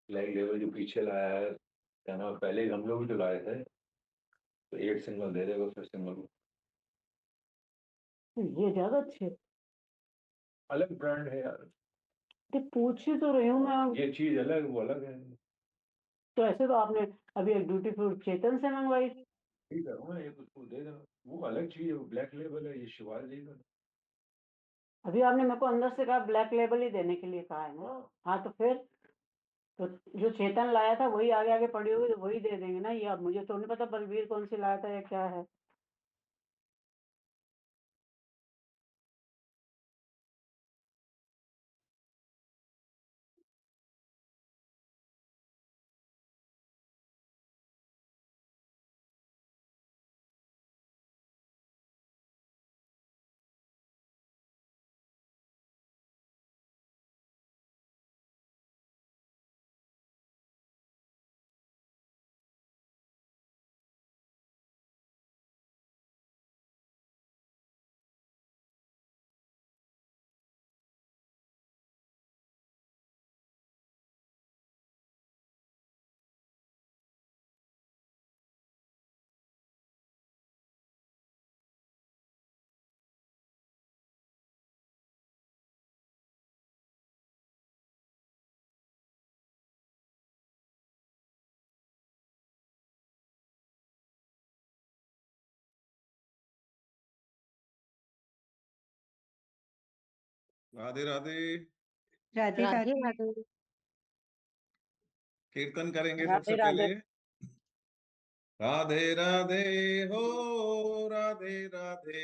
Black label जो पीछे लाया है, क्या नाम है, पहले ही हम लोग भी तो लाए थे, तो 8 सिंगल दे देगा फिर सिंगल। ये ज्यादा अच्छे। अलग ब्रांड है यार। तो पूछ ही तो रही हूँ मैं। ये चीज अलग, वो अलग है। तो ऐसे तो आपने अभी एक ड्यूटी फ्रूट चेतन से मंगवाई थी। ठीक है, मैं ये उसको दे देना, वो अलग चीज है, वो ब्लैक लेबल है, ये शिवाजी का। अभी आपने मेरे को अंदर से कहा ब्लैक लेबल ही देने के लिए कहा है ना। हाँ तो फिर तो जो चेतन लाया था वही आगे आगे पड़ी हुई तो वही दे देंगे ना। ये अब मुझे तो नहीं पता बलबीर कौन सी लाया था या क्या है। राधे राधे। राधे राधे राधे। राधे। कीर्तन करेंगे राधे सबसे राधे। पहले। राधे राधे हो, राधे राधे,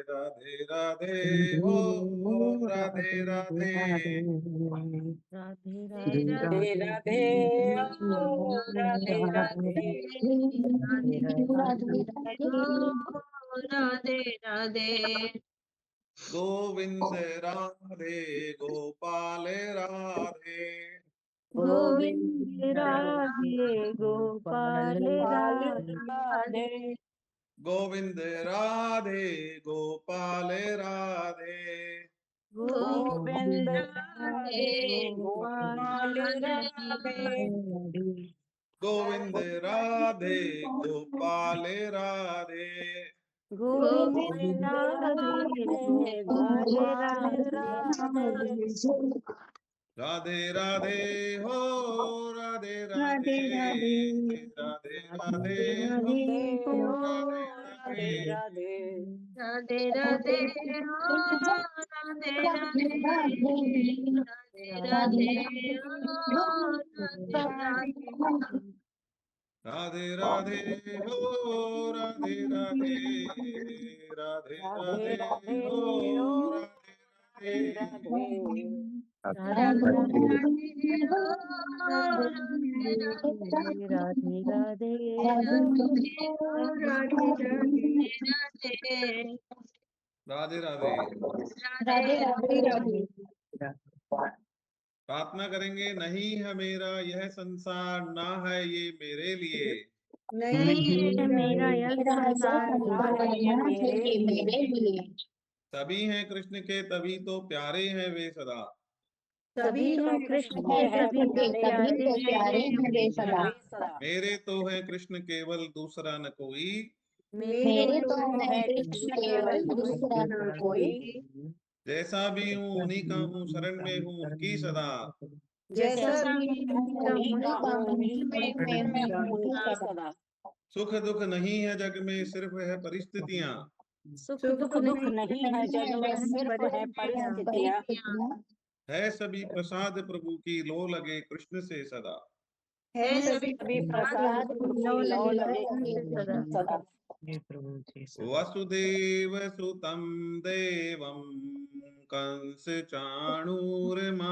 राधे राधे हो, राधे राधे, राधे राधे राधे राधे राधे ओ राधे राधे राधे राधे राधे राधे। गोविंद राधे गोपाल राधे, गोविंद गोविंद राधे राधे गोपाल गोपाल राधे। राधे गोविंद राधे गोपाल राधे, गोविंद गोविंद राधे राधे गोपाल गोपाल राधे राधे। गोविंद राधे गोपाल राधे, गोविंद गोविंद राधे राधे गोपाल गोपाल राधे राधे। राधे राधे हो, राधे राधे, राधे राधे। राधे राधे राधे राधे हो, राधे राधे हो। राधे ओ राधे। राधे राधे राधे राधे हो। राधे राधे। राधे राधे राधे हो। राधे राधे राधे। राधे राधे हो, राधे राधे, राधे राधे राधे राधे हो, ओ राधे राधे राधे। राधे राधे राधे राधे राधे हो। राधे राधे। राधे राधे राधे राधे राधे। राधे राधे। राधे राधे। प्रार्थना करेंगे। नहीं है मेरा यह संसार, ना है ये मेरे लिए, नहीं है मेरा यह संसार, ना है ये मेरे लिए। सभी हैं कृष्ण के तभी तो प्यारे हैं वे सदा, सभी सभी तो तो कृष्ण कृष्ण के के हैं तभी तो प्यारे प्यारे हैं वे सदा। वे सदा। मेरे तो है कृष्ण केवल दूसरा न कोई, मेरे मेरे तो तो है है कृष्ण कृष्ण केवल केवल दूसरा दूसरा न कोई। कोई। जैसा भी हूँ उन्हीं का हूँ, शरण में हूँ उनकी सदा, जैसा जैसा भी भी हूँ उन्हीं का हूँ, उन्हीं में शरण में हूँ उनकी सदा। सदा। सुख दुख नहीं है जग में सिर्फ है परिस्थितियां, सुख सुख दुख दुख नहीं नहीं है जग में, है सिर्फ है परिस्थितियां। परिस्थितियां। है सभी प्रसाद प्रभु की, लो लगे कृष्ण से सदा। है सभी सभी प्रसाद प्रसाद प्रभु प्रभु लो की लौ लगे लगे कृष्ण से सदा। सदा। वसुदेव सुतं देवं कंस चाणूरमर्दनम्,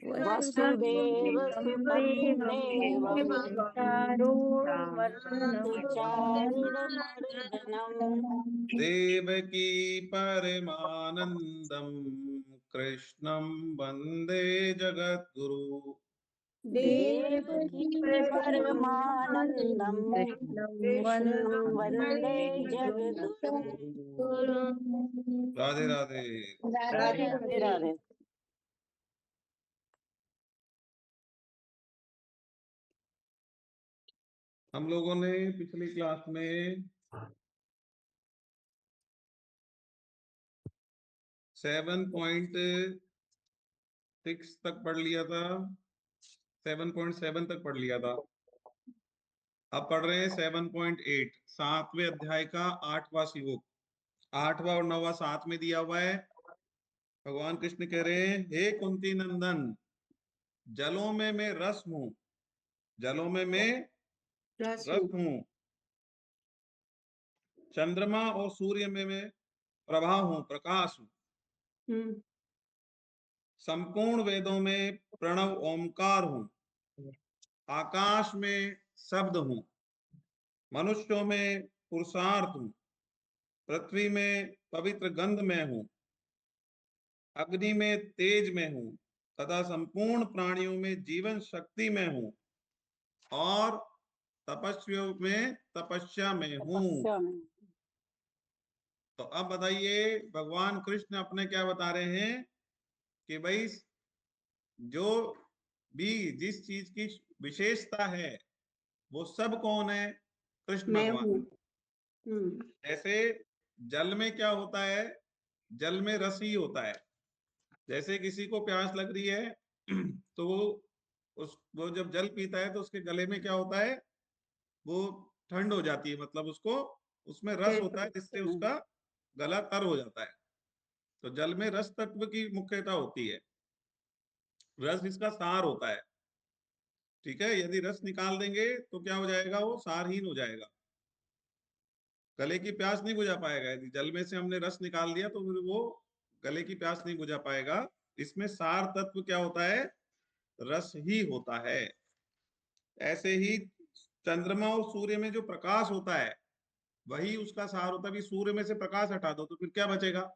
वसुदेव सुतं देवं चारूणमर्दनम्। देवकी परमानन्दं कृष्णं वन्दे जगद्गुरु। देवकी परमानन्दं कृष्णं वन्दे जगद्गुरुम्। राधे राधे। राधे राधे। हम लोगों ने पिछली क्लास में 7.6 तक पढ़ लिया था, 7.7 तक पढ़ लिया था। अब पढ़ रहे हैं 7.8, 7वें अध्याय का 8वां श्लोक। 8वां और 9वां साथ में दिया हुआ है। भगवान कृष्ण कह रहे हैं, हे कुंती नंदन, जलों में मैं रस हूं, जलों में मैं रस हूं, चंद्रमा और सूर्य में मैं प्रभा हूं, प्रकाश हूं, संपूर्ण वेदों में प्रणव ओमकार हूं, आकाश में शब्द हूं, मनुष्यों में पुरुषार्थ हूं, पृथ्वी में पवित्र गंध में हूं, अग्नि में तेज में हूं, तथा संपूर्ण प्राणियों में जीवन शक्ति में हूं, और तपस्वियों में तपस्या में हूं। तपस्या में। तो अब बताइए भगवान कृष्ण अपने क्या बता रहे हैं कि भाई जो भी जिस चीज की विशेषता है वो सब कौन है? कृष्ण मैं भगवान। हूँ। जैसे जल में क्या होता है? जल में रस ही होता है। जैसे किसी को प्यास लग रही है तो वो जब जल पीता है तो उसके गले में क्या होता है? वो ठंड हो जाती है, मतलब उसको उसमें रस होता है जिससे उसका गला तर हो जाता है। तो जल में रस तत्व की मुख्यता होती है, रस इसका सार होता है। ठीक है, यदि रस निकाल देंगे तो क्या हो जाएगा? वो सारहीन हो जाएगा, गले की प्यास नहीं बुझा पाएगा। यदि जल में से हमने रस निकाल दिया तो फिर वो गले की प्यास नहीं बुझा पाएगा। इसमें सार तत्व क्या होता है? रस ही होता है। ऐसे ही चंद्रमा और सूर्य में जो प्रकाश होता है वही उसका सार होता है। भी सूर्य में से प्रकाश हटा दो तो फिर क्या बचेगा?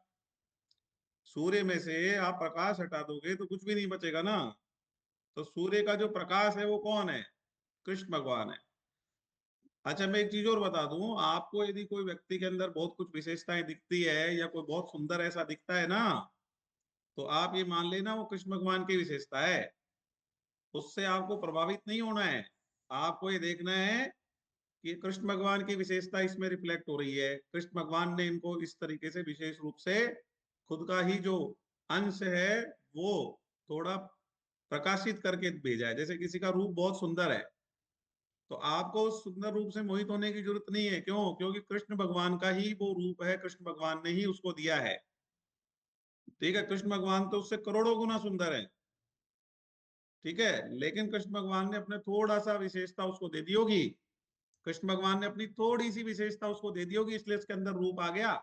सूर्य में से आप प्रकाश हटा दोगे तो कुछ भी नहीं बचेगा ना। तो सूर्य का जो प्रकाश है वो कौन है? कृष्ण भगवान है। अच्छा, मैं एक चीज और बता दूं आपको, यदि कोई व्यक्ति के अंदर बहुत कुछ विशेषताएं दिखती है या कोई बहुत सुंदर ऐसा दिखता है ना, तो आप ये मान लेना वो कृष्ण भगवान की विशेषता है। उससे आपको प्रभावित नहीं होना है। आपको ये देखना है कि कृष्ण भगवान की विशेषता इसमें रिफ्लेक्ट हो रही है। कृष्ण भगवान ने इनको इस तरीके से विशेष रूप से खुद का ही जो अंश है वो थोड़ा प्रकाशित करके भेजा है। जैसे किसी का रूप बहुत सुंदर है तो आपको उस सुंदर रूप से मोहित होने की जरूरत नहीं है। क्यों? क्योंकि कृष्ण भगवान का ही वो रूप है, कृष्ण भगवान ने ही उसको दिया है। ठीक है, कृष्ण भगवान तो उससे करोड़ों गुना सुंदर है। ठीक है, लेकिन कृष्ण भगवान ने अपने थोड़ा सा विशेषता उसको दे दी होगी, कृष्ण भगवान ने अपनी थोड़ी सी विशेषता उसको दे दी होगी, इसलिए इसके अंदर रूप आ गया।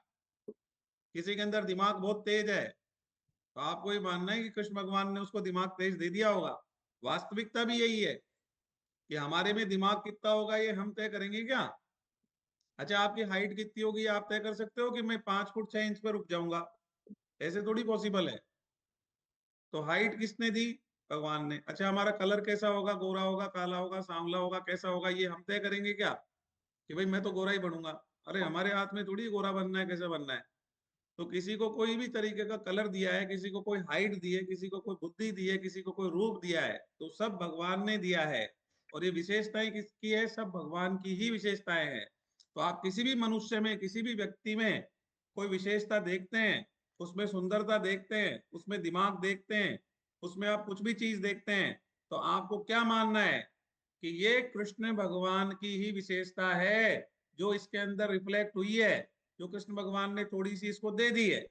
किसी के अंदर दिमाग बहुत तेज है तो आपको ये मानना है कि कृष्ण भगवान ने उसको दिमाग तेज दे दिया होगा। वास्तविकता भी यही है कि हमारे में दिमाग कितना होगा ये हम तय करेंगे क्या? अच्छा, आपकी हाइट कितनी होगी आप तय कर सकते हो कि मैं 5 फुट 6 इंच पर रुक जाऊंगा? ऐसे थोड़ी पॉसिबल है। तो हाइट किसने दी? भगवान ने। अच्छा, हमारा कलर कैसा होगा? गोरा होगा, काला होगा, सांवला होगा, कैसा होगा ये हम तय करेंगे क्या कि भाई मैं तो गोरा ही बनूंगा? अरे हमारे हाथ में थोड़ी गोरा बनना है, कैसा बनना है। तो किसी को कोई भी तरीके का कलर दिया है, किसी को कोई हाइट दी है, किसी को कोई बुद्धि दी है, किसी को कोई रूप दिया है, तो सब भगवान ने दिया है। और ये विशेषताएं किसकी है? सब भगवान की ही विशेषताएं हैं। तो आप किसी भी मनुष्य में, किसी भी व्यक्ति में कोई विशेषता देखते हैं, उसमें सुंदरता देखते हैं, उसमें दिमाग देखते हैं, उसमें आप कुछ भी चीज देखते हैं, तो आपको क्या मानना है कि ये कृष्ण भगवान की ही विशेषता है जो इसके अंदर रिफ्लेक्ट हुई है, जो कृष्ण भगवान ने थोड़ी सी इसको दे दी है।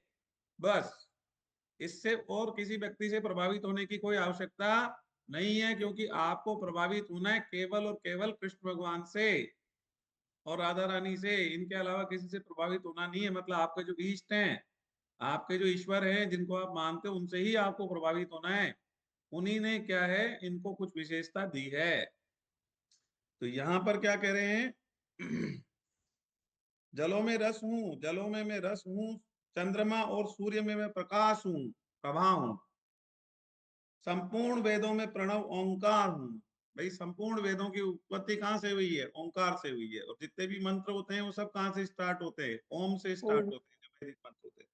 बस, इससे और किसी व्यक्ति से प्रभावित होने की कोई आवश्यकता नहीं है, क्योंकि आपको प्रभावित होना है केवल और केवल कृष्ण भगवान से और राधा रानी से। इनके अलावा किसी से प्रभावित होना नहीं है। मतलब आपके जो इष्ट हैं, आपके जो ईश्वर हैं जिनको आप मानते हो, उनसे ही आपको प्रभावित होना है। उन्हीं ने क्या है, इनको कुछ विशेषता दी है। तो यहां पर क्या कह रहे हैं? जलों में रस हूं, जलों में मैं रस हूं, चंद्रमा और सूर्य में मैं प्रकाश हूं, प्रभा हूं, संपूर्ण वेदों में प्रणव ओंकार हूं। भाई संपूर्ण वेदों की उत्पत्ति कहां से हुई है? ओंकार से हुई है। और जितने भी मंत्र होते हैं वो सब कहां से स्टार्ट होते हैं? ओम से स्टार्ट होते हैं, जो वैदिक मंत्र होते हैं।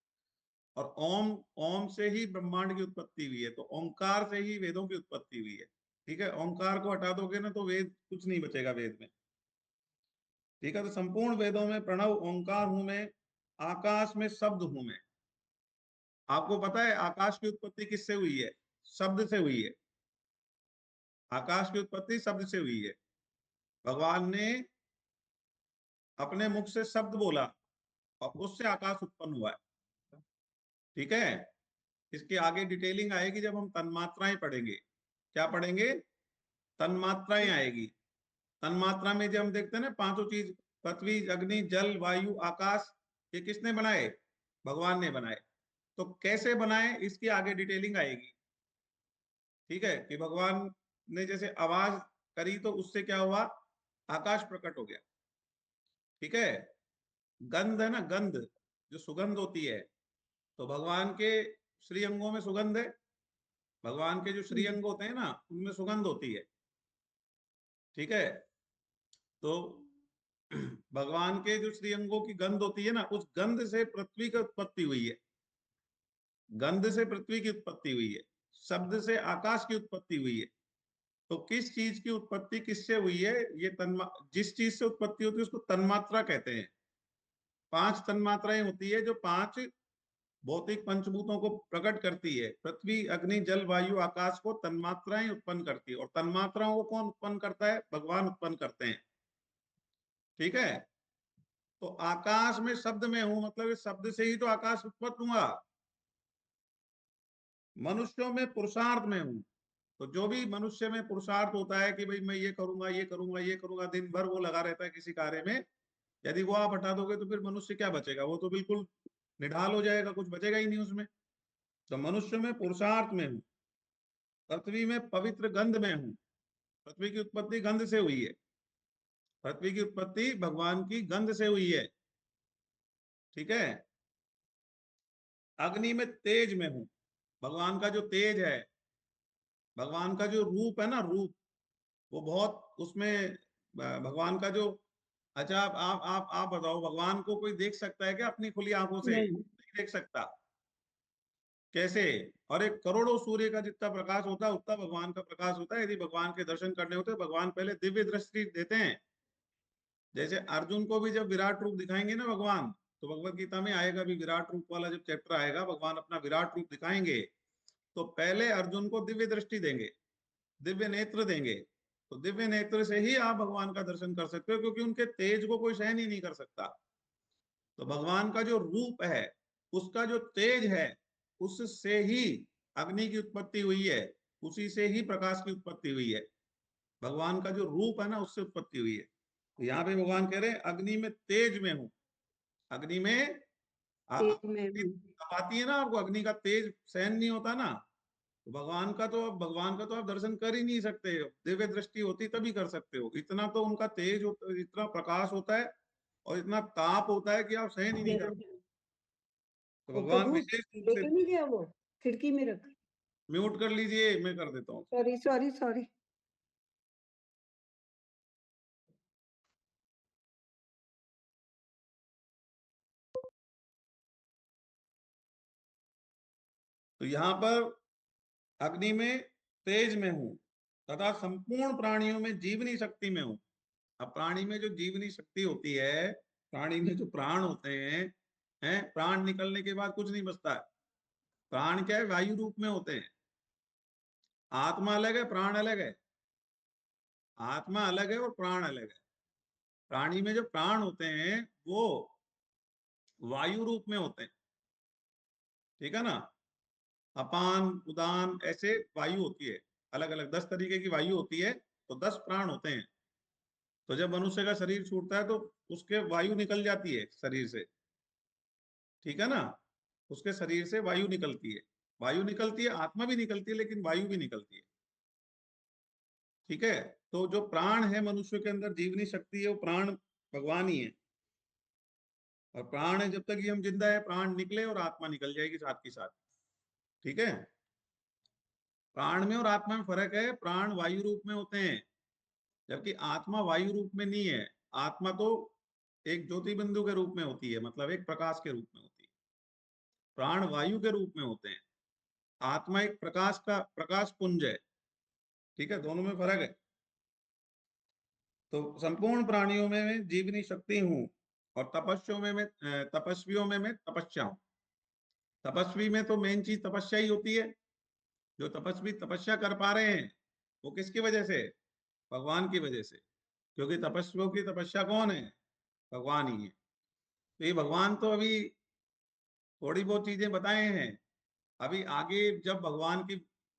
और ओम, ओम से ही ब्रह्मांड की उत्पत्ति हुई है। तो ओंकार से ही वेदों की उत्पत्ति हुई है। ठीक है, ओंकार को हटा दोगे ना तो वेद कुछ नहीं बचेगा वेद में। ठीक है, तो संपूर्ण वेदों में प्रणव ओंकार हूं मैं, आकाश में शब्द हूं मैं। आपको पता है आकाश की उत्पत्ति किससे हुई है? शब्द से हुई है। आकाश की उत्पत्ति शब्द से हुई है। भगवान ने अपने मुख से शब्द बोला और उससे आकाश उत्पन्न हुआ है। ठीक है, इसकी आगे डिटेलिंग आएगी जब हम तन्मात्राएं पढ़ेंगे। क्या पढ़ेंगे? तन्मात्राएं आएगी। तन्मात्रा में जब हम देखते हैं ना पांचों चीज, पृथ्वी, अग्नि, जल, वायु, आकाश, ये किसने बनाए? भगवान ने बनाए। तो कैसे बनाए इसकी आगे डिटेलिंग आएगी। ठीक है, कि भगवान ने जैसे आवाज करी तो उससे क्या हुआ? आकाश प्रकट हो गया। ठीक है, गंध है ना, गंध जो सुगंध होती है, तो भगवान के श्री अंगों में सुगंध है। भगवान के जो श्री अंग होते हैं ना उनमें सुगंध होती है। ठीक है, तो भगवान के जो श्री अंगों की गंध होती है ना, उस गंध से पृथ्वी की उत्पत्ति हुई है। गंध से पृथ्वी की उत्पत्ति हुई है। शब्द से आकाश की उत्पत्ति हुई है। तो किस चीज की उत्पत्ति किससे हुई है? ये जिस चीज से उत्पत्ति होती है उसको तन्मात्रा कहते हैं। 5 तन्मात्राएं होती है जो 5 भौतिक पंचभूतों को प्रकट करती है। पृथ्वी, अग्नि, जल, वायु, आकाश को तन्मात्राएं उत्पन्न करती है। और तन्मात्राओं को कौन उत्पन्न करता है? भगवान उत्पन्न करते हैं। ठीक है, तो आकाश में शब्द में हूं, मतलब इस शब्द से ही तो आकाश उत्पन्न हुआ। मनुष्यों में पुरुषार्थ में हूं, तो जो भी मनुष्य में पुरुषार्थ होता है कि भाई मैं ये करूंगा, ये करूंगा, ये करूंगा, दिन भर वो लगा रहता है किसी कार्य में, यदि वो आप हटा दोगे तो फिर मनुष्य क्या बचेगा? वो तो बिल्कुल निढाल हो जाएगा, कुछ बचेगा ही नहीं उसमें। तो मनुष्य में पुरुषार्थ में हूं, पृथ्वी में पवित्र गंध में हूं। पृथ्वी की उत्पत्ति गंध से हुई है। पृथ्वी की उत्पत्ति भगवान की गंध से हुई है। ठीक है, अग्नि में तेज में हूं। भगवान का जो तेज है, भगवान का जो रूप है ना, रूप, वो बहुत उसमें भगवान का जो, अच्छा आप बताओ, भगवान को कोई देख सकता है क्या अपनी खुली आंखों से? नहीं। नहीं देख सकता। कैसे? और एक करोड़ों सूर्य का जितना प्रकाश होता है उतना भगवान का प्रकाश होता है। यदि भगवान के दर्शन करने होते भगवान पहले दिव्य दृष्टि देते हैं। जैसे अर्जुन को भी जब विराट रूप दिखाएंगे ना भगवान, तो भगवत गीता में आएगा भी, विराट रूप वाला जब चैप्टर आएगा, भगवान अपना विराट रूप दिखाएंगे तो पहले अर्जुन को दिव्य दृष्टि देंगे, दिव्य नेत्र देंगे। तो दिव्य नेत्र से ही आप भगवान का दर्शन कर सकते हो, क्योंकि उनके तेज को कोई सहन ही नहीं कर सकता। तो भगवान का जो रूप है, उसका जो तेज है, उससे ही अग्नि की उत्पत्ति हुई है, उसी से ही प्रकाश की उत्पत्ति हुई है। भगवान का जो रूप है ना, उससे उत्पत्ति हुई है। तो यहाँ पे भगवान कह रहे हैं अग्नि में तेज में हूं। अग्नि में तेज में हूं। आती है ना, आपको अग्नि का तेज सहन नहीं होता ना, तो भगवान का तो आप दर्शन कर ही नहीं सकते। दिव्य दृष्टि होती तभी कर सकते हो। इतना तो उनका तेज होता, इतना प्रकाश होता है और इतना ताप होता है कि आप सहन ही नहीं कर। तो वो तो भगवान दूध विशेष रूप से, लेके नहीं गया, वो खिड़की में रख। म्यूट कर लीजिए, मैं कर देता हूँ। Sorry sorry sorry. तो यहाँ पर अग्नि में तेज में हूं तथा संपूर्ण प्राणियों में जीवनी शक्ति में हूं। अब प्राणी में जो जीवनी शक्ति होती है, प्राणी में जो प्राण होते हैं, प्राण निकलने के बाद कुछ नहीं बचता है। प्राण क्या है? वायु रूप में होते हैं। आत्मा अलग है, प्राण अलग है। आत्मा अलग है और प्राण अलग है। प्राणी में जो प्राण होते हैं वो वायु रूप में होते हैं। ठीक है ना, अपान, उदान, ऐसे वायु होती है। अलग अलग 10 तरीके की वायु होती है, तो 10 प्राण होते हैं। तो जब मनुष्य का शरीर छूटता है तो उसके वायु निकल जाती है शरीर से। ठीक है ना, उसके शरीर से वायु निकलती है। वायु निकलती है, आत्मा भी निकलती है, लेकिन वायु भी निकलती है। ठीक है, तो जो प्राण है मनुष्य के अंदर, जीवनी शक्ति है, वो प्राण भगवान ही है। और प्राण है, जब तक ये हम जिंदा है, प्राण निकले और आत्मा निकल जाएगी साथ के साथ। ठीक है, प्राण में और आत्मा में फर्क है। प्राण वायु रूप में होते हैं, जबकि आत्मा वायु रूप में नहीं है। आत्मा तो एक ज्योति बिंदु के रूप में होती है, मतलब एक प्रकाश के रूप में होती है। प्राण वायु के रूप में होते हैं, आत्मा एक प्रकाश पुंज है। ठीक है, दोनों में फर्क है। तो संपूर्ण प्राणियों में मैं जीवनी शक्ति हूँ, और तपस्वियों में मैं तपस्या हूँ। तपस्वी में तो मेन चीज तपस्या ही होती है। जो तपस्वी तपस्या कर पा रहे हैं वो किसकी वजह से? भगवान की वजह से, क्योंकि तपस्वियों की तपस्या कौन है? भगवान ही है। तो ये भगवान तो अभी थोड़ी बहुत चीजें बताए हैं, अभी आगे जब भगवान की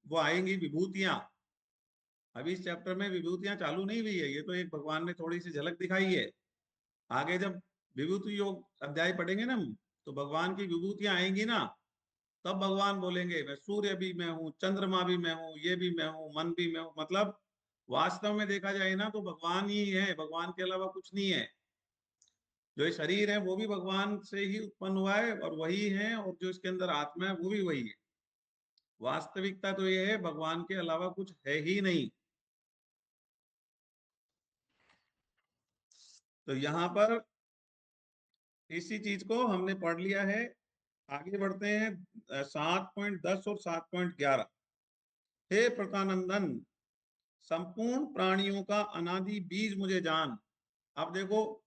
वो आएंगी विभूतियां, अभी इस चैप्टर में विभूतियां चालू नहीं हुई है, ये तो एक भगवान ने थोड़ी सी झलक दिखाई है। आगे जब विभूति योग अध्याय पढ़ेंगे ना हम, तो भगवान की विभूतियां आएंगी ना, तब भगवान बोलेंगे मैं सूर्य भी मैं हूँ, चंद्रमा भी मैं हूँ, ये भी मैं हूँ, मन भी मैं हूँ। मतलब वास्तव में देखा जाए ना तो भगवान ही है, भगवान के अलावा कुछ नहीं है। जो ये शरीर है वो भी भगवान से ही उत्पन्न हुआ है और वही है, और जो इसके अंदर आत्मा है वो भी वही है। वास्तविकता तो ये है भगवान के अलावा कुछ है ही नहीं। तो यहाँ पर इसी चीज को हमने पढ़ लिया है। आगे बढ़ते हैं 7.10 और 7.11। हे प्रतानंदन, संपूर्ण प्राणियों का अनादि बीज मुझे जान। अब देखो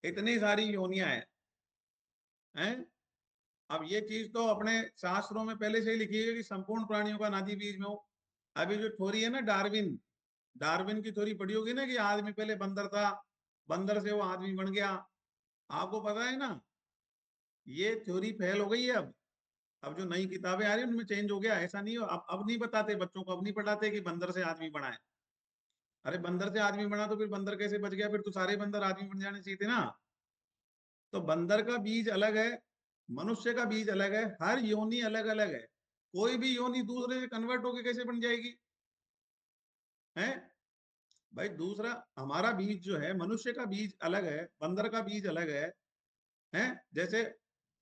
इतनी सारी योनियां हैं। अब ये चीज तो अपने शास्त्रों में पहले से ही लिखी है कि संपूर्ण प्राणियों का अनादि बीज में हो। अभी जो थ्योरी है ना डार्विन, डार्विन की थ्योरी पढ़ी होगी ना कि आदमी पहले बंदर था, बंदर से वो आदमी बन गया। आपको पता है ना ये थ्योरी फेल हो गई है। अब जो नई किताबें आ रही है उनमें चेंज हो गया। ऐसा नहीं हो, अब नहीं बताते बच्चों को, अब नहीं पढ़ाते कि बंदर से आदमी बना है। अरे बंदर से आदमी बना तो फिर बंदर कैसे बच गया? फिर तो सारे बंदर आदमी बन जाने चाहिए थे ना। तो बंदर का बीज अलग है, मनुष्य का बीज अलग है, हर योनि अलग अलग है। कोई भी योनि दूसरे से कन्वर्ट होके कैसे बन जाएगी? है भाई, दूसरा हमारा बीज जो है, मनुष्य का बीज अलग है, बंदर का बीज अलग है। हैं जैसे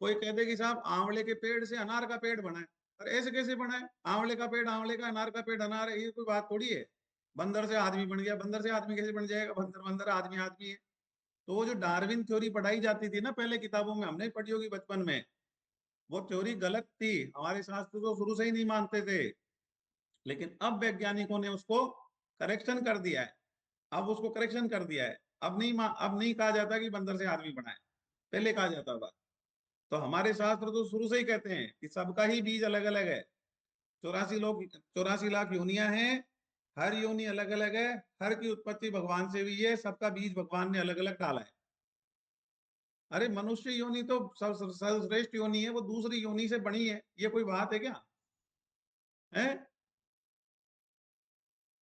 कोई कहते कि साहब आंवले के पेड़ से अनार का पेड़ बना है। अरे ऐसे कैसे बना है? आंवले का पेड़ आंवले का, अनार का पेड़ अनार है, ये कोई बात थोड़ी है। बंदर से आदमी बन गया, बंदर से आदमी कैसे बन जाएगा? बंदर बंदर, आदमी आदमी है। तो वो जो डार्विन थ्योरी पढ़ाई जाती थी ना पहले किताबों में, हमने पढ़ी होगी बचपन में, वो थ्योरी गलत थी। हमारे शास्त्र तो शुरू से ही नहीं मानते थे, लेकिन अब वैज्ञानिकों ने उसको करेक्शन कर दिया है। अब उसको करेक्शन कर दिया है। अब नहीं कहा जाता कि बंदर से आदमी बना है, पहले कहा जाता था। तो हमारे शास्त्र तो शुरू से ही कहते हैं कि सबका ही बीज अलग अलग है। 84 लाख योनियां हैं, हर योनि अलग अलग है, हर की उत्पत्ति भगवान से हुई है, सबका बीज भगवान ने अलग अलग डाला है। अरे मनुष्य योनि तो सर्वश्रेष्ठ योनि है, वो दूसरी योनि से बनी है, ये कोई बात है क्या? है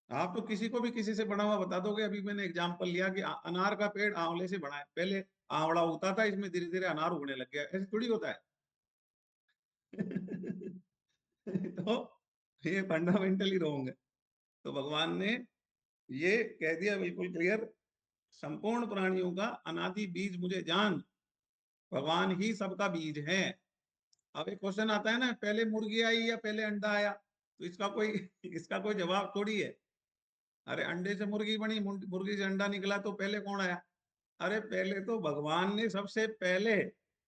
आप तो किसी को भी किसी से बना हुआ बता दोगे। अभी मैंने एग्जांपल लिया कि अनार का पेड़ आंवले से बना है, पहले आंवला उगता था, इसमें धीरे धीरे अनार उगने लग गया। ऐसे थोड़ी होता है। तो ये फंडामेंटली रॉन्ग है। तो भगवान ने ये कह दिया बिल्कुल क्लियर, संपूर्ण प्राणियों का अनादि बीज मुझे जान, भगवान ही सबका बीज है। अब एक क्वेश्चन आता है ना, पहले मुर्गी आई या पहले अंडा आया? तो इसका कोई जवाब थोड़ी है। अरे अंडे से मुर्गी बनी, मुर्गी से अंडा निकला, तो पहले कौन आया? अरे पहले तो भगवान ने सबसे पहले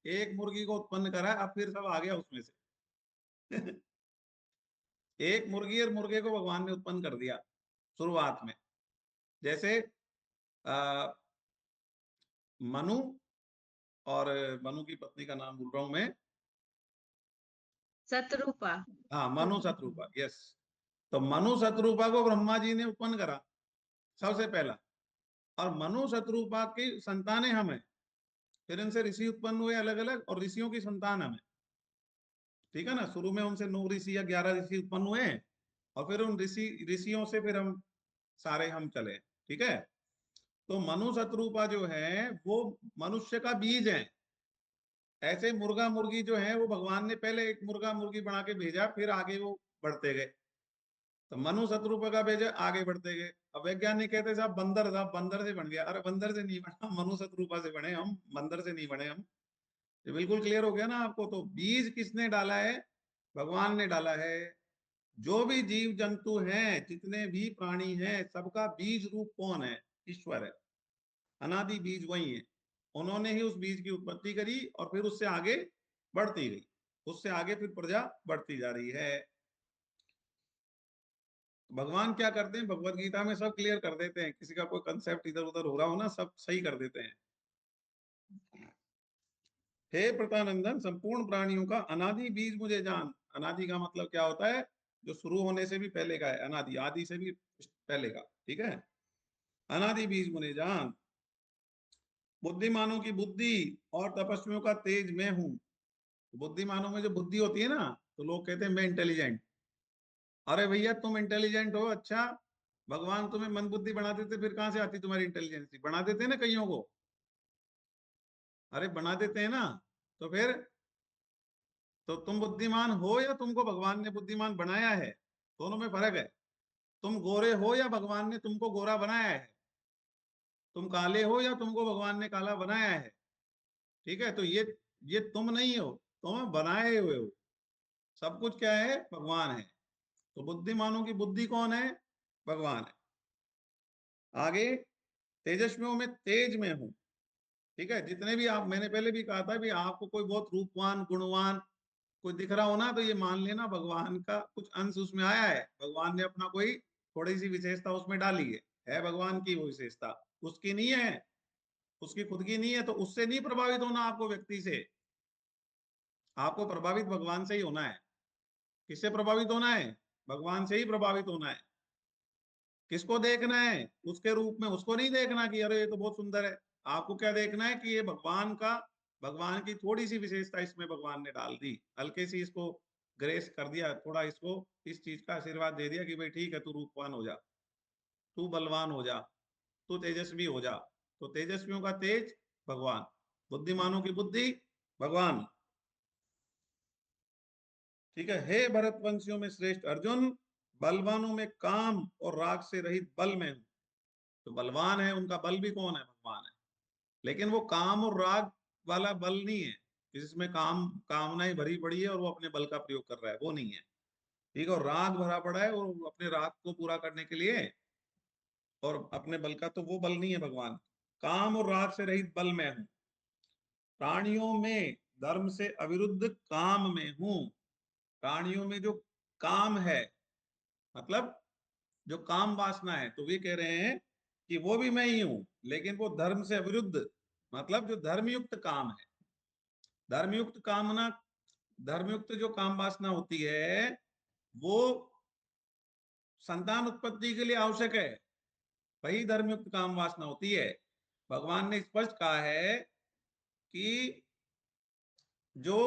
एक मुर्गी को उत्पन्न करा, अब फिर सब आ गया उसमें से। एक मुर्गी और मुर्गे को भगवान ने उत्पन्न कर दिया शुरुआत में। जैसे मनु, और मनु की पत्नी का नाम भूल रहा हूं मैं। शत्रुपा। हाँ, मनु शत्रुपा, यस। तो मनु शत्रुपा को ब्रह्मा जी ने उत्पन्न करा सबसे पहला, और मनु शत्रुपा की संतानें हम हैं। फिर इनसे ऋषि उत्पन्न हुए अलग अलग, और ऋषियों की संतान हमें। ठीक है ना, शुरू में उनसे 9 ऋषि या 11 ऋषि उत्पन्न हुए हैं, और फिर उन ऋषियों से फिर हम सारे हम चले। ठीक है। तो मनु शत्रुपा जो है वो मनुष्य का बीज है। ऐसे मुर्गा मुर्गी जो है वो भगवान ने पहले एक मुर्गा मुर्गी बना के भेजा, फिर आगे वो बढ़ते गए। तो मनु शत्रुपा का भेजा, आगे बढ़ते गए। अब वैज्ञानिक कहते हैं साहब बंदर था, बंदर से बन गया। अरे बंदर से नहीं बना, मनु शत्रुपा से बने हम, बंदर से नहीं बने हम। ये बिल्कुल क्लियर हो गया ना आपको? तो बीज किसने डाला है? भगवान ने डाला है। जो भी जीव जंतु हैं, जितने भी प्राणी हैं, सबका बीज रूप कौन है? ईश्वर है। अनादि बीज वही है। उन्होंने ही उस बीज की उत्पत्ति करी, और फिर उससे आगे बढ़ती गई, उससे आगे फिर प्रजा बढ़ती जा रही है। भगवान क्या करते हैं, भगवत गीता में सब क्लियर कर देते हैं, किसी का कोई कंसेप्ट इधर उधर हो रहा हो ना, सब सही कर देते हैं। हे प्रतानंदन, संपूर्ण प्राणियों का अनादि बीज मुझे जान। अनादि का मतलब क्या होता है, जो शुरू होने से भी पहले का है, अनादि, आदि से भी पहले का, ठीक है। अनादि बीज मुझे जान, बुद्धिमानों की बुद्धि और तपस्वियों का तेज मैं हूं। बुद्धिमानों में जो बुद्धि होती है ना, तो लोग कहते हैं मैं इंटेलिजेंट। अरे भैया तुम इंटेलिजेंट हो, अच्छा भगवान तुम्हें मन बुद्धि बना देते, फिर कहां से आती तुम्हारी इंटेलिजेंसी? बना देते हैं ना कईयों को, अरे बना देते हैं ना। तो फिर तो तुम बुद्धिमान हो या तुमको भगवान ने बुद्धिमान बनाया है, दोनों में फर्क है। तुम गोरे हो या भगवान ने तुमको गोरा बनाया है, तुम काले हो या तुमको भगवान ने काला बनाया है, ठीक है। तो ये तुम नहीं हो, तुम बनाए हुए हो। सब कुछ क्या है, भगवान है। तो बुद्धिमानों की बुद्धि कौन है, भगवान है। आगे, तेजस्वियों में तेज में हूं, ठीक है। जितने भी आप, मैंने पहले भी कहा था भी, आपको कोई बहुत रूपवान गुणवान कोई दिख रहा हो ना, तो ये मान लेना भगवान का कुछ अंश उसमें आया है, भगवान ने अपना कोई थोड़ी सी विशेषता उसमें डाली है भगवान की वो विशेषता, उसकी नहीं है, उसकी खुद की नहीं है। तो उससे नहीं प्रभावित होना आपको, व्यक्ति से। आपको प्रभावित भगवान से ही होना है। किससे प्रभावित होना है, भगवान से ही प्रभावित होना है। किसको देखना है, उसके रूप में, उसको नहीं देखना कि अरे ये तो बहुत सुंदर है। आपको क्या देखना है कि ये भगवान का, भगवान की थोड़ी सी विशेषता इसमें भगवान ने डाल दी, हल्के सी इसको ग्रेस कर दिया, थोड़ा इसको इस चीज का आशीर्वाद दे दिया कि भाई ठीक है, तू रूपवान हो जा, तू बलवान हो जा, तू तेजस्वी हो जा। तो तेजस्वियों का तेज भगवान, बुद्धिमानों की बुद्धि भगवान, ठीक है। हे भरतवंशियों में श्रेष्ठ अर्जुन, बलवानों में काम और राग से रहित बल में हूं। तो बलवान है, उनका बल भी कौन है, भगवान है। लेकिन वो काम और राग वाला बल नहीं है, जिसमें कामनाएं भरी पड़ी है और वो अपने बल का प्रयोग कर रहा है, वो नहीं है, ठीक है। और राग भरा पड़ा है और अपने राग को पूरा करने के लिए और अपने बल का, तो वो बल नहीं है भगवान। काम और राग से रहित बल में हूं, प्राणियों में धर्म से अविरुद्ध काम में हूं। प्राणियों में जो काम है, मतलब जो काम वासना है, तो वे कह रहे हैं कि वो भी मैं ही हूं, लेकिन वो धर्म से अविरुद्ध, मतलब जो धर्मयुक्त काम है। धर्मयुक्त कामना, धर्मयुक्त जो काम वासना होती है, वो संतान उत्पत्ति के लिए आवश्यक है, वही धर्मयुक्त काम वासना होती है। भगवान ने स्पष्ट कहा है कि जो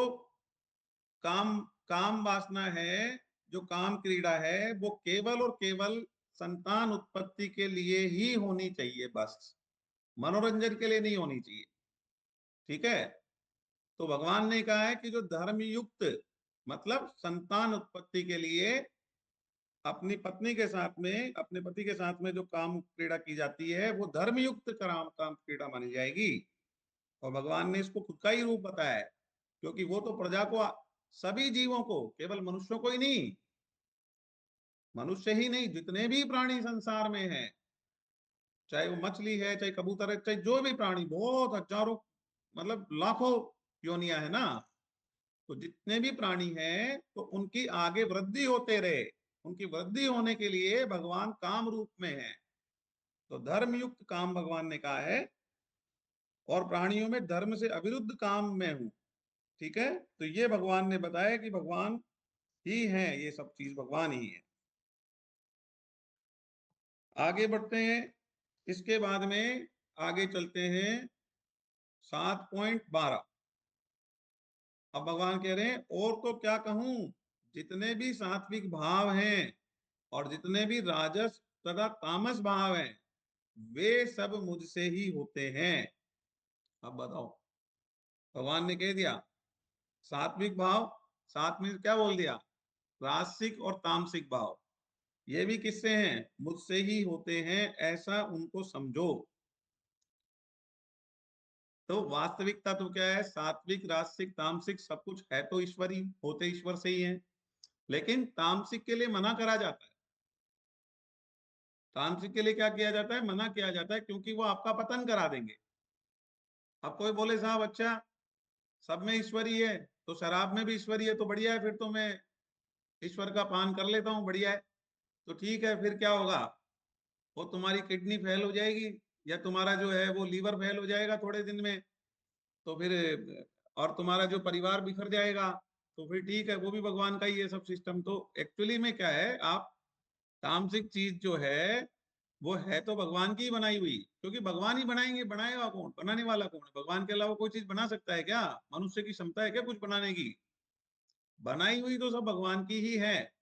काम काम वासना है, जो काम क्रीड़ा है, वो केवल और केवल संतान उत्पत्ति के लिए ही होनी चाहिए, बस मनोरंजन के लिए नहीं होनी चाहिए, ठीक है। तो भगवान ने कहा है कि जो धर्मयुक्त, मतलब संतान उत्पत्ति के लिए अपनी पत्नी के साथ में, अपने पति के साथ में जो काम क्रीड़ा की जाती है, वो धर्मयुक्त काम क्रीड़ा मानी जाएगी। और भगवान ने इसको खुद का ही रूप बताया है, क्योंकि वो तो प्रजा को, सभी जीवों को, केवल मनुष्यों को ही नहीं, मनुष्य ही नहीं, जितने भी प्राणी संसार में हैं, चाहे वो मछली है, चाहे कबूतर है, चाहे जो भी प्राणी, बहुत हजारों, मतलब लाखों योनियां है ना, तो जितने भी प्राणी हैं, तो उनकी आगे वृद्धि होते रहे, उनकी वृद्धि होने के लिए भगवान काम रूप में है। तो धर्मयुक्त काम भगवान ने कहा है, और प्राणियों में धर्म से अविरुद्ध काम में हूं, ठीक है। तो ये भगवान ने बताया कि भगवान ही है, ये सब चीज भगवान ही है। आगे बढ़ते हैं, इसके बाद में आगे चलते हैं 7.12। अब भगवान कह रहे हैं, और तो क्या कहूं, जितने भी सात्विक भाव हैं और जितने भी राजस तथा तामस भाव हैं, वे सब मुझसे ही होते हैं। अब बताओ, भगवान ने कह दिया सात्विक भाव, साथ में क्या बोल दिया, राजसिक और तामसिक भाव, ये भी किससे हैं, मुझसे ही होते हैं, ऐसा उनको समझो। तो वास्तविकता तो क्या है, सात्विक राजसिक तामसिक सब कुछ है तो ईश्वर ही, होते ईश्वर से ही है। लेकिन तामसिक के लिए मना करा जाता है, तामसिक के लिए क्या किया जाता है, मना किया जाता है, क्योंकि वो आपका पतन करा देंगे। अब कोई बोले साहब अच्छा सब में ईश्वर ही है, तो शराब में भी ईश्वर ही है, तो बढ़िया है, फिर तो मैं ईश्वर का पान कर लेता हूँ, बढ़िया है। तो ठीक है, फिर क्या होगा, वो तुम्हारी किडनी फेल हो जाएगी या तुम्हारा जो है वो लीवर फेल हो जाएगा थोड़े दिन में, तो फिर और तुम्हारा जो परिवार बिखर जाएगा, तो फिर ठीक है, वो भी भगवान का ही है सब सिस्टम। तो एक्चुअली में क्या है, आप तामसिक चीज जो है वो है तो भगवान की ही बनाई हुई, क्योंकि भगवान ही बनाएंगे, बनाएगा कौन, बनाने वाला कौन है? भगवान के अलावा कोई चीज बना सकता है क्या? मनुष्य की क्षमता है क्या कुछ बनाने की? बनाई हुई तो सब भगवान की ही है,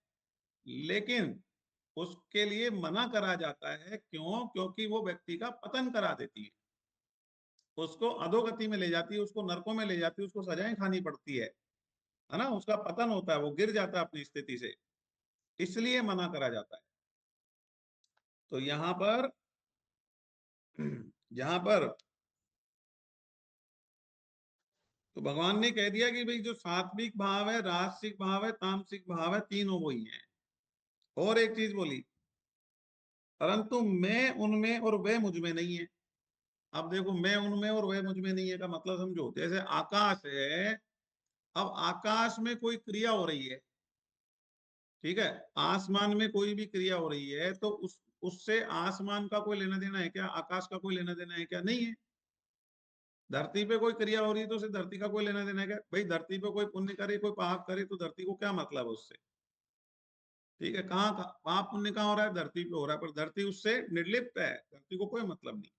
लेकिन उसके लिए मना करा जाता है। क्यों? क्योंकि वो व्यक्ति का पतन करा देती है, उसको अधोगति में ले जाती है, उसको नरकों में ले जाती है, उसको सजाएं खानी पड़ती है ना, उसका पतन होता है, वो गिर जाता है अपनी स्थिति से, इसलिए मना करा जाता है। तो यहाँ पर तो भगवान ने कह दिया कि भाई जो सात्विक भाव है, राजसिक भाव है, तामसिक भाव है, तीनों वही हैं। और एक चीज बोली, परंतु मैं उनमें और वे मुझ में नहीं है। अब देखो, मैं उनमें और वे मुझ में नहीं है का मतलब समझो। जैसे आकाश है, अब आकाश में कोई क्रिया हो रही है, ठीक है, आसमान में कोई भी क्रिया हो रही है, तो उससे आसमान का कोई लेना देना है क्या? आकाश का कोई लेना देना है क्या? नहीं है। धरती पे कोई क्रिया हो रही है तो उसे धरती का कोई लेना देना है क्या? भाई धरती पे कोई पुण्य करे, कोई पाप करे, तो धरती को क्या मतलब है उससे? ठीक है, कहाँ पाप पुण्य कहाँ हो रहा है? धरती पे हो रहा है, पर धरती उससे निर्लिप्त है, धरती को कोई मतलब नहीं।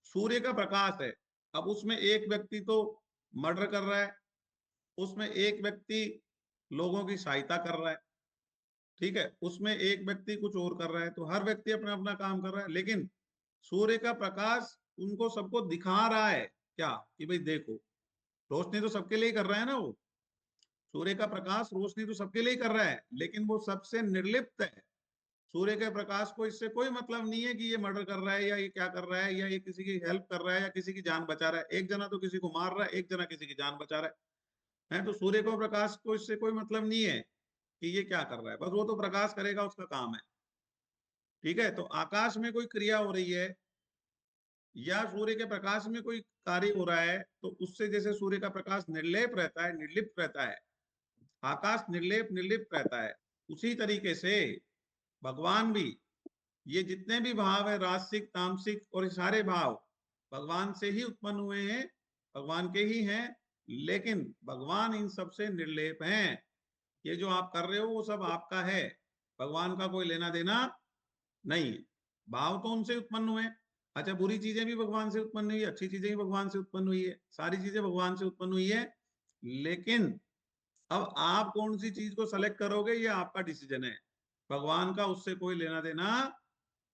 सूर्य का प्रकाश है, अब उसमें एक व्यक्ति तो मर्डर कर रहा है, उसमें एक व्यक्ति लोगों की सहायता कर रहा है, ठीक है, उसमें एक व्यक्ति कुछ और कर रहा है, तो हर व्यक्ति अपना अपना काम कर रहा है, लेकिन सूर्य का प्रकाश उनको सबको दिखा रहा है क्या, कि भाई देखो, रोशनी तो सबके लिए कर रहा है ना वो, सूर्य का प्रकाश रोशनी तो सबके लिए कर रहा है, लेकिन वो सबसे निर्लिप्त है। सूर्य के प्रकाश को इससे कोई मतलब नहीं है कि ये मर्डर कर रहा है या ये क्या कर रहा है, या ये किसी की हेल्प कर रहा है या किसी की जान बचा रहा है। एक जना तो किसी को मार रहा है, एक जना किसी की जान बचा रहा है। तो सूर्य को प्रकाश को इससे कोई मतलब नहीं है कि ये क्या कर रहा है, बस वो तो प्रकाश करेगा, उसका काम है। ठीक है, तो आकाश में कोई क्रिया हो रही है या सूर्य के प्रकाश में कोई कार्य हो रहा है, तो उससे जैसे सूर्य का प्रकाश निर्लेप रहता है, निर्लिप्त रहता है, आकाश निर्लेप निर्लिप्त रहता है, उसी तरीके से भगवान भी, ये जितने भी भाव है, राजसिक, तामसिक और ये सारे भाव भगवान से ही उत्पन्न हुए हैं, भगवान के ही हैं, लेकिन भगवान इन सबसे निर्लेप हैं। ये जो आप कर रहे हो वो सब आपका है, भगवान का कोई लेना देना नहीं। भाव तो उनसे उत्पन्न हुए। अच्छा, बुरी चीजें भी भगवान से उत्पन्न हुई है, अच्छी चीजें भी भगवान से उत्पन्न हुई है, सारी चीजें भगवान से उत्पन्न हुई है, लेकिन अब आप कौन सी चीज को सेलेक्ट करोगे ये आपका डिसीजन है। भगवान का उससे कोई लेना देना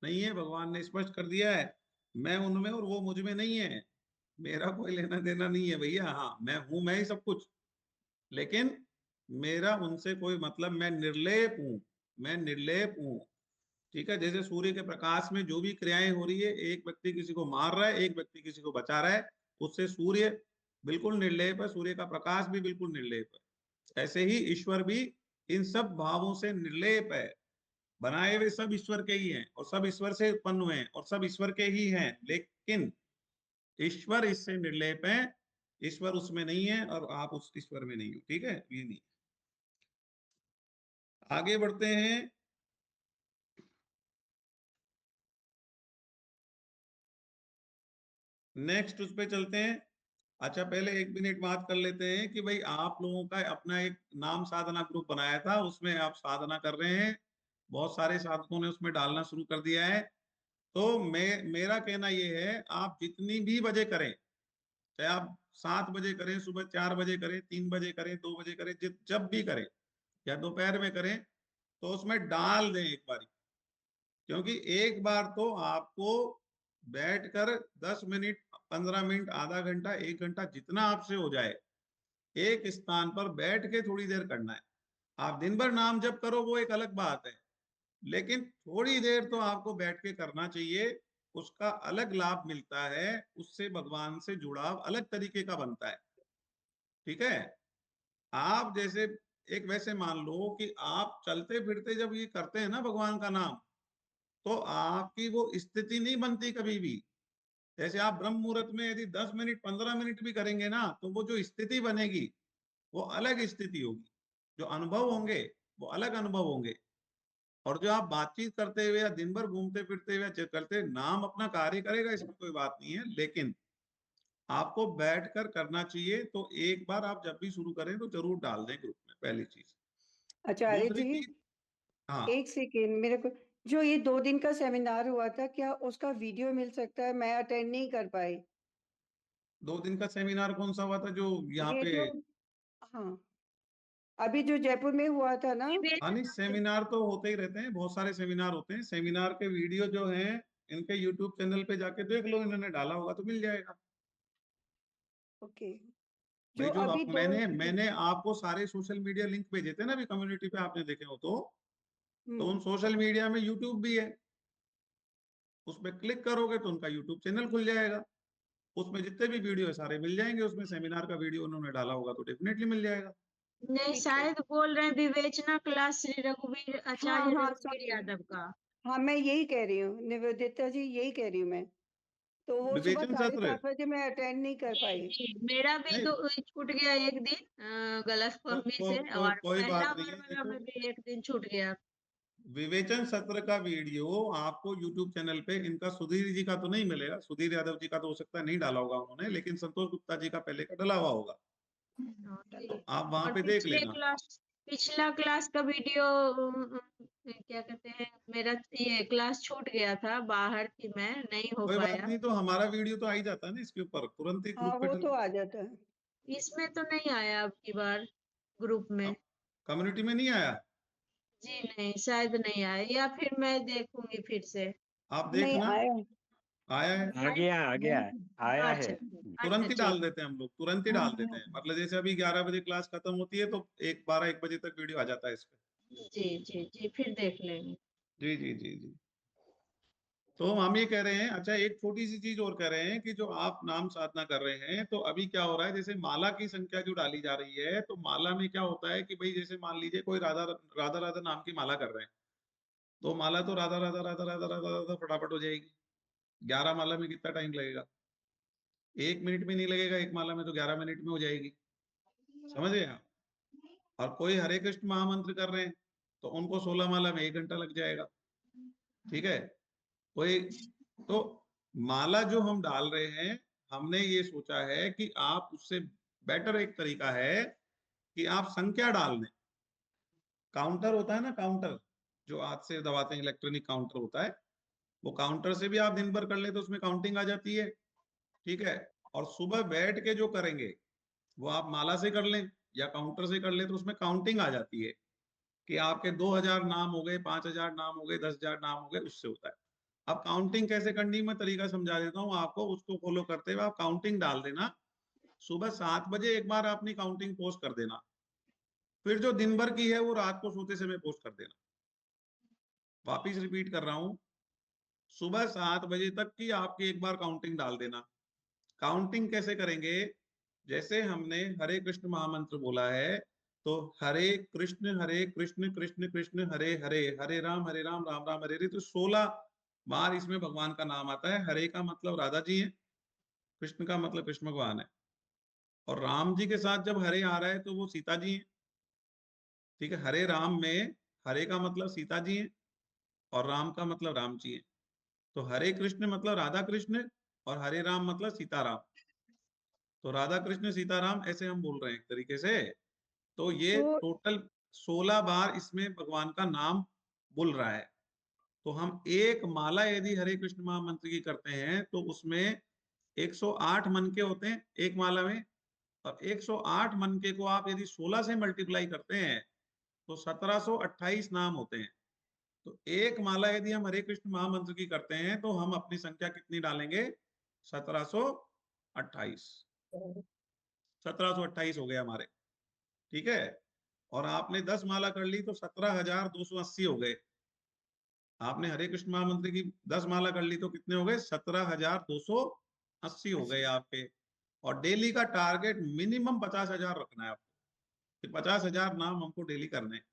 नहीं है। भगवान ने स्पष्ट कर दिया है, मैं उनमें और वो मुझ में नहीं है, मेरा कोई लेना देना नहीं है भैया। हाँ, मैं हूं, मैं ही सब कुछ, लेकिन मेरा उनसे कोई मतलब, मैं निर्लेप हूं, मैं निर्लेप हूं। ठीक है, जैसे सूर्य के प्रकाश में जो भी क्रियाएं हो रही है, एक व्यक्ति किसी को मार रहा है, एक व्यक्ति किसी को बचा रहा है, उससे सूर्य बिल्कुल निर्लेप है, सूर्य का प्रकाश भी बिल्कुल निर्लेप है। ऐसे ही ईश्वर भी इन सब भावों से निर्लेप है। बनाए हुए सब ईश्वर के ही हैं और सब ईश्वर से उत्पन्न हुए हैं और सब ईश्वर के ही हैं, लेकिन ईश्वर इससे निर्लेप है, ईश्वर उसमें नहीं है और आप उस ईश्वर में नहीं हो। ठीक है, ये नहीं। आगे बढ़ते हैं। नेक्स्ट उस पे चलते हैं। अच्छा, पहले 1 मिनट बात कर लेते हैं कि भाई आप लोगों का अपना एक नाम साधना ग्रुप बनाया था, उसमें आप साधना कर रहे हैं, बहुत सारे साधकों ने उसमें डालना शुरू कर दिया है। तो मेरा कहना ये है, आप जितनी भी बजे करें, चाहे आप 7 बजे करें, सुबह 4 बजे करें, 3 बजे करें, 2 बजे करें, जब भी करें, या दोपहर में करें, तो उसमें डाल दें एक बार, क्योंकि एक बार तो आपको बैठकर 10 मिनट, 15 मिनट, आधा घंटा, 1 घंटा, जितना आपसे हो जाए, एक स्थान पर बैठ के थोड़ी देर करना है। आप दिन भर नाम जप करो वो एक अलग बात है, लेकिन थोड़ी देर तो आपको बैठ के करना चाहिए, उसका अलग लाभ मिलता है, उससे भगवान से जुड़ाव अलग तरीके का बनता है। ठीक है, आप जैसे एक वैसे मान लो कि आप चलते फिरते जब ये करते हैं ना भगवान का नाम, तो आपकी वो स्थिति नहीं बनती कभी भी। जैसे आप ब्रह्म मुहूर्त में यदि 10 मिनट 15 मिनट भी करेंगे ना, तो वो जो स्थिति बनेगी वो अलग स्थिति होगी, जो अनुभव होंगे वो अलग अनुभव होंगे। और जो आप बातचीत करते हुए या दिन भर घूमते फिरते हुए करते, नाम अपना कार्य करेगा, इसमें कोई बात नहीं है, लेकिन आपको बैठकर करना चाहिए। तो एक बार आप जब भी शुरू करें तो जरूर डाल दें ग्रुप में, पहली चीज। आचार्य दूसरी जी, चीज, हाँ, एक सेकेंड, मेरे को जो ये 2 दिन का सेमिनार हुआ था, क्या उसका वीडियो मिल सकता है? मैं अटेंड नहीं कर पाई। 2 दिन का सेमिनार कौन सा हुआ था जो यहाँ ये पे? जो, हाँ, अभी जो जयपुर में हुआ था ना, हाँ नहीं, सेमिनार तो होते ही रहते हैं, बहुत सारे सेमिनार होते हैं। सेमिनार के वीडियो जो हैं इनके यूट्यूब चैनल पे जाके देख लो, इन्होंने डाला होगा तो मिल जाएगा। ओके, भाई जो जो अभी आप, 2 मैंने आपको सारे सोशल मीडिया लिंक भेजे थे ना अभी कम्युनिटी पे, आपने देखे हो तो उन सोशल मीडिया में यूट्यूब भी है, उस पर क्लिक करोगे तो उनका यूट्यूब चैनल खुल जाएगा। उसमें जितने भी वीडियो है सारे मिल जाएंगे, उसमें सेमिनार का वीडियो उन्होंने डाला होगा तो डेफिनेटली मिल जाएगा। नहीं, ठीक है। शायद बोल रहे हैं विवेचना क्लास श्री रघुवीर हाँ, आचार्य हाँ, रघुवीर sorry। यादव का। हाँ, मैं यही कह रही हूँ, निवेदिता जी, यही कह रही हूँ मैं। तो वो सुबह विवेचन सत्र, 7:30 बजे मैं अटेंड नहीं कर जी पाई। जी, मेरा भी नहीं छूट गया एक दिन गलतफहमी से, और कोई पहला बात नहीं बार है, वाला देखो में भी एक दिन छूट गया। विवेचन सत्र का वीडियो आपको यूट्यूब चैनल पे, इनका सुधीर जी का तो नहीं मिलेगा, सुधीर यादव जी का तो हो सकता है नहीं डाला होगा उन्होंने, लेकिन संतोष गुप्ता जी का पहले का डला हुआ होगा, तो जी। आप वहां और पे देख लेना। पिछला क्लास का वीडियो क्या कहते हैं, मेरा ये क्लास छूट गया था, बाहर थी मैं, नहीं हो कोई बात पाया। नहीं, तो हमारा वीडियो तो आ ही जाता है ना इसके ऊपर, तुरंत ही हाँ, ग्रुप पे वो डल तो आ जाता है। इसमें तो नहीं आया अब की बार ग्रुप में। कम्युनिटी में नहीं आया। जी नहीं, शायद नहीं आया, या फिर मैं देखूंगी फिर से। आप नहीं देखना, आया। आया है, आ गया आ गया है, आया अच्छा है। अच्छा, तुरंत ही डाल ठीक। देते हैं हम लोग, तुरंत ही डाल देते हैं। मतलब जैसे अभी 11 बजे क्लास खत्म होती है तो 12-1 बजे तक वीडियो आ जाता है इस पे। जी जी जी, फिर देख लेंगे। जी जी जी जी। तो हम ये कह रहे हैं, अच्छा एक छोटी सी चीज और कह रहे हैं कि जो आप नाम साधना कर रहे हैं, तो अभी क्या हो रहा है, जैसे माला की संख्या जो डाली जा रही है, तो माला में क्या होता है कि भाई जैसे मान लीजिए कोई राधा राधा राधा नाम की माला कर रहे हैं, तो माला तो राधा राधा राधा राधा राधा राधा फटाफट हो जाएगी। 11 माला में कितना टाइम लगेगा? 1 मिनट में नहीं लगेगा, एक माला में तो 11 मिनट में हो जाएगी, समझ गए आप? और कोई हरे कृष्ण महामंत्र कर रहे हैं तो उनको 16 माला में 1 घंटा लग जाएगा, ठीक है? कोई, तो माला जो हम डाल रहे हैं, हमने ये सोचा है कि आप उससे बेटर एक तरीका है कि आप संख्या डाल दें। काउंटर होता है ना, काउंटर जो हाथ से दबाते हैं, इलेक्ट्रॉनिक काउंटर होता है, वो काउंटर से भी आप दिन भर कर ले तो उसमें काउंटिंग आ जाती है, ठीक है? और सुबह बैठ के जो करेंगे वो आप माला से कर लें या काउंटर से कर लें, तो उसमें काउंटिंग आ जाती है कि आपके 2000 नाम हो गए, 5000 नाम हो गए, 10,000 नाम हो गए, उससे होता है। अब काउंटिंग कैसे करनी, मैं तरीका समझा देता हूँ आपको, उसको फॉलो करते हुए आप काउंटिंग डाल देना। सुबह 7 बजे एक बार अपनी काउंटिंग पोस्ट कर देना, फिर जो दिन भर की है वो रात को सोते समय पोस्ट कर देना। वापिस रिपीट कर रहा हूँ, सुबह 7 बजे तक की आपकी एक बार काउंटिंग डाल देना। काउंटिंग कैसे करेंगे? जैसे हमने हरे कृष्ण महामंत्र बोला है, तो हरे कृष्ण कृष्ण कृष्ण हरे हरे, हरे राम राम राम हरे हरे, तो 16 बार इसमें भगवान का नाम आता है। हरे का मतलब राधा जी है, कृष्ण का मतलब कृष्ण भगवान है, और राम जी के साथ जब हरे आ रहा है तो वो सीता जी है, ठीक है? हरे राम में हरे का मतलब सीता जी है और राम का मतलब राम जी है। तो हरे कृष्ण मतलब राधा कृष्ण और हरे राम मतलब सीताराम। तो राधा कृष्ण सीताराम ऐसे हम बोल रहे हैं एक तरीके से। तो ये तो टोटल 16 बार इसमें भगवान का नाम बोल रहा है। तो हम एक माला यदि हरे कृष्ण महामंत्र की करते हैं तो उसमें 108 मनके होते हैं एक माला में, और 108 मनके को आप यदि 16 से मल्टीप्लाई करते हैं तो 1728 नाम होते हैं। तो एक माला यदि हम हरे कृष्ण महामंत्र की करते हैं तो हम अपनी संख्या कितनी डालेंगे? 1728। 1728 हो गए हमारे, ठीक है? और आपने 10 माला कर ली तो 17,280 हो गए। आपने हरे कृष्ण महामंत्र की 10 माला कर ली तो कितने हो गए? 17,280 हो गए आपके। और डेली का टारगेट मिनिमम 50,000 रखना है आपको, 50,000 नाम हमको डेली करने हैं।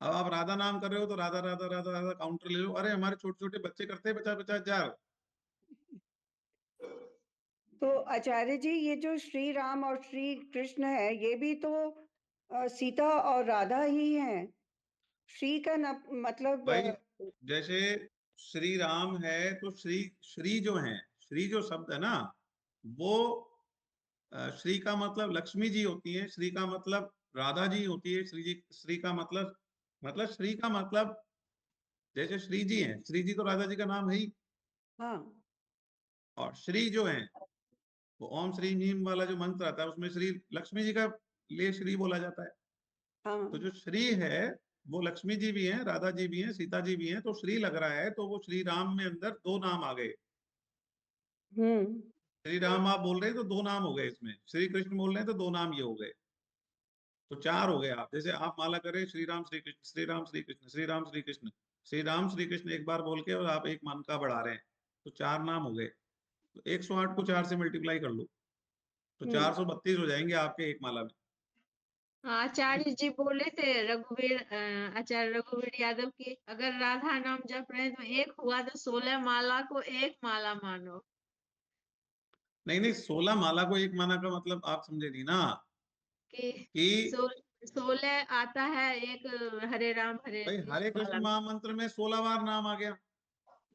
अब आप राधा नाम कर रहे हो तो राधा राधा राधा राधा काउंटर ले लो, अरे हमारे छोटे छोटे बच्चे करते हैं 50,000। तो आचार्य जी, ये जो श्री राम और श्री कृष्ण है, ये भी तो सीता और राधा ही हैं। श्री का मतलब भाई जैसे श्री राम है तो श्री जो है, श्री जो शब्द है ना, वो श्री का मतलब लक्ष्मी जी होती है, श्री का मतलब राधा जी होती है, श्री का मतलब श्री का मतलब जैसे श्री जी हैं, श्री जी तो राधा जी का नाम है ही। हाँ और श्री जो है वो ओम श्री ह्रीम वाला जो मंत्र आता है उसमें श्री लक्ष्मी जी का लिए श्री बोला जाता है। हाँ तो जो श्री है वो लक्ष्मी जी भी हैं, राधा जी भी हैं, सीता जी भी हैं, तो श्री लग रहा है तो वो श्री राम में अंदर दो नाम आ गए। श्री राम आप बोल रहे हैं तो दो नाम हो गए इसमें, श्री कृष्ण बोल रहे हैं तो दो नाम ये हो गए, तो चार हो गए। आप जैसे आप माला करें श्री राम श्री कृष्ण, श्री राम श्री कृष्ण, श्री राम श्री कृष्ण, श्री राम श्री कृष्ण एक बार बोल के और आप एक मन का बढ़ा रहे हैं, तो चार नाम हो गए। तो 108 को 4 से मल्टीप्लाई कर लो तो 432 हो जाएंगे आपके एक माला में। आचार्य जी बोले थे आचार्य रघुवीर यादव की, अगर राधा नाम जप रहे हैं तो एक हुआ तो 16 माला को एक माला मानो। नहीं नहीं, 16 माला को एक माला का मतलब आप समझे नहीं ना कि कि 16 आता है एक हरे राम हरे भाई हरे कृष्ण कृष्ण माला में। महामंत्र में 16 बार नाम आ गया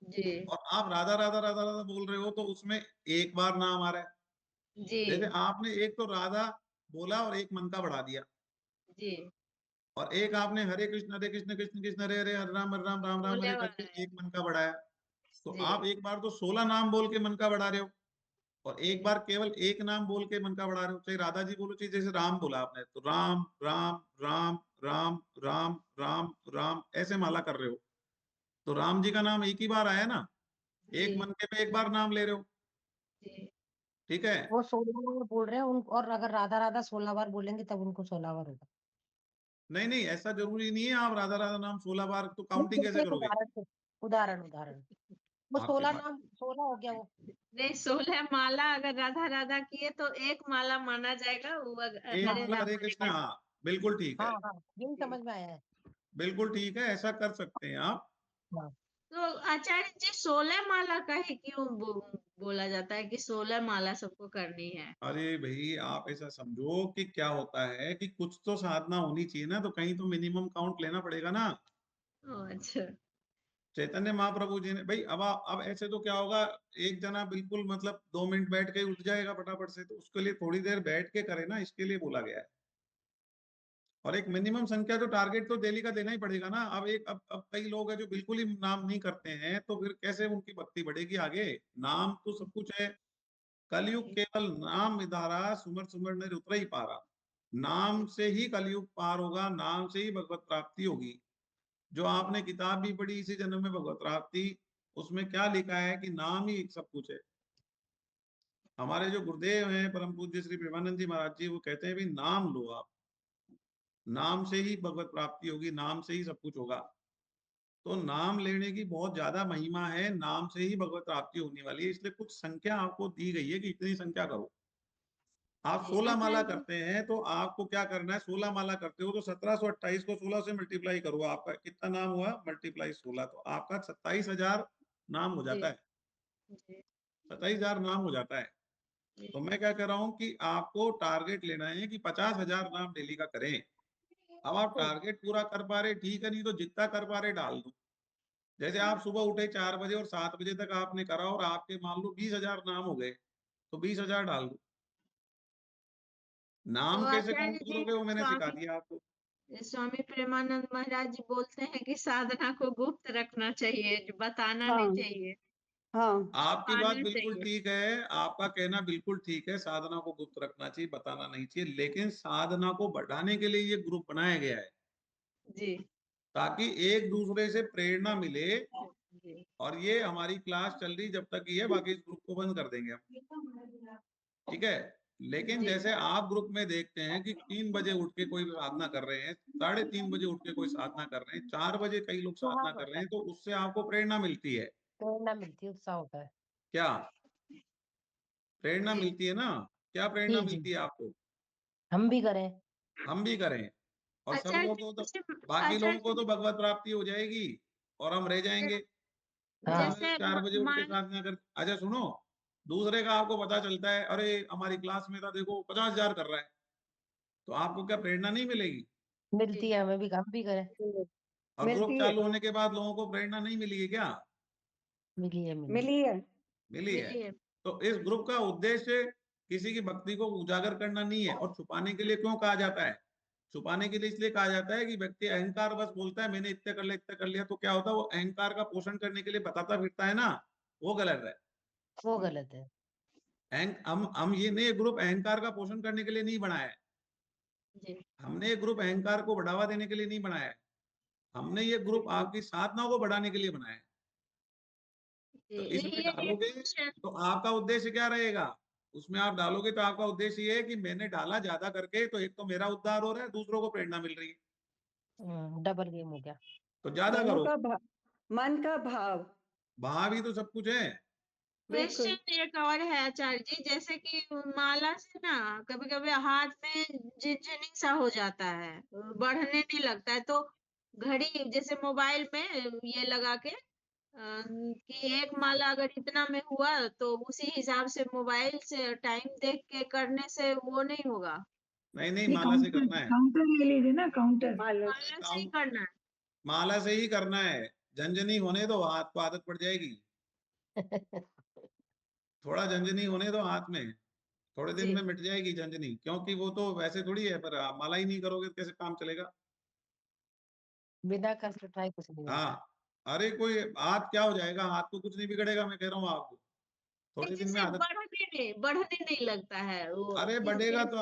जी और आप राधा राधा राधा राधा बोल रहे हो तो उसमें एक बार नाम आ रहा है। जी जैसे आपने एक तो राधा बोला और एक मन का बढ़ा दिया, जी और एक आपने हरे कृष्ण कृष्ण कृष्ण हरे हरे, हरे राम राम राम हरे बोले वाला करके है। एक मन का बढ़ाया। तो जी आप एक बार तो 16 नाम बोल के मन का बढ़ा रहे हो और एक बार केवल एक नाम बोल के मन का बढ़ा रहे हो। चाहे राधा जी बोलो, चाहे जैसे राम बोला आपने तो राम राम राम राम राम राम राम ऐसे माला कर रहे हो, तो राम जी का नाम एक ही बार आया ना, जी एक मन के में एक बार नाम ले रहे हो। जी ठीक है, वो 16 बार बोल रहे हैं उन, और अगर राधा राधा 16 बार बोलेंगे तब उनको 16 बार होगा। नहीं नहीं ऐसा जरूरी नहीं है आप राधा राधा नाम 16 बार, तो नहीं, काउंटिंग कैसे जैसे एक करोगे? उदाहरण उदाहरण वो आपके 16 पास नाम 16 हो गया वो। नहीं, 16 माला अगर राधा राधा किए तो एक माला माना जाएगा, वो एक हरे माला राम हरे हरे कृष्ण, कृष्ण। हाँ बिल्कुल ठीक हाँ है, हाँ, यही समझ में आया है। बिल्कुल ठीक है, ऐसा कर सकते हैं आप। हाँ। तो आचार्य जी 16 माला का ही क्यों बोला जाता है कि 16 माला सबको करनी है? अरे भाई आप ऐसा समझो कि क्या होता है कि कुछ तो साधना होनी चाहिए ना, तो कहीं तो मिनिमम काउंट लेना पड़ेगा ना। अच्छा चैतन्य महाप्रभु जी ने भाई अब ऐसे तो क्या होगा, एक जना बिल्कुल मतलब 2 मिनट बैठ के उठ जाएगा फटाफट से, तो उसके लिए थोड़ी देर बैठ के करे ना, इसके लिए बोला गया है। और एक मिनिमम संख्या जो टारगेट तो डेली का देना ही पड़ेगा ना। अब कई लोग हैं जो बिल्कुल ही नाम नहीं करते हैं, तो फिर कैसे उनकी भक्ति बढ़ेगी आगे? नाम तो सब कुछ है। कलयुग केवल नाम धारा, सुमर सुमर ने उतर ही पारा। नाम से ही कलयुग पार होगा, नाम से ही भगवत प्राप्ति होगी। जो आपने किताब भी पढ़ी इसी जन्म में भगवत प्राप्ति, उसमें क्या लिखा है कि नाम ही सब कुछ है। हमारे जो गुरुदेव हैं परम पूज्य श्री प्रेमानंद जी महाराज जी, वो कहते हैं भी नाम लो आप, नाम से ही भगवत प्राप्ति होगी, नाम से ही सब कुछ होगा। तो नाम लेने की बहुत ज्यादा महिमा है, नाम से ही भगवत प्राप्ति होने वाली है, इसलिए कुछ संख्या आपको दी गई है कि इतनी संख्या करो। आप 16 माला आचार्य करते हैं तो आपको क्या करना है, 16 माला करते हो तो 1728 को 16 से मल्टीप्लाई करो, आपका कितना नाम हुआ, मल्टीप्लाई 16, तो आपका 27,000 नाम हो जी जाता है। जी 27,000 नाम हो जाता है। जी तो मैं क्या कह रहा हूँ कि आपको टारगेट लेना है कि 50,000 नाम डेली का करें। अब आप टारगेट पूरा कर पा रहे ठीक है, नहीं तो जितना कर पा रहे डाल दो। जैसे आप सुबह उठे 4 बजे और 7 बजे तक आपने करा और आपके मान लो 20,000 नाम हो गए, तो 20,000 डाल दो। तो नाम कैसे आचार्य काउंट जी करोगे वो मैंने सिखा स्वामी दिया आपको। स्वामी प्रेमानंद महाराज जी बोलते हैं कि साधना को गुप्त रखना चाहिए, जो बताना नहीं हाँ चाहिए, हाँ आपकी बात छुपाना बिल्कुल चाहिए। ठीक है, आपका कहना बिल्कुल ठीक है, साधना को गुप्त रखना चाहिए, बताना नहीं चाहिए, लेकिन साधना को बढ़ाने के लिए ये ग्रुप बनाया गया है जी ताकि एक दूसरे से प्रेरणा मिले। जी और ये हमारी क्लास चल रही जब तक ये है, बाकी इस ग्रुप को बंद कर देंगे हम, ठीक है। लेकिन जी जैसे आप ग्रुप में देखते हैं कि 3 बजे उठ के कोई साधना कर रहे हैं, 3:30 बजे उठ के कोई साधना कर रहे हैं, 4 बजे कई लोग साधना सुहाग कर रहे होता हैं, है, तो उससे आपको प्रेरणा मिलती है। प्रेरणा मिलती है, उत्साह होता है। क्या प्रेरणा जी मिलती है ना? क्या प्रेरणा जी जी, मिलती है आपको? हम भी करें। हम भी करें और सब आचार्य लोगों जी को तो, जैसे बाकी लोगों को आचार्य तो जी भगवत प्राप्ति हो जाएगी और हम रह जाएंगे। वो हाँ हमें जैसे 4 बजे उठ के मान साधना कर, अच्छा सुनो, दूसरे का आपको पता चलता है अरे हमारी क्लास में था देखो 50,000 कर रहा है, तो आपको क्या प्रेरणा नहीं मिलेगी? मिलती जी है, हमें भी, हम भी करें। और ग्रुप मिलती है चालू होने के बाद लोगों को प्रेरणा नहीं मिली है क्या? मिली है मिली मिली है मिली है। मिली है। तो इस ग्रुप का उद्देश्य किसी की भक्ति को उजागर करना नहीं है। और छुपाने के लिए क्यों कहा जाता है? छुपाने के लिए इसलिए कहा जाता है कि व्यक्ति अहंकार बस बोलता है मैंने इतने कर लिया इतने कर लिया, तो क्या होता है वो अहंकार का पोषण करने के लिए बताता फिरता है ना, वो गलत है। वो गलत है। हम ये ग्रुप अहंकार का पोषण करने के लिए नहीं बनाया है। जी हमने ये ग्रुप अहंकार को बढ़ावा देने के लिए नहीं बनाया है। हमने ये ग्रुप आपकी साधना को बढ़ाने के लिए बनाया है। तो जी इसमें ये डालोगे क्वेश्चन तो आपका उद्देश्य क्या रहेगा? उसमें आप डालोगे तो आपका उद्देश्य ये है कि मैंने डाला ज्यादा करके, तो एक तो मेरा उद्धार हो रहा है, दूसरों को प्रेरणा मिल रही है, डबल गेम हो गया। तो ज्यादा दोनों करो। का मन का भाव वहां भी तो सब कुछ है। बिल्कुल क्वेश्चन एक और है आचार्य जी, जैसे कि माला से ना कभी कभी हाथ में झिनझिनी सा हो जाता है, बढ़ने नहीं लगता है, तो घड़ी जैसे मोबाइल में ये लगा के कि एक माला अगर इतना में हुआ तो उसी हिसाब से मोबाइल से टाइम देख के करने से वो नहीं होगा, नहीं नहीं, ये माला से करना है। काउंटर ले लीजिए ना, काउंटर। माला से ही करना है। माला से ही करना है। झंझनी होने दो, हाथ को आदत पड़ जाएगी। थोड़ा झंझनी होने दो हाथ में, थोड़े दिन जी में मिट जाएगी झंझनी, क्योंकि वो तो वैसे थोड़ी है। पर आप माला ही नहीं करोगे तो कैसे काम चलेगा? बिना कष्ट उठाए कुछ नहीं होता। हाँ, अरे कोई हाथ क्या हो जाएगा? हाथ को कुछ नहीं बिगड़ेगा, मैं कह रहा हूँ आपको। थोड़े दिन में जैसे आदत। बढ़ने नहीं लगता है वो अरे धीरे बढ़ेगा धीरे। तो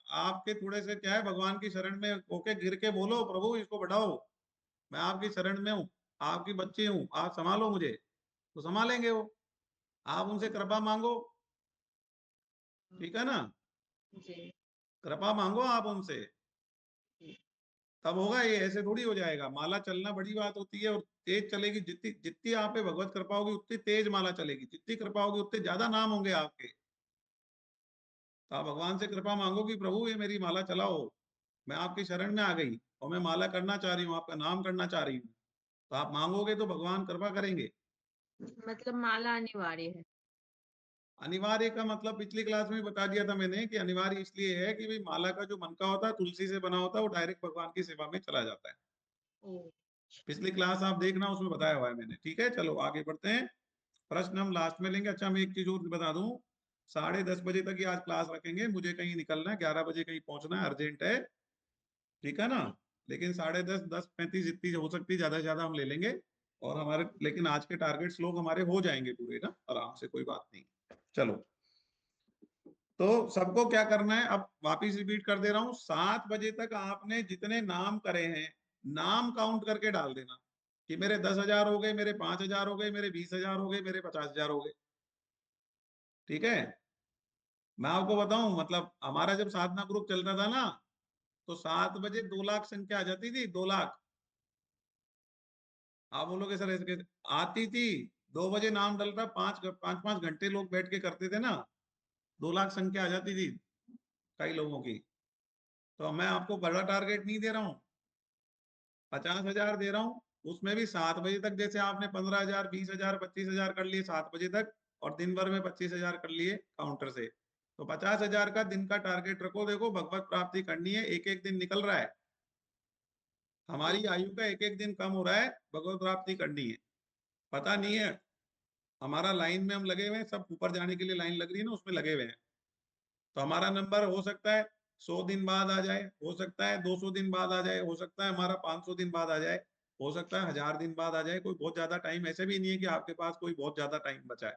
आपके थोड़े से क्या है, भगवान की शरण में होके गिर के बोलो प्रभु इसको बढ़ाओ, मैं आपकी शरण में हूँ, आपकी बच्ची हूँ, आप संभालो मुझे, तो संभालेंगे वो। आप उनसे कृपा मांगो, ठीक है ना? जी कृपा मांगो आप उनसे, तब होगा ये। ऐसे थोड़ी हो जाएगा। माला चलना बड़ी बात होती है, और तेज चलेगी। जितनी जितनी आप पे भगवत कृपा होगी उतनी तेज माला चलेगी, जितनी कृपा होगी उतने ज्यादा नाम होंगे आपके। तो आप भगवान से कृपा मांगो कि प्रभु ये मेरी माला चलाओ, मैं आपकी शरण में आ गई और मैं माला करना चाह रही हूँ, आपका नाम करना चाह रही हूँ। तो आप मांगोगे तो भगवान कृपा करेंगे। मतलब माला अनिवार्य है। अनिवार्य का मतलब पिछली क्लास में बता दिया था मैंने कि अनिवार्य इसलिए है कि भाई माला का जो मन का होता है, तुलसी से बना होता है, वो डायरेक्ट भगवान की सेवा में चला जाता है। ओ, पिछली क्लास आप देखना, उसमें बताया हुआ है मैंने। ठीक है, चलो आगे बढ़ते हैं। प्रश्न हम लास्ट में लेंगे। अच्छा, मैं एक चीज और बता दूं, 10:30 बजे तक ही आज क्लास रखेंगे। मुझे कहीं निकलना है, 11 बजे कहीं पहुंचना है, अर्जेंट है, ठीक है ना? लेकिन 10:30, 10:35 इतनी हो सकती है, ज्यादा से ज्यादा हम ले लेंगे। और हमारे लेकिन आज के टारगेट्स लोग हमारे हो जाएंगे पूरे ना, आराम से, कोई बात नहीं। चलो, तो सबको क्या करना है, अब वापिस रिपीट कर दे रहा हूँ। 7 बजे तक आपने जितने नाम करे हैं, नाम काउंट करके डाल देना कि मेरे 10,000 हो गए, मेरे 5,000 हो गए, मेरे 20,000 हो गए, मेरे 50,000 हो गए। ठीक है? मैं आपको बताऊं, मतलब हमारा जब साधना ग्रुप चलता था ना, तो 7 बजे 2 लाख संख्या आ जाती थी, 2 लाख। आप बोलोगे सर ऐसे कैसे आती थी? 2 बजे नाम डलता, 5 घंटे लोग बैठ के करते थे ना, 2 लाख संख्या आ जाती थी कई लोगों की। तो मैं आपको बड़ा टारगेट नहीं दे रहा हूँ, 50,000 दे रहा हूँ। उसमें भी 7 बजे तक, जैसे आपने 15,000, 20,000, 25,000 कर लिए 7 बजे तक, और दिन भर में 25,000 कर लिए काउंटर से, तो 50,000 का दिन का टारगेट रखो। देखो, भगवत प्राप्ति करनी है, एक एक दिन निकल रहा है, हमारी आयु का एक एक दिन कम हो रहा है, भगवत प्राप्ति करनी है। पता नहीं है, हमारा लाइन में हम लगे हुए हैं, सब ऊपर जाने के लिए लाइन लग रही है ना, उसमें लगे हुए हैं। तो हमारा नंबर हो सकता है 100 दिन बाद आ जाए, हो सकता है 200 दिन बाद आ जाए, हो सकता है हमारा 500 दिन बाद आ जाए, हो सकता है 1000 दिन बाद आ जाए। कोई बहुत ज्यादा टाइम ऐसे भी नहीं है कि आपके पास कोई बहुत ज्यादा टाइम बचा है।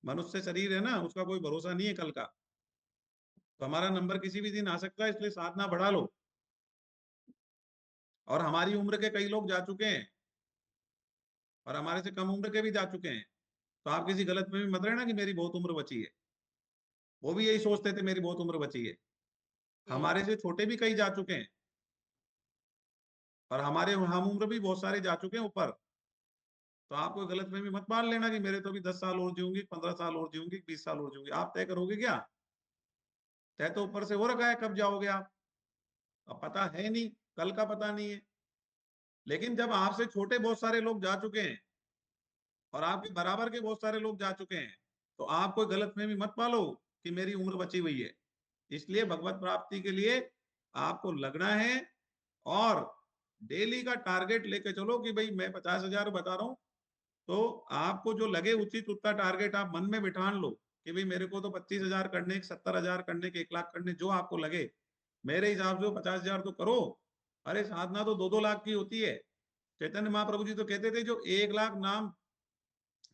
मनुष्य शरीर है ना, उसका कोई भरोसा नहीं है कल का। तो हमारा नंबर किसी भी दिन आ सकता है, इसलिए साधना बढ़ा लो। और हमारी उम्र के कई लोग जा चुके हैं, और हमारे से कम उम्र के भी जा चुके हैं। तो आप किसी गलत में भी मत रहना कि मेरी बहुत उम्र बची है। वो भी यही सोचते थे मेरी बहुत उम्र बची है। हमारे से छोटे भी कई जा चुके हैं, और हमारे हम उम्र भी बहुत सारे जा चुके हैं ऊपर। तो आप कोई गलत में भी मत मान लेना कि मेरे तो भी 10 साल और जीऊंगी, 15 साल और जीऊंगी, 20 साल और जीऊंगी। आप तय करोगे क्या? तय तो ऊपर से हो रखा है, कब जाओगे आप, अब पता है नहीं, कल का पता नहीं है। लेकिन जब आपसे छोटे बहुत सारे लोग जा चुके हैं, और आपके बराबर के बहुत सारे लोग जा चुके हैं, तो आप कोई गलत में भी मत पालो कि मेरी उम्र बची हुई है। इसलिए भगवत प्राप्ति के लिए आपको लगना है, और डेली का टारगेट लेके चलो कि भाई मैं 50,000 बता रहा हूँ, तो आपको जो लगे उचित उतना टारगेट आप मन में बिठान लो कि भाई मेरे को तो 25,000 करने, 70,000 करने के, 1 लाख करने, जो आपको लगे। मेरे हिसाब से 50,000 तो करो। अरे साधना तो 2-2 लाख की होती है। चैतन्य महाप्रभु जी तो कहते थे जो 1 लाख नाम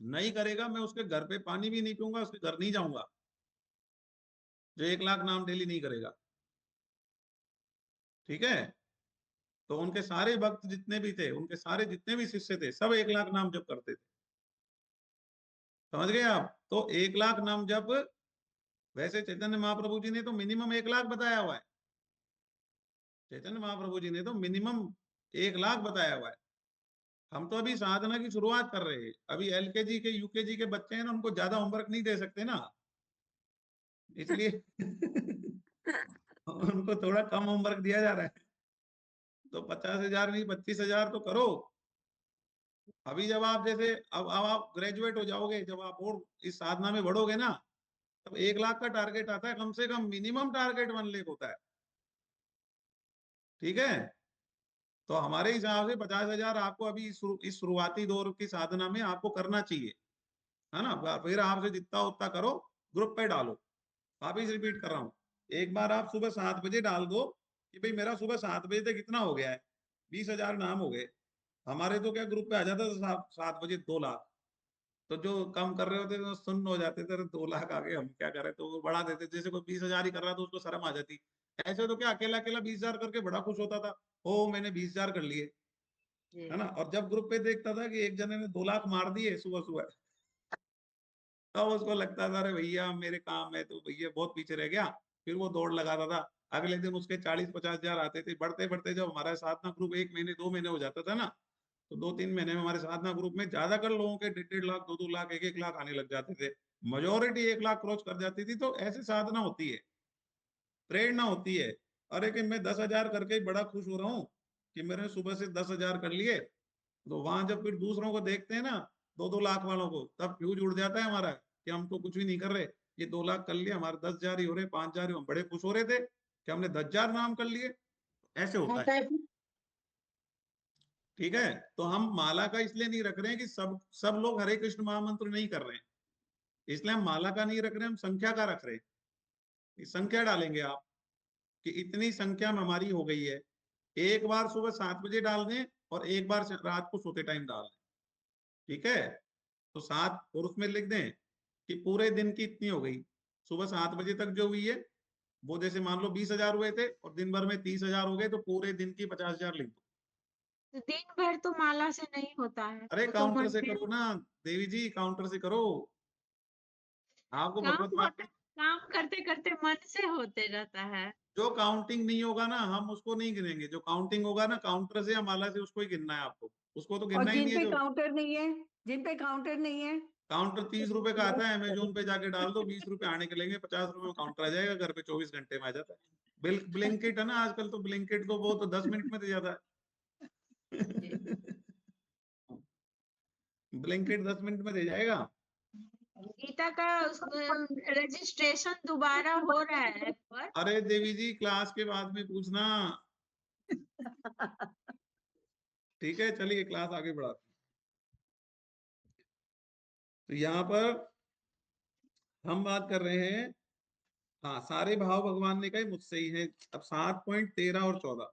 नहीं करेगा मैं उसके घर पे पानी भी नहीं पीऊंगा, उसके घर नहीं जाऊंगा, जो 1 लाख नाम डेली नहीं करेगा। ठीक है, तो उनके सारे भक्त जितने भी थे, उनके सारे जितने भी शिष्य थे, सब 1 लाख नाम जप करते थे। समझ गए आप? तो 1 लाख नाम जप, वैसे चैतन्य महाप्रभु जी ने तो मिनिमम 1 लाख बताया हुआ है। चैतन्य महाप्रभु जी ने तो मिनिमम 1 लाख बताया हुआ है। हम तो अभी साधना की शुरुआत कर रहे हैं। अभी एलकेजी के, यूकेजी के बच्चे हैं ना, उनको ज्यादा होमवर्क नहीं दे सकते ना, इसलिए उनको थोड़ा कम होमवर्क दिया जा रहा है। तो 50,000 नहीं, 25,000 तो करो। अभी जब आप जैसे अब आप ग्रेजुएट हो जाओगे, जब आप और इस साधना में बढ़ोगे ना, तब 1 लाख का टारगेट आता है। कम से कम मिनिमम टारगेट 1 लाख होता है। ठीक है, तो हमारे हिसाब से 50,000 आपको अभी इस शुरुआती दौर की साधना में आपको करना चाहिए, है ना। फिर आपसे जितना उतना करो, ग्रुप पे डालो। वापिस रिपीट कर रहा हूँ, एक बार आप सुबह 7 बजे डाल दो कि भाई मेरा सुबह 7 बजे तक कितना हो गया है, 20,000 नाम हो गए। हमारे तो क्या ग्रुप पे आ जाता था 7 बजे 2 लाख। तो जो कम कर रहे होते थे तो सुन्न हो जाते थे, 2 लाख आ गए, हम क्या करें, तो वो बढ़ा देते। जैसे कोई 20,000 ही कर रहा था उसको शर्म आ जाती। ऐसे तो क्या अकेला अकेला 20,000 करके बड़ा खुश होता था, ओ मैंने 20,000 कर लिए, है ना। और जब ग्रुप पे देखता था कि एक जने ने 2 लाख मार दिए सुबह सुबह, तब उसको लगता था अरे भैया मेरे काम में तो भैया बहुत पीछे रह गया। फिर वो दौड़ लगाता था। अगले दिन उसके 40-50,000 आते थे। बढ़ते बढ़ते जब हमारा साधना ग्रुप 1 महीने 2 महीने हो जाता था ना, तो 2-3 महीने में हमारे साधना ग्रुप में ज्यादातर लोगों के 1.5 लाख, 2-2 लाख, 1-1 लाख आने लग जाते थे। मेजोरिटी 1 लाख क्रॉस कर जाती थी। तो ऐसी साधना होती है, प्रेरणा होती है। अरे कि मैं 10,000 करके ही बड़ा खुश हो रहा हूँ कि मैंने सुबह से 10,000 कर लिए। तो वहां जब फिर दूसरों को देखते हैं ना, 2-2 लाख वालों को, तब फ्यूज उड़ जाता है हमारा कि हम तो कुछ भी नहीं कर रहे। ये 2 लाख कर लिए, हमारे 10,000 ही हो रहे, 5,000 ही, हम बड़े खुश हो रहे थे कि हमने 10,000 नाम कर लिए। ऐसे होता है। ठीक है, तो हम माला का इसलिए नहीं रख रहे हैं कि सब सब लोग हरे कृष्ण महामंत्र नहीं कर रहे हैं, इसलिए हम माला का नहीं रख रहे हैं, हम संख्या का रख रहे हैं। संख्या डालेंगे आप कि इतनी संख्या में हमारी हो गई है। एक बार सुबह 7 बजे डाल दें और एक बार रात को सोते टाइम डाल दें। ठीक है, तो 7 और उसमें लिख दें कि पूरे दिन की इतनी हो गई। सुबह 7 बजे तक जो हुई है वो, जैसे मान लो 20,000 हुए थे और दिन भर में 30,000 हो गए, तो पूरे दिन की 50,000 लिख दो। तो दिन भर तो माला से नहीं होता है, अरे वो तो काउंटर मन से में करो ना देवी जी, काउंटर से करो। आपको भगवत काम करते करते मन से होते रहता है। जो काउंटिंग नहीं होगा ना, हम उसको नहीं गिनेंगे। जो काउंटिंग होगा ना काउंटर से या माला से, उसको ही गिनना है आपको। उसको तो और गिनना ही नहीं है। जो जिन पे काउंटर नहीं है, काउंटर 30 रुपए का आता है, अमेजोन पे जाके डाल दो, 20 रुपए आने के लेंगे, 50 रुपए में काउंटर आ जाएगा घर पे, 24 घंटे में आ जाता है। ब्लिंकिट है ना आजकल, तो ब्लिंकिट तो वो तो 10 मिनट में दे जाता है। ब्लिंकिट 10 मिनट में दे जाएगा। गीता का रजिस्ट्रेशन दोबारा हो रहा है पर। अरे देवी जी क्लास के बाद में पूछना। ठीक है, चलिए क्लास आगे बढ़ाते हैं। तो यहाँ पर हम बात कर रहे हैं, हाँ, सारे भाव भगवान ने कहे मुझसे ही है। अब 7.13 और 14,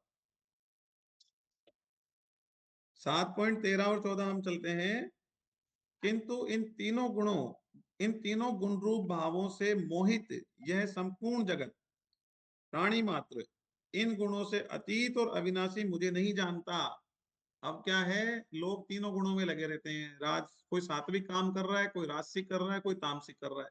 7.13 और 14 हम चलते हैं। किंतु इन तीनों गुण रूप भावों से मोहित यह संपूर्ण जगत, प्राणी मात्र, इन गुणों से अतीत और अविनाशी मुझे नहीं जानता। अब क्या है, लोग तीनों गुणों में लगे रहते हैं। कोई सात्विक काम कर रहा है, कोई राजसिक कर रहा है, कोई तामसिक कर रहा है।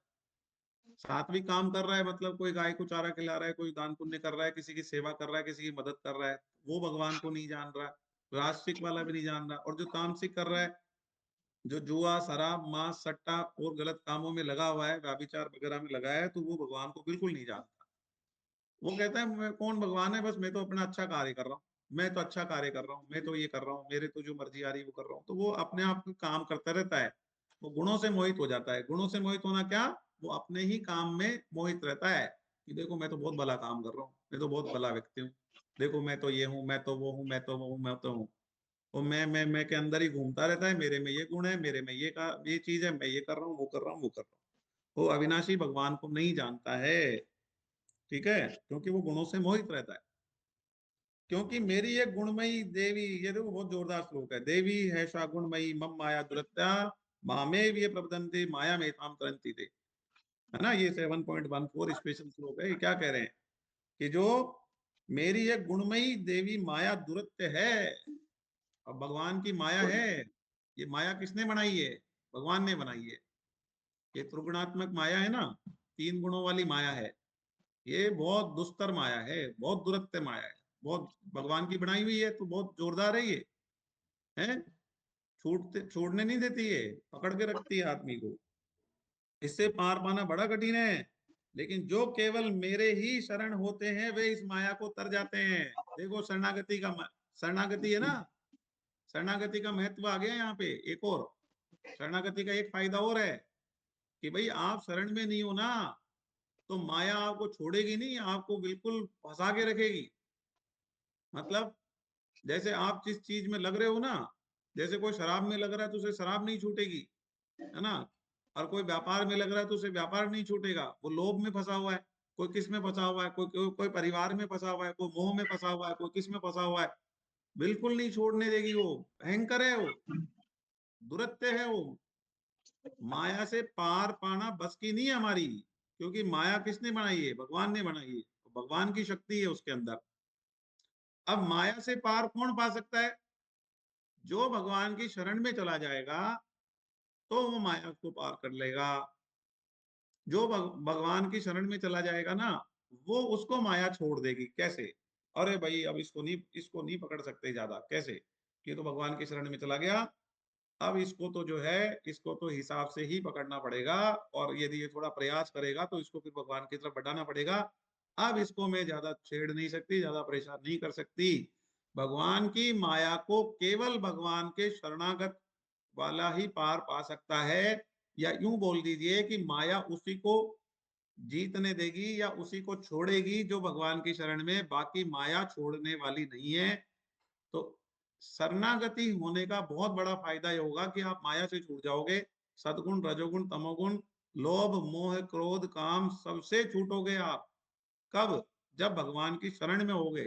सात्विक काम कर रहा है मतलब कोई गाय को चारा खिला रहा है, कोई दान पुण्य कर रहा है, किसी की सेवा कर रहा है, किसी की मदद कर रहा है, वो भगवान को नहीं जान रहा। राजसिक वाला भी नहीं जान रहा। और जो तामसिक कर रहा है, जो जुआ, शराब, मांस, सट्टा और गलत कामों में लगा हुआ है, व्याभिचार वगैरह में लगा है, तो वो भगवान को बिल्कुल नहीं जानता। वो कहता है मैं कौन भगवान है, बस मैं तो अपना अच्छा कार्य कर रहा हूँ, मैं तो अच्छा कार्य कर रहा हूँ, मैं तो ये कर रहा हूँ, मेरे तो जो मर्जी आ रही है वो कर रहा हूँ। तो वो अपने आप काम करता रहता है। वो गुणों से मोहित हो जाता है। गुणों से मोहित होना क्या, वो अपने ही काम में मोहित रहता है कि देखो मैं तो बहुत भला काम कर रहा हूँ, मैं तो बहुत भला व्यक्ति हूँ। देखो मैं तो ये हूँ, मैं तो वो हूँ, मैं तो वो हूँ, मैं तो हूँ। वो मैं के अंदर ही घूमता रहता है, मेरे में ये गुण है, मेरे में ये चीज है, मैं ये कर रहा हूँ, वो कर रहा हूँ, वो कर रहा हूँ। वो अविनाशी भगवान को नहीं जानता है, ठीक है, क्योंकि वो गुणों से मोहित रहता है। क्योंकि मेरी एक गुणमयी देवी, ये देखो बहुत जोरदार श्लोक है, देवी है सा गुणमयी मम माया दुरत्या मामेव ये प्रबदन्ते माया में ताम तरंती थे, है ना। ये 7.14 स्पेशल श्लोक है। ये क्या कह रहे हैं कि जो मेरी एक गुणमयी देवी माया दुरत्य है, अब भगवान की माया है। ये माया किसने बनाई है? भगवान ने बनाई है। ये त्रिगुणात्मक माया है ना, 3 गुणों वाली माया है। ये बहुत दुस्तर माया है, बहुत दुरत्य माया है, बहुत भगवान की बनाई हुई है, तो बहुत जोरदार है ये, है। छोड़ने नहीं देती है, पकड़ के रखती है आदमी को। इससे पार पाना बड़ा कठिन है, लेकिन जो केवल मेरे ही शरण होते हैं वे इस माया को तर जाते हैं। देखो शरणागति है ना, शरणागति का महत्व आ गया यहाँ पे। एक और शरणागति का एक फायदा और है कि भाई आप शरण में नहीं हो ना, तो माया आपको छोड़ेगी नहीं, आपको बिल्कुल फंसा के रखेगी। मतलब जैसे आप जिस चीज में लग रहे हो ना, जैसे कोई शराब में लग रहा है तो उसे शराब नहीं छूटेगी, है ना। और कोई व्यापार में लग रहा है तो उसे व्यापार नहीं छूटेगा, वो लोभ में फंसा हुआ है। कोई किस में फंसा हुआ है, कोई परिवार में फंसा हुआ है, कोई मोह में फंसा हुआ है, कोई किस में फंसा हुआ है, बिल्कुल नहीं छोड़ने देगी। वो भयंकर है, वो दुरत्य है। वो माया से पार पाना बस की नहीं है हमारी, क्योंकि माया किसने बनाई है? भगवान ने बनाई है, तो भगवान की शक्ति है उसके अंदर। अब माया से पार कौन पा सकता है? जो भगवान की शरण में चला जाएगा तो वो माया को पार कर लेगा। जो भगवान की शरण में चला जाएगा ना, वो उसको माया छोड़ देगी। कैसे? अरे भाई अब इसको नहीं पकड़ सकते ज्यादा। कैसे? ये तो भगवान की शरण में चला गया, अब इसको तो जो है, इसको तो हिसाब से ही पकड़ना पड़ेगा, और यदि ये थोड़ा प्रयास करेगा तो इसको फिर भगवान की तरफ बढ़ाना पड़ेगा। अब इसको मैं ज्यादा छेड़ नहीं सकती, ज्यादा परेशान नहीं कर सकती। भगवान की माया को केवल भगवान के शरणागत वाला ही पार पा सकता है। या यूं बोल दीजिए कि माया उसी को जीतने देगी या उसी को छोड़ेगी जो भगवान की शरण में, बाकी माया छोड़ने वाली नहीं है। तो शरणागति होने का बहुत बड़ा फायदा ये होगा कि आप माया से छूट जाओगे। सदगुण, रजोगुण, तमोगुण, लोभ, मोह, क्रोध, काम, सबसे छूटोगे आप। कब? जब भगवान की शरण में होगे,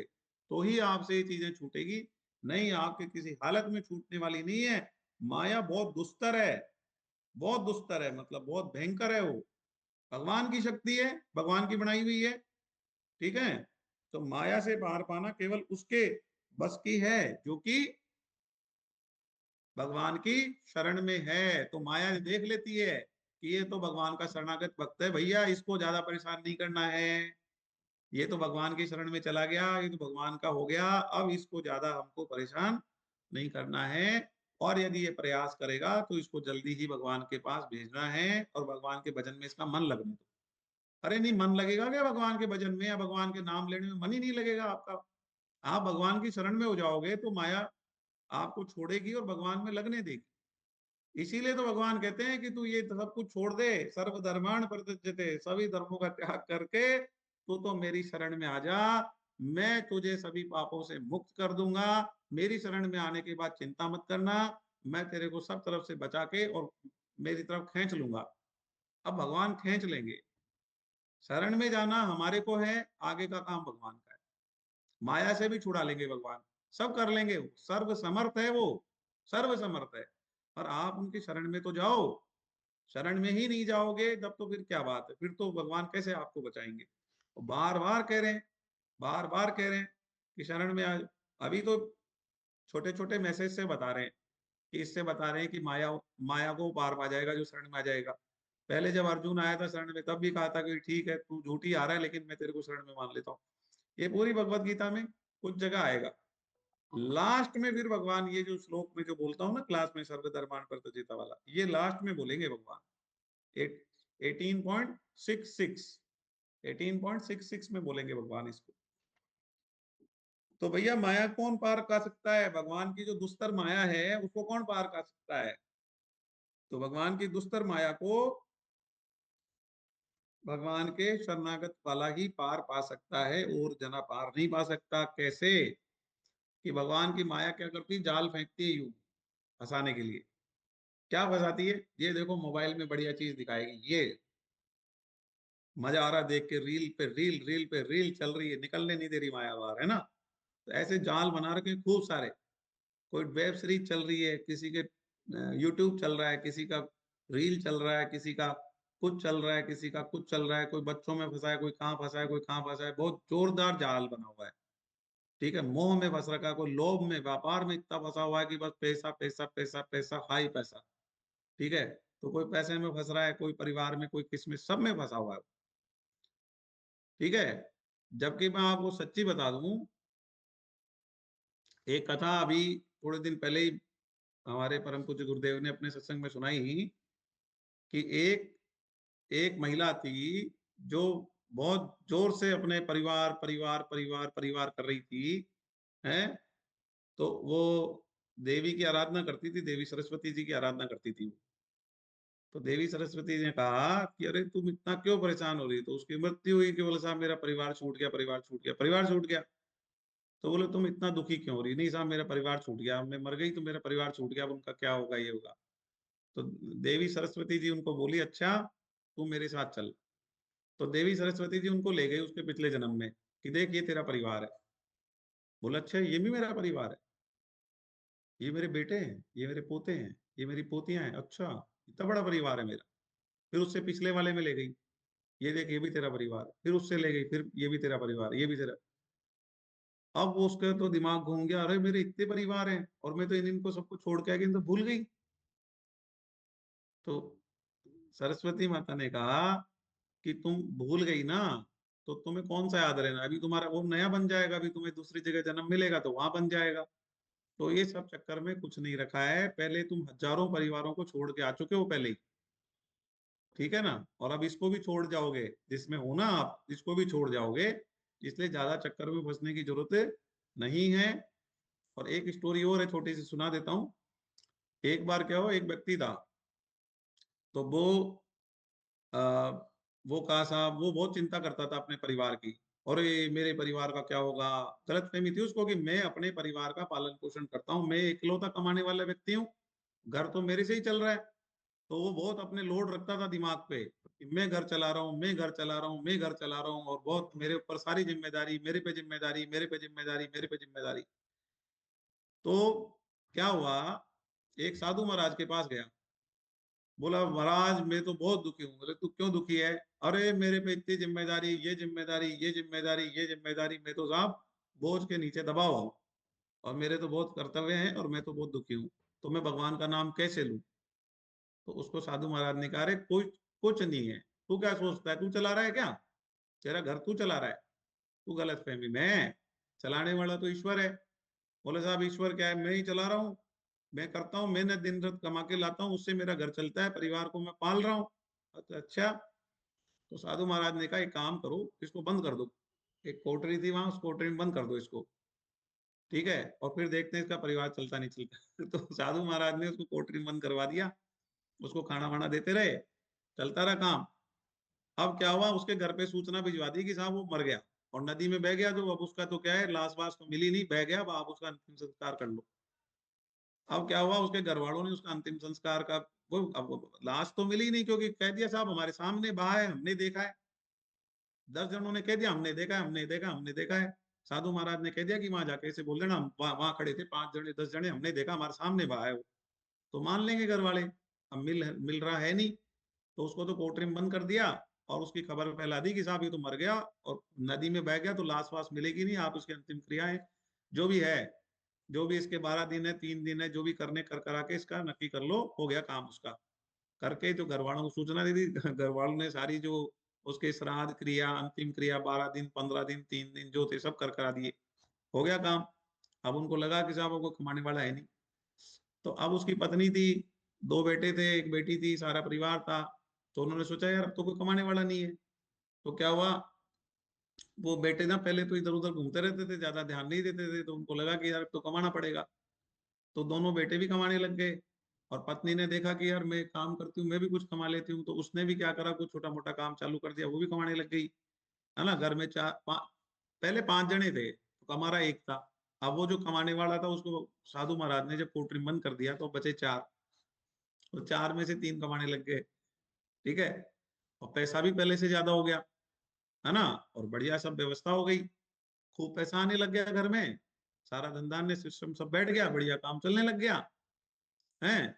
तो ही आपसे ये चीजें छूटेगी, नहीं आपके किसी हालत में छूटने वाली नहीं है। माया बहुत दुस्तर है, बहुत दुस्तर है, मतलब बहुत भयंकर है। वो भगवान की शक्ति है, भगवान की बनाई हुई है, ठीक है। तो माया से पार पाना केवल उसके बस की है जो कि भगवान की शरण में है। तो माया देख लेती है कि ये तो भगवान का शरणागत भक्त है, भैया इसको ज्यादा परेशान नहीं करना है, ये तो भगवान की शरण में चला गया, ये तो भगवान का हो गया, अब इसको ज्यादा हमको परेशान नहीं करना है। और यदि ये प्रयास करेगा तो इसको जल्दी ही भगवान के पास भेजना है, और भगवान के भजन में इसका मन लगने दो। अरे नहीं, मन लगेगा क्या भगवान के भजन में या भगवान के नाम लेने में? मन ही नहीं लगेगा आपका। आप भगवान की शरण में हो जाओगे तो माया आपको छोड़ेगी और भगवान में लगने देगी। इसीलिए तो भगवान कहते हैं कि तू ये सब कुछ छोड़ दे, सर्व धर्माण परित्यज्यते, सभी धर्मों का त्याग करके तू तो मेरी शरण में आ जा। मैं तुझे सभी पापों से मुक्त कर दूंगा। मेरी शरण में आने के बाद चिंता मत करना, मैं तेरे को सब तरफ से बचा के और मेरी तरफ खींच लूंगा। अब भगवान खींच लेंगे। शरण में जाना हमारे को है, आगे का काम भगवान का है। माया से भी छुड़ा लेंगे भगवान, सब कर लेंगे। वो सर्व समर्थ है, वो सर्व समर्थ है। और आप उनकी शरण में तो जाओ। शरण में ही नहीं जाओगे तब तो फिर क्या बात है? फिर तो भगवान कैसे आपको बचाएंगे? तो बार बार कह रहे हैं, बार बार कह रहे हैं कि शरण में आ। अभी तो छोटे छोटे मैसेज से बता रहे हैं, कि इससे बता रहे हैं कि माया माया को पार पा जाएगा जो शरण में आ जाएगा। पहले जब अर्जुन आया था शरण में, तब भी कहा था कि ठीक है तू झूठी आ रहा है, लेकिन मैं तेरे को शरण में मान लेता हूँ। ये पूरी भगवत गीता में कुछ जगह आएगा। लास्ट में फिर भगवान ये जो श्लोक में जो बोलता हूँ ना क्लास में, सर्वधर्माण परित्यज्यता वाला, ये लास्ट में बोलेंगे भगवान। 18.66 18.66 में बोलेंगे भगवान इसको। तो भैया माया कौन पार कर सकता है? भगवान की जो दुस्तर माया है उसको कौन पार कर सकता है? तो भगवान की दुस्तर माया को भगवान के शरणागत वाला ही पार पा सकता है और जना पार नहीं पा सकता। कैसे? कि भगवान की माया क्या करती, जाल फेंकती है यूं फंसाने के लिए। क्या फंसाती है? ये देखो मोबाइल में बढ़िया चीज दिखाएगी, ये मजा आ रहा है देख के, रील पे रील, रील पे रील चल रही है, निकलने नहीं दे रही माया बाहर, है ना। तो ऐसे जाल बना रखे हैं खूब सारे। कोई वेब सीरीज चल रही है, किसी के यूट्यूब चल रहा है, किसी का रील चल रहा है, किसी का कुछ चल रहा है, किसी का कुछ चल रहा है, कोई बच्चों में फंसा है, कोई कहाँ फंसा है, कोई कहाँ फंसा है। बहुत जोरदार जाल बना हुआ है, ठीक है। मोह में फंस रखा है, कोई लोभ में, व्यापार में इतना फंसा हुआ है कि बस पैसा पैसा पैसा पैसा, हाई पैसा, ठीक है। तो कोई पैसे में फंस रहा है, कोई परिवार में, कोई किस में, सब में फंसा हुआ है, ठीक है। जबकि मैं आपको सच्ची बता दूं, एक कथा अभी थोड़े दिन पहले ही हमारे परम पूज्य गुरुदेव ने अपने सत्संग में सुनाई कि एक एक महिला थी जो बहुत जोर से अपने परिवार परिवार परिवार परिवार कर रही थी, है। तो वो देवी की आराधना करती थी, देवी सरस्वती जी की आराधना करती थी। तो देवी सरस्वती जी ने कहा कि अरे तुम इतना क्यों परेशान हो रही? तो उसकी मृत्यु हुई कि बोले साहब मेरा परिवार छूट गया, परिवार छूट गया, परिवार छूट गया। तो बोले तुम इतना दुखी क्यों हो रही? नहीं साहब मेरा परिवार छूट गया, मैं मर गई तो मेरा परिवार छूट गया, अब उनका क्या होगा, ये होगा। तो देवी सरस्वती जी उनको बोली अच्छा तू मेरे साथ चल। तो देवी सरस्वती जी उनको ले गई उसके पिछले जन्म में कि देख ये तेरा परिवार है। बोला अच्छा ये भी मेरा परिवार है, ये मेरे बेटे हैं, ये मेरे पोते हैं, ये मेरी पोतियां हैं, अच्छा इतना बड़ा परिवार है मेरा। फिर उससे पिछले वाले में ले गई, ये देख ये भी तेरा परिवार है। फिर उससे ले गई, फिर ये भी तेरा परिवार है, ये भी तेरा। अब वो उसका तो दिमाग घूम गया, अरे मेरे इतने परिवार हैं और मैं तो इनको सबको छोड़ के आ गई, तो भूल गई। तो सरस्वती माता ने कहा कि तुम भूल गई ना, तो तुम्हें कौन सा याद रहना, अभी तुम्हारा वो नया बन जाएगा, अभी तुम्हें दूसरी जगह जन्म मिलेगा तो वहां बन जाएगा। तो ये सब चक्कर में कुछ नहीं रखा है, पहले तुम हजारों परिवारों को छोड़ के आ चुके हो पहले ही, ठीक है ना। और अब इसको भी छोड़ जाओगे, जिसमें हो ना आप, इसको भी छोड़ जाओगे, इसलिए ज्यादा चक्कर में फंसने की जरूरत नहीं है। और एक स्टोरी और है, छोटी सी सुना देता हूँ। एक बार क्या हो, एक व्यक्ति था, तो आ, वो कहा साहब, वो बहुत चिंता करता था अपने परिवार की, और ये मेरे परिवार का क्या होगा। गलतफहमी थी उसको कि मैं अपने परिवार का पालन पोषण करता हूँ, मैं इकलौता कमाने वाला व्यक्ति हूँ, घर तो मेरे से ही चल रहा है। तो वो बहुत अपने लोड रखता था दिमाग पे कि मैं घर चला रहा हूँ, मैं घर चला रहा हूँ, मैं घर चला रहा हूँ, और बहुत मेरे ऊपर सारी जिम्मेदारी, मेरे पे जिम्मेदारी, मेरे पे जिम्मेदारी, मेरे पे जिम्मेदारी। तो क्या हुआ, एक साधु महाराज के पास गया, बोला महाराज मैं तो बहुत दुखी हूँ। बोले तू क्यों दुखी है? अरे मेरे पे इतनी जिम्मेदारी, ये जिम्मेदारी, ये जिम्मेदारी, ये जिम्मेदारी, मैं तो साहब बोझ के नीचे दबा हुआ हूँ, और मेरे तो बहुत कर्तव्य हैं, और मैं तो बहुत दुखी हूँ, तो मैं भगवान का नाम कैसे लूं? तो उसको साधु महाराज ने कहा, अरे कुछ कुछ नहीं है, तू क्या सोचता है, तू चला रहा है क्या? तेरा घर तू चला रहा है, तू गलत फहमी में है, चलाने वाला तो ईश्वर है। बोले साहब ईश्वर क्या है, मैं ही चला रहा हूँ, मैं करता हूँ मेहनत, दिन रात कमा के लाता हूँ, उससे मेरा घर चलता है, परिवार को मैं पाल रहा हूँ। अच्छा। तो साधु महाराज ने कहा एक काम करो, इसको बंद कर दो। एक कोठरी थी वहां, उस कोठरी में बंद कर दो इसको, ठीक है, और फिर देखते हैं इसका परिवार चलता नहीं चलता। तो साधु महाराज ने उसको कोठरी में बंद करवा दिया, उसको खाना वाना देते रहे, चलता रहा काम। अब क्या हुआ, उसके घर पे सूचना भिजवा दी कि साहब वो मर गया, और नदी में बह गया, जो अब उसका तो क्या है, लाश वाश तो मिली नहीं, बह गया, अब आप उसका अंतिम संस्कार कर लो। अब क्या हुआ, उसके घर वालों ने उसका अंतिम संस्कार का, वो अब लाश तो मिली नहीं, क्योंकि कह दिया साहब हमारे सामने बहा है, हमने देखा है, 10 जनों ने कह दिया हमने देखा है, हमने देखा, हमने देखा है। साधु महाराज ने कह दिया कि वहां जाके इसे बोल देना, हम वहां खड़े थे 5 जने 10 जने, हमने देखा, हमारे सामने बहा है वो। तो मान लेंगे घर वाले। अब मिल रहा है नहीं, तो उसको तो कोठरी में बंद कर दिया, और उसकी खबर फैला दी कि साहब ये तो मर गया, और नदी में बह गया, तो लाश वाश मिलेगी नहीं, आप उसकी अंतिम क्रियाएं जो भी है, जो भी इसके 12 दिन है, 3 दिन है, जो भी करने कर करा के इसका नक्की कर लो, हो गया काम उसका। करके जो घर वालों को सूचना दे दी, घर वालों ने सारी जो उसके श्राद्ध क्रिया, अंतिम क्रिया, 12 दिन, 15 दिन, 3 दिन जो थे सब कर करा दिए, हो गया काम। अब उनको लगा कि साहब वो कमाने वाला है नहीं। तो अब उसकी पत्नी थी, 2 बेटे थे, एक बेटी थी, सारा परिवार था। तो उन्होंने सोचा यार अब तो कोई कमाने वाला नहीं है। तो क्या हुआ, वो बेटे ना पहले तो इधर उधर घूमते रहते थे, ज्यादा ध्यान नहीं देते थे, तो उनको लगा कि यार अब तो कमाना पड़ेगा। तो दोनों बेटे भी कमाने लग गए, और पत्नी ने देखा कि यार मैं काम करती हूँ, मैं भी कुछ कमा लेती हूँ, तो उसने भी क्या करा, कुछ छोटा मोटा काम चालू कर दिया, वो भी कमाने लग गई, है ना। घर में पहले 5 जने थे तो कमारा एक था। अब वो जो कमाने वाला था उसको साधु महाराज ने जब पोल्ट्री बंद कर दिया तो बचे 4, तो 4 में से 3 कमाने लग गए, ठीक है। और पैसा भी पहले से ज्यादा हो गया, है ना। और बढ़िया सब व्यवस्था हो गई, खूब पैसा आने लग गया घर में, सारा धंधा ने सिस्टम सब बैठ गया, बढ़िया काम चलने लग गया है।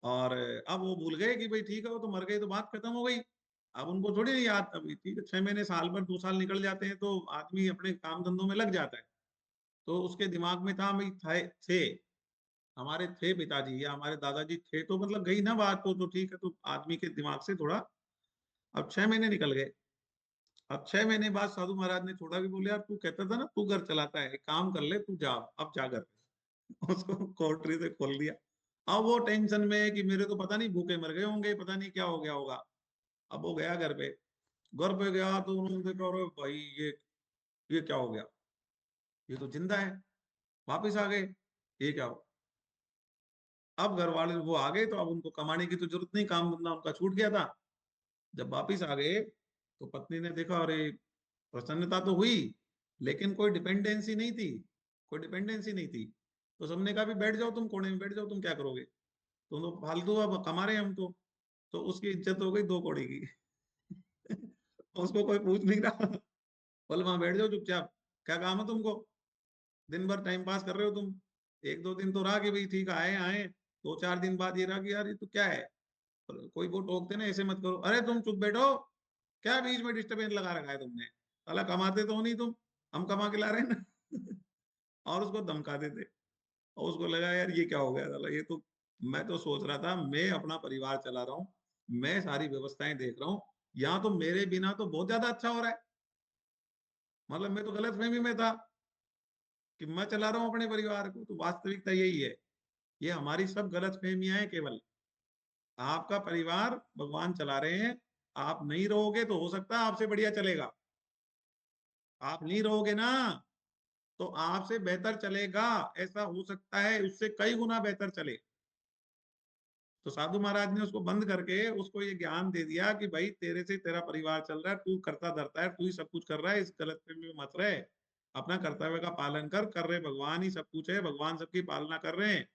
और अब वो भूल गए कि भाई ठीक है वो तो मर गई तो बात खत्म हो गई। अब उनको थोड़ी नहीं याद, अभी ठीक है 6 महीने साल भर 2 साल निकल जाते हैं तो आदमी अपने काम धंधों में लग जाता है। तो उसके दिमाग में था भाई थे हमारे थे पिताजी या हमारे दादाजी थे, तो मतलब गई ना बात, तो ठीक है, तो आदमी के दिमाग से थोड़ा। अब 6 महीने निकल गए। अब 6 महीने बाद साधु महाराज ने छोड़ा कि बोले यार तू कहता था ना तू घर चलाता है, एक काम कर ले तू जा, अब जा घर पे। उसको कोठरी से खोल दिया। अब वो टेंशन में है कि मेरे तो पता नहीं भूखे मर गए होंगे, पता नहीं क्या हो गया होगा। अब वो गया घर पे, घर पे गया तो उन्होंने देखा अरे भाई ये क्या हो गया, ये तो जिंदा है। वापिस आ गए, ये क्या हो। अब घर वाले वो आ गए तो अब उनको कमाने की तो जरूरत नहीं, काम धंधा उनका छूट गया था। जब वापिस आ गए तो पत्नी ने देखा, अरे प्रसन्नता तो हुई लेकिन कोई डिपेंडेंसी नहीं थी, कोई डिपेंडेंसी नहीं थी। तो सबने कहा भी बैठ जाओ तुम, कोने में बैठ जाओ, तुम क्या करोगे, तुम तो फालतू अब कमा रहे हैं हम तो उसकी इज्जत हो गई 2 कौड़ी की। उसको कोई पूछ नहीं रहा, बोले वहां बैठ जाओ चुपचाप, क्या काम है तुमको, दिन भर टाइम पास कर रहे हो तुम। 1-2 दिन तो रहा कि भाई ठीक आए आए, 2-4 दिन बाद ये रहा कि यार ये तो क्या है। कोई वो टोकते ना ऐसे मत करो, अरे तुम चुप बैठो, क्या बीच में डिस्टर्बेंस लगा रखा है तुमने, साला कमाते तो हो नहीं तुम, हम कमा के ला रहे हैं ना। और उसको धमका देते। और उसको लगा यार ये क्या हो गया, साला ये तो, मैं तो सोच रहा था मैं अपना परिवार चला रहा हूँ, मैं सारी व्यवस्थाएं देख रहा हूँ, यहाँ तो मेरे बिना तो बहुत ज्यादा अच्छा हो रहा है। मतलब मैं तो गलतफहमी में था कि मैं चला रहा हूँ अपने परिवार को, तो वास्तविकता यही है। ये हमारी सब गलतफहमियां हैं केवल। आपका परिवार भगवान चला रहे हैं, आप नहीं रहोगे तो हो सकता है आपसे बढ़िया चलेगा, आप नहीं रहोगे ना तो आपसे बेहतर चलेगा, ऐसा हो सकता है उससे कई गुना बेहतर चले। तो साधु महाराज ने उसको बंद करके उसको ये ज्ञान दे दिया कि भाई तेरे से तेरा परिवार चल रहा है, तू करता धरता है, तू ही सब कुछ कर रहा है, इस गलतफहमी में मत रहे, अपना कर्तव्य का पालन कर रहे भगवान ही सब कुछ है, भगवान सबकी पालना कर रहे हैं।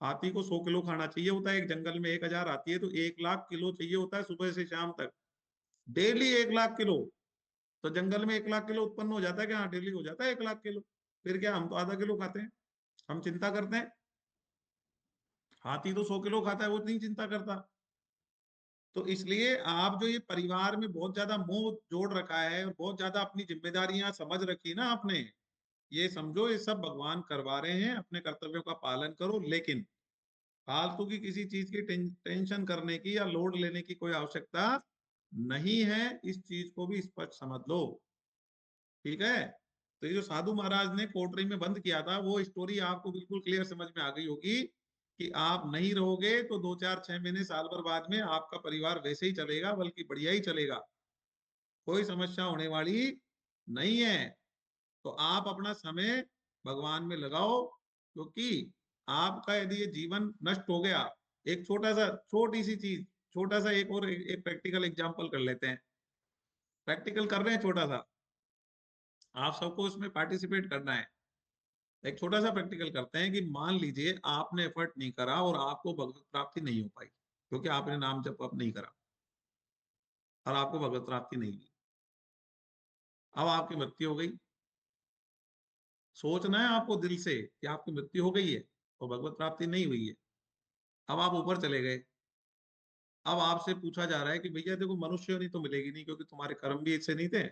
हाथी को 100 किलो खाना चाहिए होता है, एक जंगल में 1000 हाथी है तो 1 लाख किलो चाहिए होता है सुबह से शाम तक, डेली 1 लाख किलो। तो जंगल में 1 लाख किलो उत्पन्न हो जाता है क्या, हाँ डेली हो जाता है 1 लाख किलो। फिर क्या, हम तो आधा किलो खाते हैं, हम चिंता करते हैं। हाथी तो 100 किलो खाता है, वो नहीं चिंता करता। तो इसलिए आप जो ये परिवार में बहुत ज्यादा मोह जोड़ रखा है और बहुत ज्यादा अपनी जिम्मेदारियां समझ रखी ना आपने, ये समझो ये सब भगवान करवा रहे हैं, अपने कर्तव्यों का पालन करो, लेकिन फालतू की किसी चीज की टेंशन करने की या लोड लेने की कोई आवश्यकता नहीं है, इस चीज को भी स्पष्ट समझ लो, ठीक है। तो ये जो साधु महाराज ने कोटरी में बंद किया था वो स्टोरी आपको बिल्कुल क्लियर समझ में आ गई होगी कि आप नहीं रहोगे तो 2-4-6 महीने साल भर बाद में आपका परिवार वैसे ही चलेगा, बल्कि बढ़िया ही चलेगा, कोई समस्या होने वाली नहीं है। तो आप अपना समय भगवान में लगाओ, क्योंकि आपका यदि ये जीवन नष्ट हो गया, एक छोटा सा छोटी सी चीज, छोटा सा एक और एक प्रैक्टिकल एग्जांपल कर लेते हैं, प्रैक्टिकल कर रहे हैं छोटा सा, आप सबको उसमें पार्टिसिपेट करना है। एक छोटा सा प्रैक्टिकल करते हैं कि मान लीजिए आपने एफर्ट नहीं करा और आपको भगवत प्राप्ति नहीं हो पाई क्योंकि आपने नाम जप अब नहीं करा और आपको भगवत प्राप्ति नहीं हुई। अब आपकी मृत्यु हो गई, सोचना है आपको दिल से कि आपकी मृत्यु हो गई है और भगवत प्राप्ति नहीं हुई है। अब आप ऊपर चले गए, अब आपसे पूछा जा रहा है कि भैया देखो मनुष्य नहीं तो मिलेगी नहीं क्योंकि तुम्हारे कर्म भी इससे नहीं थे,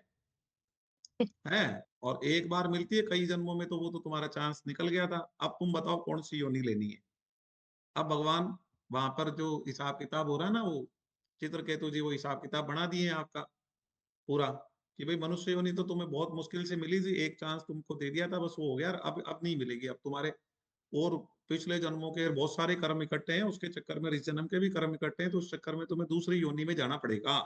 हैं, और एक बार मिलती है कई जन्मों में, तो वो तो तुम्हारा चांस निकल गया था, अब तुम बताओ कौन सी योनि लेनी है। अब भगवान वहां पर जो हिसाब किताब हो रहा है ना, वो चित्रकेतु जी वो हिसाब किताब बना दिए हैं आपका पूरा, कि भाई मनुष्य योनि तो तुम्हें बहुत मुश्किल से मिली थी, एक चांस तुमको दे दिया था, बस वो हो गया, अब नहीं मिलेगी, अब तुम्हारे और पिछले जन्मों के बहुत सारे कर्म इकट्ठे हैं, उसके चक्कर में इस जन्म के भी कर्म इकट्ठे हैं, तो उस चक्कर में तुम्हें दूसरी योनि में जाना पड़ेगा।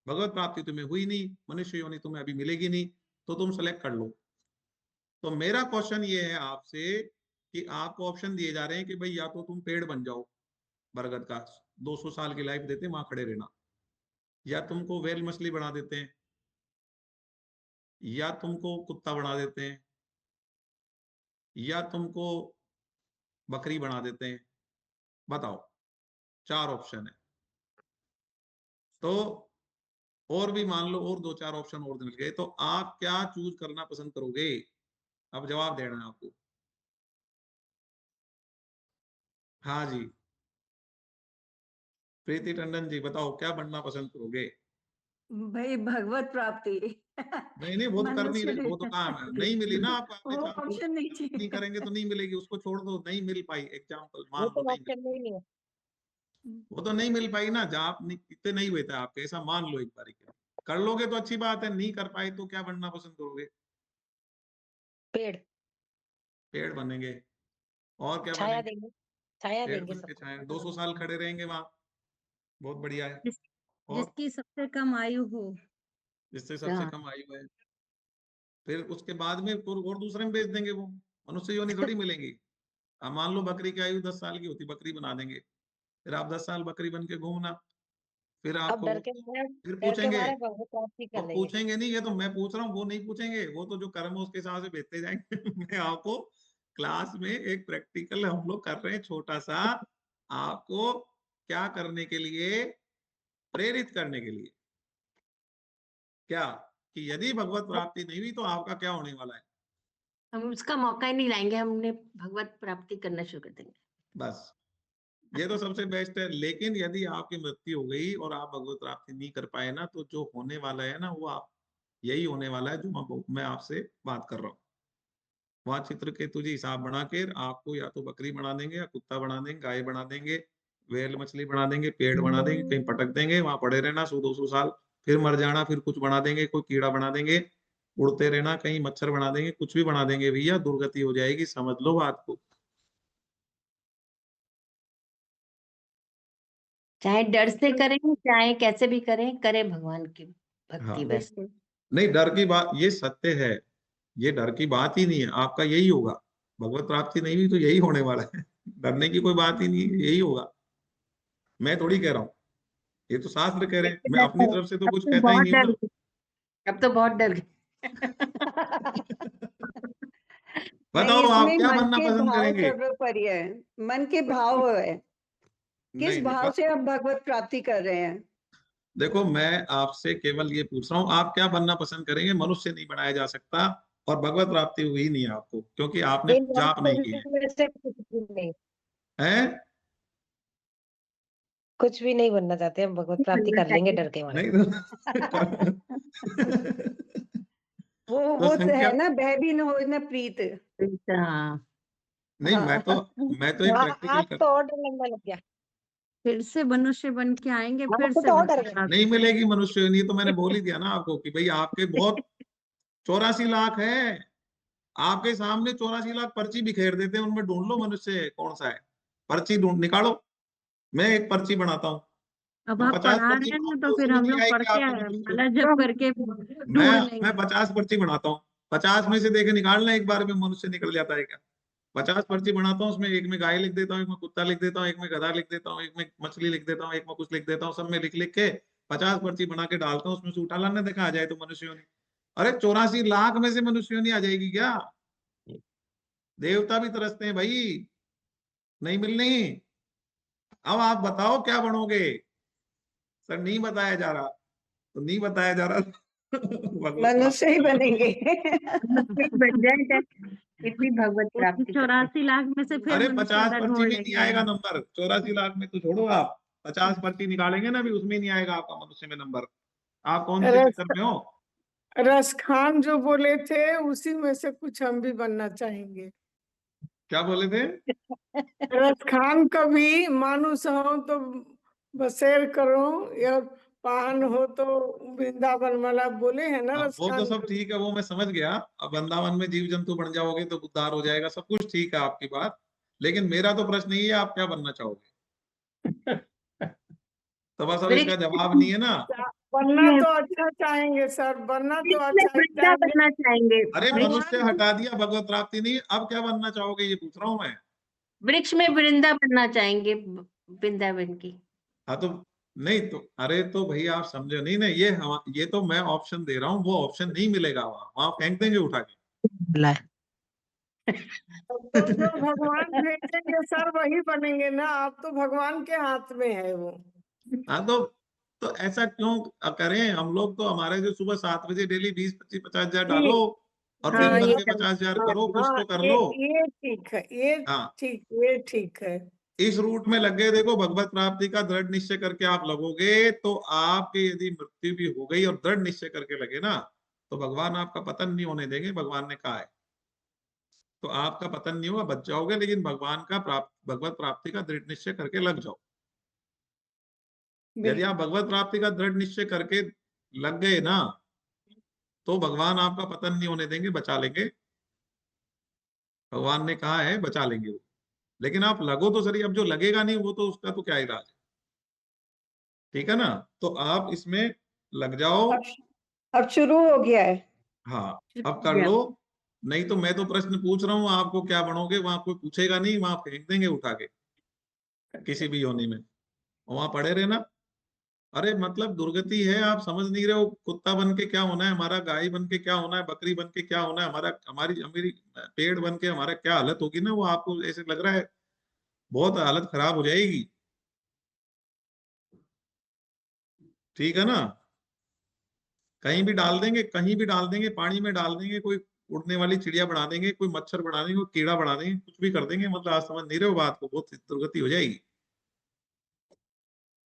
भगवत प्राप्ति तुम्हें हुई नहीं, मनुष्य योनि तुम्हें अभी मिलेगी नहीं, तो तुम सेलेक्ट कर लो। तो मेरा क्वेश्चन ये है आपसे कि आपको ऑप्शन दिए जा रहे हैं कि भाई या तो तुम पेड़ बन जाओ बरगद का, 200 साल की लाइफ देते वहां खड़े रहना, या तुमको वेल मछली बना देते हैं, या तुमको कुत्ता बना देते हैं, या तुमको बकरी बना देते हैं। बताओ, 4 ऑप्शन है। तो और भी मान लो और 2-4 ऑप्शन और मिल गए, तो आप क्या चूज करना पसंद करोगे? अब जवाब देना है आपको। हाँ जी, प्रीति टंडन जी बताओ, क्या बनना पसंद करोगे? भाई भगवत प्राप्ति। नहीं नहीं, वो तो कर नहीं रहे, वो तो काम है, नहीं मिली ना आपको, आपने वो चाहा तो ऑप्शन नहीं नहीं चाहिए। करेंगे तो नहीं मिलेगी, उसको छोड़ दो, नहीं मिल पाई, एग्जाम्पल मान वो लो तो नहीं मिली, ऑप्शन में ही नहीं है। वो तो नहीं मिल पाई ना, जहाँ आप इतने नहीं हुए थे आपके, ऐसा मान लो एक बारी के। कर लोगे तो अच्छी बात है, नहीं कर पाए तो क्या बनना पसंद करोगे? पेड़, पेड़ बनेंगे। और क्या छाया बनेंगे? देंगे, छाया पेड़ देंगे बन के सबको। छाए 200 साल खड़े रहेंगे वहां, बहुत बढ़िया है। जिस, और जिसकी सबसे कम आयु हो। जिससे सबसे हाँ। कम आयु है, फिर उसके बाद में और दूसरे में बेच देंगे, वो मनुष्य योनि थोड़ी मिलेंगी। अब मान लो बकरी की आयु 10 साल की होती, बकरी बना देंगे, फिर आप 10 साल बकरी बन के घूमना, फिर अब आपको फिर डर के पूछेंगे, मारे भगवत प्राप्ति वो कर लेंगे। पूछेंगे नहीं, ये तो मैं पूछ रहा हूँ, वो नहीं पूछेंगे, वो तो जो कर्म है उसके हिसाब से बेचते जाएंगे। मैं आपको क्लास में एक प्रैक्टिकल हम लोग कर रहे हैं छोटा सा, आपको क्या करने के लिए, प्रेरित करने के लिए, क्या कि यदि भगवत प्राप्ति नहीं हुई तो आपका क्या होने वाला है। हम उसका मौका ही नहीं लाएंगे, हमने भगवत प्राप्ति करना शुरू कर देंगे। बस ये तो सबसे बेस्ट है। लेकिन यदि आपकी मृत्यु हो गई और आप भगवत प्राप्ति नहीं कर पाए ना, तो जो होने वाला है ना, वो आप यही होने वाला है जो मैं आपसे बात कर रहा हूँ। वहां चित्र के तुझे हिसाब बना के आपको या तो बकरी बना देंगे, या कुत्ता बना देंगे, गाय बना देंगे, वेल मछली बना देंगे, पेड़ बना देंगे, कहीं पटक देंगे, वहां पड़े रहना 100-200 साल, फिर मर जाना, फिर कुछ बना देंगे, कोई कीड़ा बना देंगे, उड़ते रहना, कहीं मच्छर बना देंगे, कुछ भी बना देंगे भैया, दुर्गति हो जाएगी, समझ लो बात को। चाहे डर से करें, चाहे कैसे भी करें, करें भगवान की भक्ति हाँ, बस। नहीं डर की बात, ये सत्य है, ये डर की बात ही नहीं है, आपका यही होगा। भगवत प्राप्ति नहीं हुई तो यही होने वाला है। डरने की कोई बात ही नहीं है, यही होगा। मैं थोड़ी कह रहा हूँ, ये तो शास्त्र कह रहे हैं, मैं अपनी तरफ से तो अब कुछ तो कहता ही बहुत नहीं हूँ डर ना। गए, अब तो बहुत डर गए। नहीं, बताओ आप इसमें क्या मन बनना के पसंद भाव करेंगे? सर्वोपरि है। मन के भाव है, किस नहीं भाव से आप भगवत प्राप्ति कर रहे हैं। देखो, मैं आपसे केवल ये पूछ रहा हूँ, आप क्या बनना पसंद करेंगे? मनुष्य नहीं बनाया जा सकता, और भगवत प्राप्ति हुई नहीं है आपको, क्योंकि आपने इन जाप नहीं की है। में से कुछ भी नहीं, हैं? कुछ भी नहीं बनना चाहते, हम भगवत प्राप्ति बनना कर लेंगे चाहिए। डर के मारे। नहीं तो वो तो संख्या, है ना, भय भी न हो न प्रीत। हाँ, नहीं मैं तो एक प्रैक्टिकल आज कर, तो और डर लगने लग गया। फिर से मनुष्य बन के आएंगे, फिर आपको से तो और डर भगवत गया। प्राप्ति नहीं मिलेगी मनुष्य योनि, तो मैंने बोल ही दिया ना आपको कि भाई आपके बहुत 84 लाख है आपके सामने, 84 लाख पर्ची बिखेर देते हैं, उनमें ढूंढ लो मनुष्य कौन सा है, पर्ची ढूंढ निकालो। मैं एक पर्ची बनाता हूँ, अब मैं आप 50 पढ़ा पर्ची रहे हैं ना, बनाऊंगा, तो फिर उसमें हम नहीं लोग आएगी पढ़ते आपके हैं, मनुष्य। माला जप करके मैं ढूंढ लेंगे। 50 पर्ची बनाता हूँ, 50 में से देखे निकालना एक बार में मनुष्य निकल जाता है क्या? 50 पर्ची बनाता हूँ, उसमें एक में गाय लिख देता हूँ, एक में कुत्ता लिख देता हूँ, एक में गधा लिख देता हूँ, एक में मछली लिख देता हूँ, एक में कुछ लिख देता हूँ, सब में लिख लिख के 50 पर्ची बना के डालता हूँ, उसमें से उठा लाने देखा आ जाए तो मनुष्य योनि। अरे 84 लाख में से मनुष्य योनि आ जाएगी क्या? देवता भी तरसते हैं भाई, नहीं मिलनी। अब आप बताओ क्या बनोगे? सर नहीं बताया जा रहा, तो नहीं बताया जा रहा। भगवत मनुष्य ही प्राप्ति बनेंगे। मनुष्य ही बन जाए, चाहे कितनी भगवत प्राप्ति कर ले। 84 लाख में से फिर अरे मनुष्य 50 वाला पर्ची ढूंढ में नहीं लेंगे आएगा हम। नंबर, 84 लाख में तो छोड़ो आप, 50 पर्ची निकालेंगे ना, भी उसमें नहीं आएगा आपका मनुष्य में नंबर। आप कौन से रस चक्कर में हो? रसखान जो बोले थे उसी में से कुछ हम भी बनना चाहेंगे। क्या बोले थे? रसखान कभी मानुष हो तो बसेर करो, या पान हो तो वृंदावन वाला बोले है ना अब वो तो रसखान सब कभी। ठीक है, वो मैं समझ गया। अब वृंदावन में जीव जंतु बन जाओगे तो उद्धार हो जाएगा, सब कुछ ठीक है आपकी बात, लेकिन मेरा तो प्रश्न ये है, आप क्या बनना चाहोगे? तो बस अब इसका वृक्ष जवाब नहीं है ना, बनना तो अच्छा चाहेंगे सर, बनना तो वृक्ष में अच्छा ही वृंदा चाहेंगे। बनना चाहेंगे। अरे वृक्ष मनुष्य हटा दिया, भगवत प्राप्ति नहीं, अब क्या बनना चाहोगे ये पूछ रहा हूँ मैं। वृक्ष में वृंदा बनना चाहेंगे, वृंदावन की। हाँ तो नहीं तो, अरे तो भैया आप समझो नहीं ना, ये तो मैं ऑप्शन दे रहा हूँ, वो ऑप्शन नहीं मिलेगा, वहां फेंक देंगे उठा के। तो जो भगवान भेजेंगे सर वही बनेंगे ना, आप तो भगवान के हाथ में है वो। हाँ तो ऐसा क्यों करें हम लोग, तो हमारे जो सुबह 7 बजे डेली 20, 25, 50 हजार डालो और दिन हाँ, भर ये के 50,000 करो, कुछ हाँ, तो कर लो। ये ठीक है, हाँ, ये ठीक है। इस रूट में लग गए, देखो भगवत प्राप्ति का दृढ़ निश्चय करके आप लगोगे तो आपकी यदि मृत्यु भी हो गई और दृढ़ निश्चय करके लगे ना, तो भगवान आपका पतन नहीं होने देंगे, भगवान ने कहा है। तो आपका पतन नहीं होगा, बच जाओगे, लेकिन भगवत प्राप्ति का दृढ़ निश्चय करके लग जाओ। यदि आप भगवत प्राप्ति का दृढ़ निश्चय करके लग गए ना, तो भगवान आपका पतन नहीं होने देंगे, बचा लेंगे। भगवान ने कहा है बचा लेंगे वो। लेकिन आप लगो तो सही, अब जो लगेगा नहीं वो तो उसका तो क्या इलाज है, ठीक है ना। तो आप इसमें लग जाओ। अब शुरू हो गया है। हाँ, अब कर लो, नहीं तो मैं तो प्रश्न पूछ रहा हूँ, आपको क्या बनोगे वहां कोई पूछेगा नहीं, वहां फेंक देंगे उठा के किसी भी योनि में, वहां पड़े रहना। अरे मतलब दुर्गति है, आप समझ नहीं रहे हो, कुत्ता बन के क्या होना है हमारा, गाय बन के क्या होना है, बकरी बन के क्या होना है हमारा, हमारी पेड़ बन के हमारा क्या हालत होगी ना, वो आपको ऐसे लग रहा है बहुत हालत खराब हो जाएगी, ठीक है ना। कहीं भी डाल देंगे, कहीं भी डाल देंगे, पानी में डाल देंगे, कोई उड़ने वाली चिड़िया बना देंगे, कोई मच्छर बना देंगे, कोई कीड़ा बना देंगे, कुछ भी कर देंगे, मतलब आप समझ नहीं रहे हो बात को, बहुत दुर्गति हो जाएगी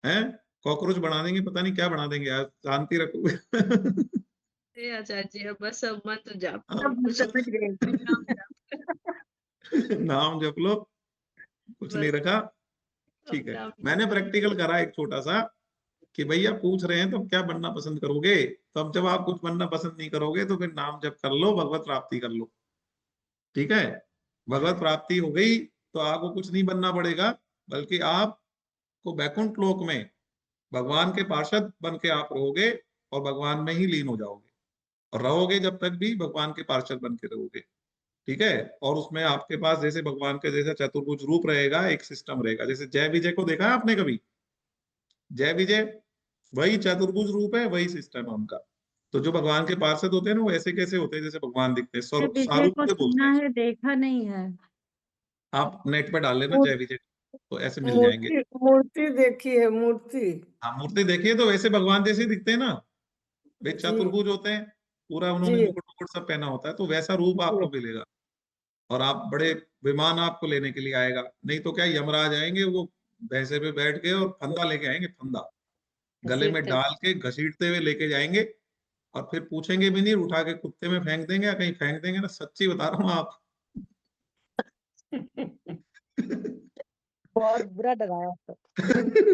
हैं। कॉकरोच बना देंगे, पता नहीं क्या बना देंगे यार, शांति रखो। आचार्य जी, अब बस अब मत जाप हाँ, करो, कुछ समझ गए। नाम जाप नाम जप लो, कुछ नहीं बस, रखा, अब ठीक है। नाम मैंने जाप। प्रैक्टिकल करा एक छोटा सा, कि भैया पूछ रहे हैं तो क्या बनना पसंद करोगे, तो अब जब आप कुछ बनना पसंद नहीं करोगे तो फिर नाम जप कर लो, भगवत प्राप्ति कर लो, ठीक है। भगवत प्राप्ति हो गई तो आपको कुछ नहीं बनना पड़ेगा, बल्कि आपको बैकुंठ लोक में भगवान के पार्षद बन के आप रहोगे और भगवान में ही लीन हो जाओगे, और रहोगे जब तक भी भगवान के पार्षद बन के रहोगे, ठीक है। और उसमें आपके पास जैसे भगवान के जैसा चतुर्भुज रूप रहेगा, एक सिस्टम रहेगा, जैसे जय विजय को देखा है आपने कभी, जय विजय वही चतुर्भुज रूप है, वही सिस्टम है उनका। तो जो भगवान के पार्षद होते हैं ना, वो ऐसे कैसे होते हैं जैसे भगवान दिखते हैं, विजय स्वरूप को से बोलते सुना हैं। है, देखा नहीं है। आप नेट पे डाल लेना जय विजय, तो ऐसे मिल जाएंगे। मूर्ति देखी है, मूर्ति। हाँ, मूर्ति देखिए तो वैसे भगवान जैसे ही दिखते हैं ना, वे जी चतुर्भुज होते हैं, पूरा उन्होंने जी मुकुट मुकुट सब पहना होता है, तो वैसा रूप आपको मिलेगा। और आप बड़े विमान आपको लेने के लिए आएगा, नहीं तो क्या यमराज आएंगे, वो भैंसे पे बैठ के और फंदा लेके आएंगे, फंदा गले में डाल के घसीटते हुए लेके जाएंगे, और फिर पूछेंगे भी नहीं, उठा के कुत्ते में फेंक देंगे या कहीं फेंक देंगे ना, सच्ची बता रहा हूँ आप। बहुत बुरा डराया तो।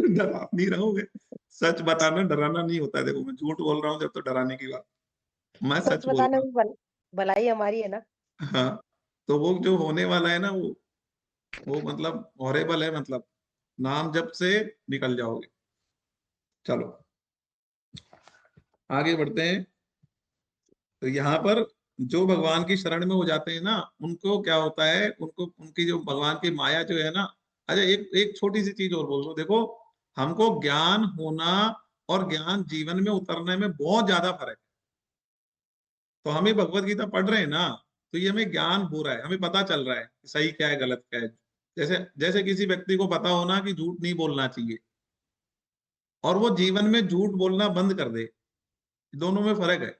डरा नहीं रहोगे, सच बताना डराना नहीं होता है, देखो मैं झूठ बोल रहा हूँ जब तो डराने की बात, मैं सच सच बोल बताने रहा में भलाई हमारी है ना। हूँ। हाँ, तो वो जो होने वाला है ना, वो मतलब हॉरेबल है, मतलब नाम जप से निकल जाओगे। चलो आगे बढ़ते हैं। तो यहाँ पर जो भगवान की शरण में हो जाते हैं ना, उनको क्या होता है, उनको उनकी जो भगवान की माया जो है ना। अच्छा, एक एक छोटी सी चीज और बोल दो, देखो हमको ज्ञान होना और ज्ञान जीवन में उतरने में बहुत ज्यादा फर्क है। तो हमें भगवत गीता पढ़ रहे हैं ना, तो ये हमें ज्ञान हो रहा है, हमें पता चल रहा है कि सही क्या है गलत क्या है। जैसे जैसे किसी व्यक्ति को पता होना कि झूठ नहीं बोलना चाहिए, और वो जीवन में झूठ बोलना बंद कर दे, दोनों में फर्क है,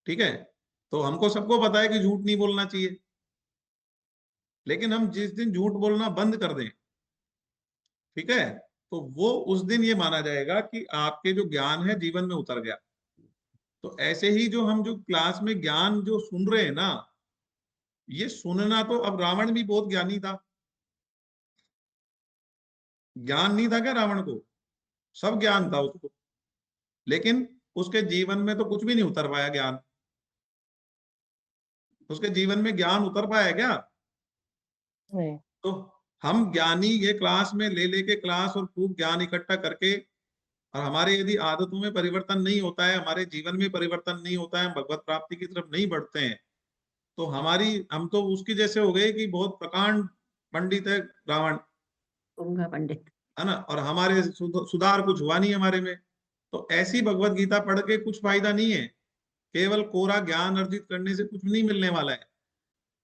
ठीक है। तो हमको सबको पता है कि झूठ नहीं बोलना चाहिए, लेकिन हम जिस दिन झूठ बोलना बंद कर दें, ठीक है, तो वो उस दिन ये माना जाएगा कि आपके जो ज्ञान है जीवन में उतर गया। तो ऐसे ही जो हम जो क्लास में ज्ञान जो सुन रहे हैं ना, ये सुनना, तो अब रावण भी बहुत ज्ञानी था, ज्ञान नहीं था क्या रावण को, सब ज्ञान था उसको, लेकिन उसके जीवन में तो कुछ भी नहीं उतर पाया ज्ञान। उसके जीवन में ज्ञान उतर पाया क्या? तो हम ज्ञानी ये क्लास में ले लेके क्लास और खूब ज्ञान इकट्ठा करके और हमारे यदि आदतों में परिवर्तन नहीं होता है, हमारे जीवन में परिवर्तन नहीं होता है, भगवत प्राप्ति की तरफ नहीं बढ़ते हैं, तो हम तो उसकी जैसे हो गए कि बहुत प्रकांड पंडित है रावण, गंगा पंडित, है ना, और हमारे सुधार कुछ हुआ नहीं हमारे में। तो ऐसी भगवत गीता पढ़ के कुछ फायदा नहीं है, केवल कोरा ज्ञान अर्जित करने से कुछ नहीं मिलने वाला है।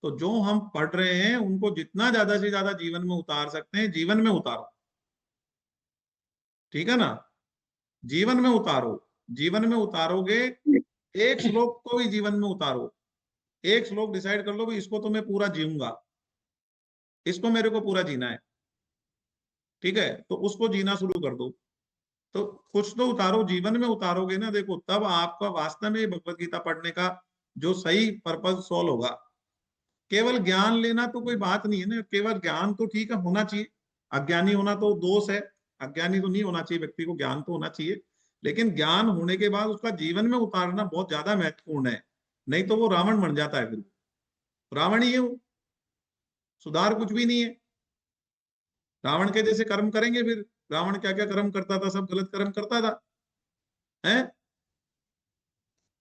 तो जो हम पढ़ रहे हैं उनको जितना ज्यादा से ज्यादा जीवन में उतार सकते हैं जीवन में उतारो, ठीक है ना, जीवन में उतारो। जीवन में उतारोगे, एक श्लोक को भी जीवन में उतारो, एक श्लोक डिसाइड कर लो कि इसको तो मैं पूरा जीऊंगा, इसको मेरे को पूरा जीना है, ठीक है, तो उसको जीना शुरू कर दो। तो कुछ तो उतारो, जीवन में उतारोगे ना, देखो तब आपका वास्तव में भगवत गीता पढ़ने का जो सही पर्पज सॉल्व होगा। केवल ज्ञान लेना तो कोई बात नहीं है ना, केवल ज्ञान तो ठीक है होना चाहिए, अज्ञानी होना तो दोष है, अज्ञानी तो नहीं होना चाहिए व्यक्ति को, ज्ञान तो होना चाहिए, लेकिन ज्ञान होने के बाद उसका जीवन में उतारना बहुत ज्यादा महत्वपूर्ण है, नहीं तो वो रावण बन जाता है, फिर रावण ही है वो, सुधार कुछ भी नहीं है। रावण के जैसे कर्म करेंगे, फिर रावण क्या क्या कर्म करता था, सब गलत कर्म करता था, है।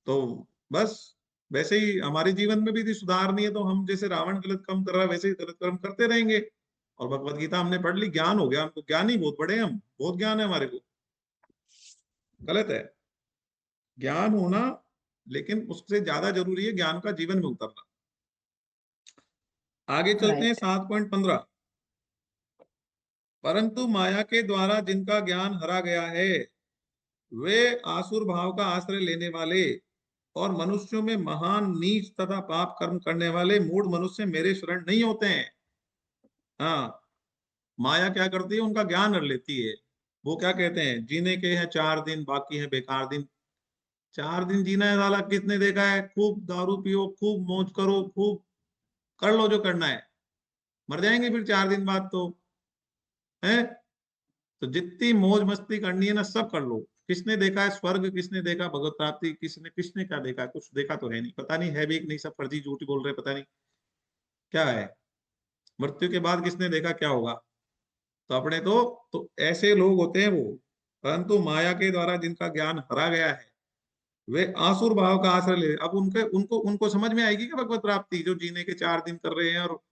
तो बस वैसे ही हमारे जीवन में भी यदि सुधार नहीं है तो हम जैसे रावण गलत कर्म कर रहा है वैसे ही गलत कर्म करते रहेंगे। और भगवत गीता हमने पढ़ ली, ज्ञान हो गया, हमको ज्ञानी बहुत बड़े, हम बहुत ज्ञान है हमारे को, गलत है ज्ञान होना, लेकिन उससे ज्यादा जरूरी है ज्ञान का जीवन में उतरना। आगे चलते हैं 7.15। परंतु माया के द्वारा जिनका ज्ञान हरा गया है वे आसुर भाव का आश्रय लेने वाले और मनुष्यों में महान नीच तथा पाप कर्म करने वाले मूढ़ मनुष्य मेरे शरण नहीं होते हैं। हाँ, माया क्या करती है, उनका ज्ञान हर लेती है। वो क्या कहते हैं, जीने के हैं 4 दिन, बाकी है बेकार दिन। 4 दिन जीना है साला, किसने देखा है, खूब दारू पियो, खूब मौज करो, खूब कर लो जो करना है, मर जाएंगे फिर 4 दिन बाद तो, है। तो जितनी मौज मस्ती करनी है ना सब कर लो। किसने देखा है स्वर्ग, किसने देखा भगवत प्राप्ति, किसने किसने क्या देखा, कुछ देखा तो है नहीं, पता नहीं है भी कि नहीं, सब फर्जी झूठ बोल रहे, पता नहीं क्या है, मृत्यु के बाद किसने देखा क्या होगा। तो अपने तो ऐसे लोग होते हैं वो। परंतु माया के द्वारा जिनका ज्ञान हरा गया है वे आसुर भाव का आश्रय ले। अब उनको समझ में आएगी क्या भगवत प्राप्ति, जो जीने के 4 दिन कर रहे हैं और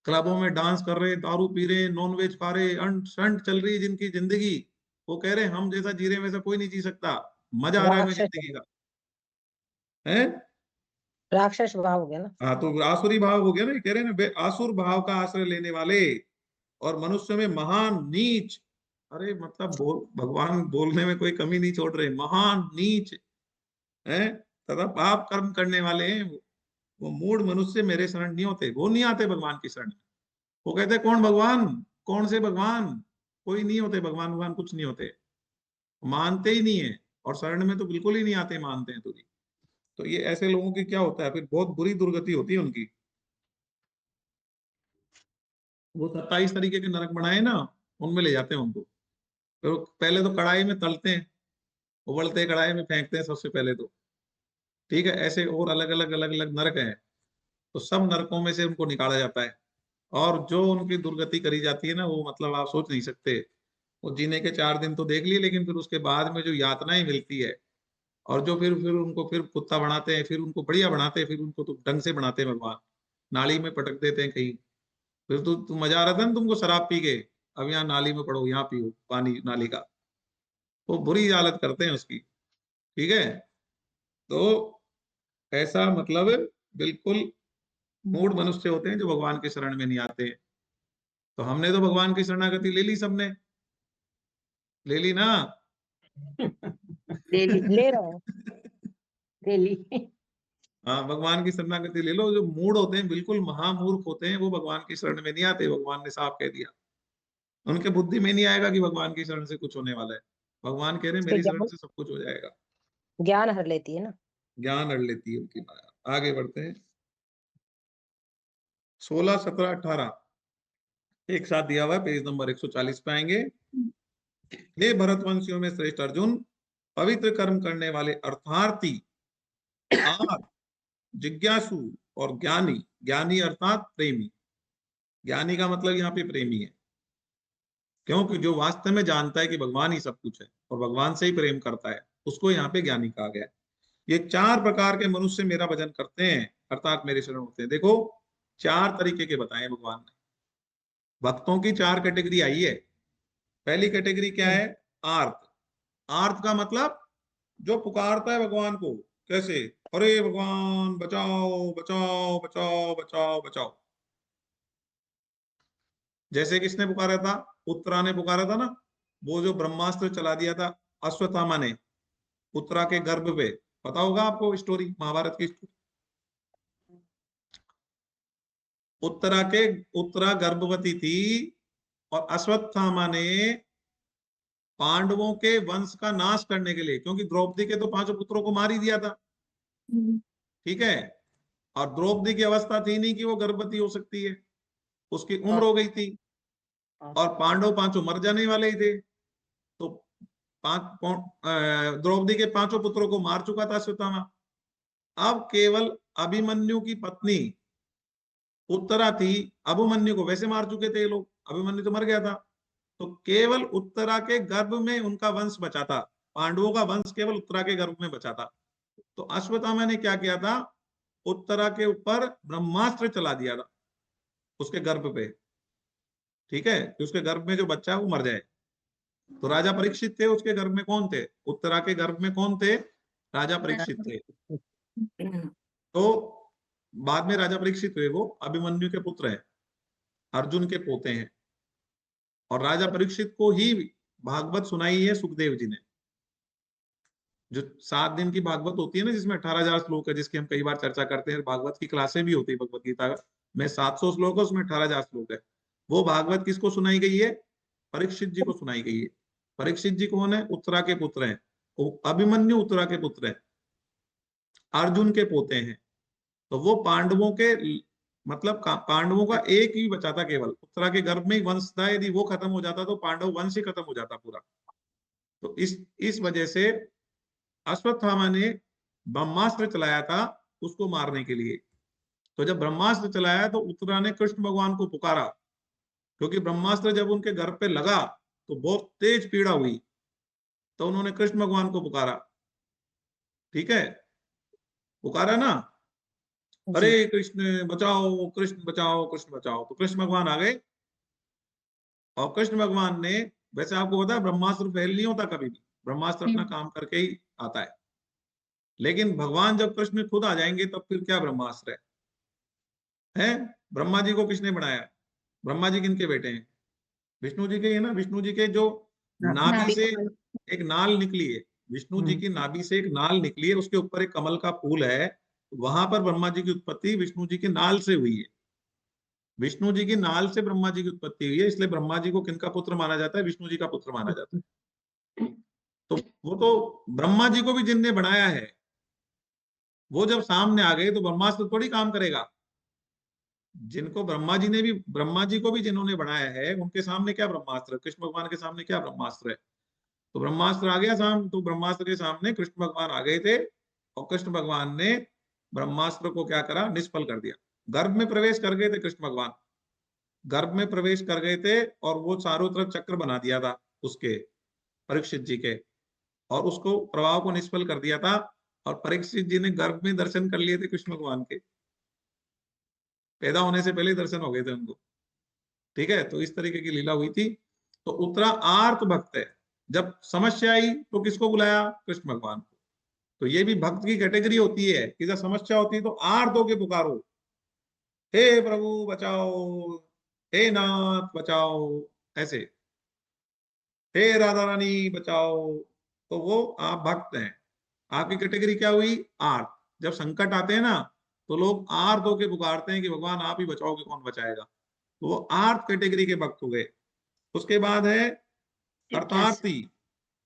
क्लबों में डांस कर रहे, दारू पी रहे, नॉनवेज खा रहे, अंट संट चल रही है जिनकी जिंदगी, वो कह रहे हैं हम जैसा जी रहे वैसा कोई नहीं जी सकता, मजा आ रहा है हमें जिंदगी का, है। राक्षस भाव हो गया ना। हाँ, तो आसुरी भाव हो गया ना, कह रहे हैं ना, आसुर भाव का आश्रय लेने वाले और मनुष्य में महान नीच। अरे मतलब भगवान बोलने में कोई कमी नहीं छोड़ रहे, महान नीच है तथा पाप कर्म करने वाले हैं वो मूढ़ मनुष्य मेरे शरण नहीं होते, वो नहीं आते भगवान की शरण। वो कहते कौन भगवान, कौन से भगवान, कोई नहीं होते भगवान, भगवान कुछ नहीं होते, मानते ही नहीं है, और शरण में तो बिल्कुल ही नहीं आते, मानते हैं तो भी। तो ये ऐसे लोगों की क्या होता है, फिर बहुत बुरी दुर्गति होती है उनकी। वो 27 तरीके के नरक बनाए ना, उनमें ले जाते हैं उनको। फिर पहले तो कढ़ाई में तलते हैं, उबलते कढ़ाई में फेंकते हैं सबसे पहले तो, ठीक है, ऐसे और अलग अलग नरक हैं, तो सब नरकों में से उनको निकाला जाता है। और जो उनकी दुर्गति करी जाती है ना, वो मतलब आप सोच नहीं सकते। वो जीने के 4 दिन तो देख लिए, लेकिन फिर उसके बाद में जो यातनाएं मिलती है, और जो फिर उनको फिर कुत्ता बनाते हैं, फिर उनको बढ़िया बनाते हैं, फिर उनको तो ढंग से बनाते हैं भगवान, नाली में पटक देते हैं कहीं। फिर तो मजा आ रहा था ना तुमको शराब पी के, अब यहाँ नाली में पड़ो, यहाँ पियो पानी नाली का, वो बुरी हालत करते हैं उसकी, ठीक है। तो ऐसा मतलब बिल्कुल मूढ़ मनुष्य होते हैं जो भगवान के शरण में नहीं आते। तो हमने तो भगवान की शरणागति ले ली, सबने ले ली ना। ले रहा हूँ। हाँ, भगवान की शरणागति ले लो। जो मूढ़ होते हैं, बिल्कुल महामूर्ख होते हैं, वो भगवान की शरण में नहीं आते, भगवान ने साफ कह दिया। उनके बुद्धि में नहीं आएगा कि भगवान की शरण से कुछ होने वाला है। भगवान कह रहे हैं मेरी शरण से सब कुछ हो जाएगा। ज्ञान हर लेती है ना, ज्ञान हर लेती है उनकी माया। आगे बढ़ते हैं, 16, 17, 18 एक साथ दिया हुआ है, पेज नंबर 140 पे आएंगे। हे भरतवंशियों में श्रेष्ठ अर्जुन, पवित्र कर्म करने वाले अर्थार्थी, जिज्ञासु और ज्ञानी, ज्ञानी अर्थात प्रेमी, ज्ञानी का मतलब यहाँ पे प्रेमी है, क्योंकि जो वास्तव में जानता है कि भगवान ही सब कुछ है और भगवान से ही प्रेम करता है, उसको यहाँ पे ज्ञानी कहा गया है। ये 4 प्रकार के मनुष्य मेरा भजन करते हैं अर्थात मेरे शरण होते हैं। देखो 4 तरीके के बताए भगवान ने। भक्तों की 4 कैटेगरी आई है। पहली कैटेगरी क्या है? आर्त। आर्त का मतलब जो पुकारता है भगवान को। कैसे? अरे भगवान बचाओ बचाओ बचाओ बचाओ बचाओ। जैसे किसने पुकारा था? उत्तरा ने पुकारा था ना, वो जो ब्रह्मास्त्र चला दिया था अश्वत्थामा ने उत्तरा के गर्भ पे। पता होगा आपको स्टोरी, महाभारत की स्टोरी। उत्तरा गर्भवती थी और अश्वत्थामा ने पांडवों के वंश का नाश करने के लिए, क्योंकि द्रौपदी के तो 5 पुत्रों को मार ही दिया था, ठीक है, और द्रौपदी की अवस्था थी नहीं कि वो गर्भवती हो सकती है, उसकी उम्र हो गई थी और पांडव 5 मर जाने वाले ही थे। तो द्रौपदी के 5 पुत्रों को मार चुका था अश्वत्थामा। अब केवल अभिमन्यु की पत्नी उत्तरा थी। अभिमन्यु को वैसे मार चुके थे ये लोग, अभिमन्यु तो मर गया था, तो केवल उत्तरा के गर्भ में उनका वंश बचा था। पांडवों का वंश केवल उत्तरा के गर्भ में बचा था। तो अश्वत्थामा ने क्या किया था? उत्तरा के ऊपर ब्रह्मास्त्र चला दिया था उसके गर्भ पे, ठीक है, कि उसके गर्भ में जो बच्चा है वो मर जाए। तो राजा परीक्षित थे, उसके गर्भ में कौन थे? उत्तरा के गर्भ में कौन थे? राजा परीक्षित थे। तो बाद में राजा परीक्षित हुए, वो अभिमन्यु के पुत्र हैं, अर्जुन के पोते हैं। और राजा परीक्षित को ही भागवत सुनाई है सुखदेव जी ने, जो 7 दिन की भागवत होती है ना, जिसमें 18,000 श्लोक है, जिसकी हम कई बार चर्चा करते हैं। भागवत की क्लासें भी होती है, भगवत गीता में 700 श्लोक है, उसमें 18,000 श्लोक है। वो भागवत किसको सुनाई गई है? परीक्षित जी को सुनाई गई है। परीक्षित जी कौन है? उत्तरा के पुत्र हैं। अभिमन्यु उत्तरा के पुत्र हैं, अर्जुन के पोते हैं। तो वो पांडवों के मतलब पांडवों का एक ही बचा था, केवल उत्तरा के गर्भ में ही वंश था। यदि वो खत्म हो जाता तो पांडव वंश ही खत्म हो जाता पूरा। तो इस वजह से अश्वत्थामा ने ब्रह्मास्त्र चलाया था उसको मारने के लिए। तो जब ब्रह्मास्त्र चलाया तो उत्तरा ने कृष्ण भगवान को पुकारा, क्योंकि ब्रह्मास्त्र जब उनके घर पे लगा तो बहुत तेज पीड़ा हुई। तो उन्होंने कृष्ण भगवान को पुकारा, ठीक है, पुकारा ना, हरे कृष्ण बचाओ कृष्ण बचाओ कृष्ण बचाओ। तो कृष्ण भगवान आ गए और कृष्ण भगवान ने, वैसे आपको पता है ब्रह्मास्त्र फेल नहीं होता कभी भी, ब्रह्मास्त्र अपना काम करके ही आता है। लेकिन भगवान जब कृष्ण खुद आ जाएंगे तब फिर क्या ब्रह्मास्त्र है? ब्रह्मा जी को किसने बनाया? ब्रह्मा जी किनके बेटे हैं? विष्णु जी के है ना। विष्णु जी के जो नाभि से एक नाल निकली है, विष्णु जी की नाभि से एक नाल निकली है, उसके ऊपर एक कमल का फूल है। वहां पर ब्रह्मा जी की उत्पत्ति विष्णु जी की नाल से हुई है। विष्णु जी की नाल से ब्रह्मा जी की उत्पत्ति हुई है, इसलिए ब्रह्मा जी को किनका पुत्र माना जाता है? विष्णु जी का पुत्र माना जाता है। तो वो तो ब्रह्मा जी को भी जिनने बनाया है, वो जब सामने आ गए तो ब्रह्मास्त्र थोड़ी काम करेगा। जिनको ब्रह्मा जी को भी जिन्होंने बनाया है, उनके सामने क्या ब्रह्मास्त्र? कृष्ण भगवान के सामने क्या ब्रह्मास्त्र है? तो ब्रह्मास्त्र आ गया सामने। तो ब्रह्मास्त्र के सामने कृष्ण भगवान आ गए थे और कृष्ण भगवान ने ब्रह्मास्त्र को क्या करा? निष्फल कर दिया। गर्भ में प्रवेश कर गए थे कृष्ण भगवान, गर्भ में प्रवेश कर गए थे और वो चारों तरफ चक्र बना दिया था उसके, परीक्षित जी के, और उसको प्रभाव को निष्फल कर दिया था। और परीक्षित जी ने गर्भ में दर्शन कर लिए थे कृष्ण भगवान के, पैदा होने से पहले दर्शन हो गए थे उनको, ठीक है। तो इस तरीके की लीला हुई थी। तो उत्तरा आर्त भक्त है। जब समस्या आई तो किसको बुलाया? कृष्ण भगवान को। तो ये भी भक्त की कैटेगरी होती है कि जब समस्या होती है तो आर्त होके पुकारो, हे प्रभु बचाओ, हे नाथ बचाओ, ऐसे, हे राधा रानी बचाओ। तो वो आप भक्त हैं। आपकी कैटेगरी क्या हुई? आर्त। जब संकट आते हैं ना तो लोग आर्त होके पुकारते हैं कि भगवान आप ही बचाओगे, कौन बचाएगा। तो वो आर्त कैटेगरी के भक्त हो गए। उसके बाद है अर्थार्थी।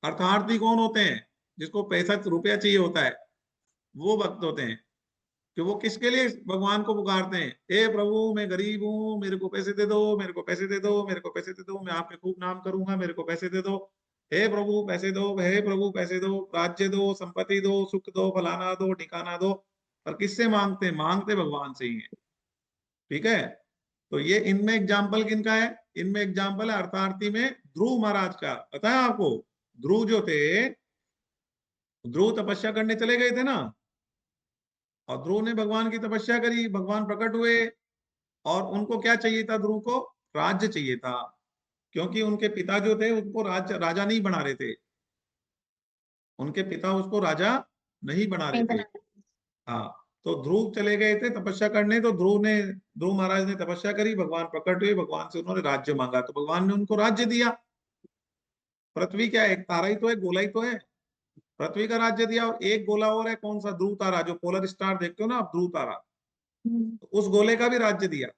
अर्थार्थी कौन होते हैं? जिसको पैसा रुपया चाहिए होता है, वो भक्त होते हैं। कि वो किसके लिए भगवान को पुकारते हैं? हे प्रभु मैं गरीब हूँ, मेरे को पैसे दे दो, मेरे को पैसे दे दो, मेरे को पैसे दे दो, मैं आपके खूब नाम करूंगा, मेरे को पैसे दे दो। हे प्रभु पैसे दो, हे प्रभु पैसे दो, राज्य दो, संपत्ति दो, सुख दो, फलाना दो, ठिकाना दो। पर किससे मांगते? मांगते भगवान से ही है, ठीक है। तो ये इनमें एग्जाम्पल किनका है? इनमें एग्जाम्पल है अर्थार्थी में ध्रुव महाराज का, पता है आपको? ध्रुव जो थे, ध्रुव तपस्या करने चले गए थे ना, और ध्रुव ने भगवान की तपस्या करी, भगवान प्रकट हुए, और उनको क्या चाहिए था? ध्रुव को राज्य चाहिए था, क्योंकि उनके पिता जो थे उनको राजा नहीं बना रहे थे, उनके पिता उसको राजा नहीं बना रहे थे। हाँ, तो ध्रुव चले गए थे तपस्या करने, तो ध्रुव महाराज ने तपस्या करी, भगवान प्रकट हुए, भगवान से उन्होंने राज्य मांगा, तो भगवान ने उनको राज्य दिया। पृथ्वी क्या है? एक तारा ही तो है, गोला ही तो है, पृथ्वी का राज्य दिया। और एक गोला और है, कौन सा? ध्रुव तारा, जो पोलर स्टार देखते हो ना आप, ध्रुव तारा, तो उस गोले का भी राज्य दिया।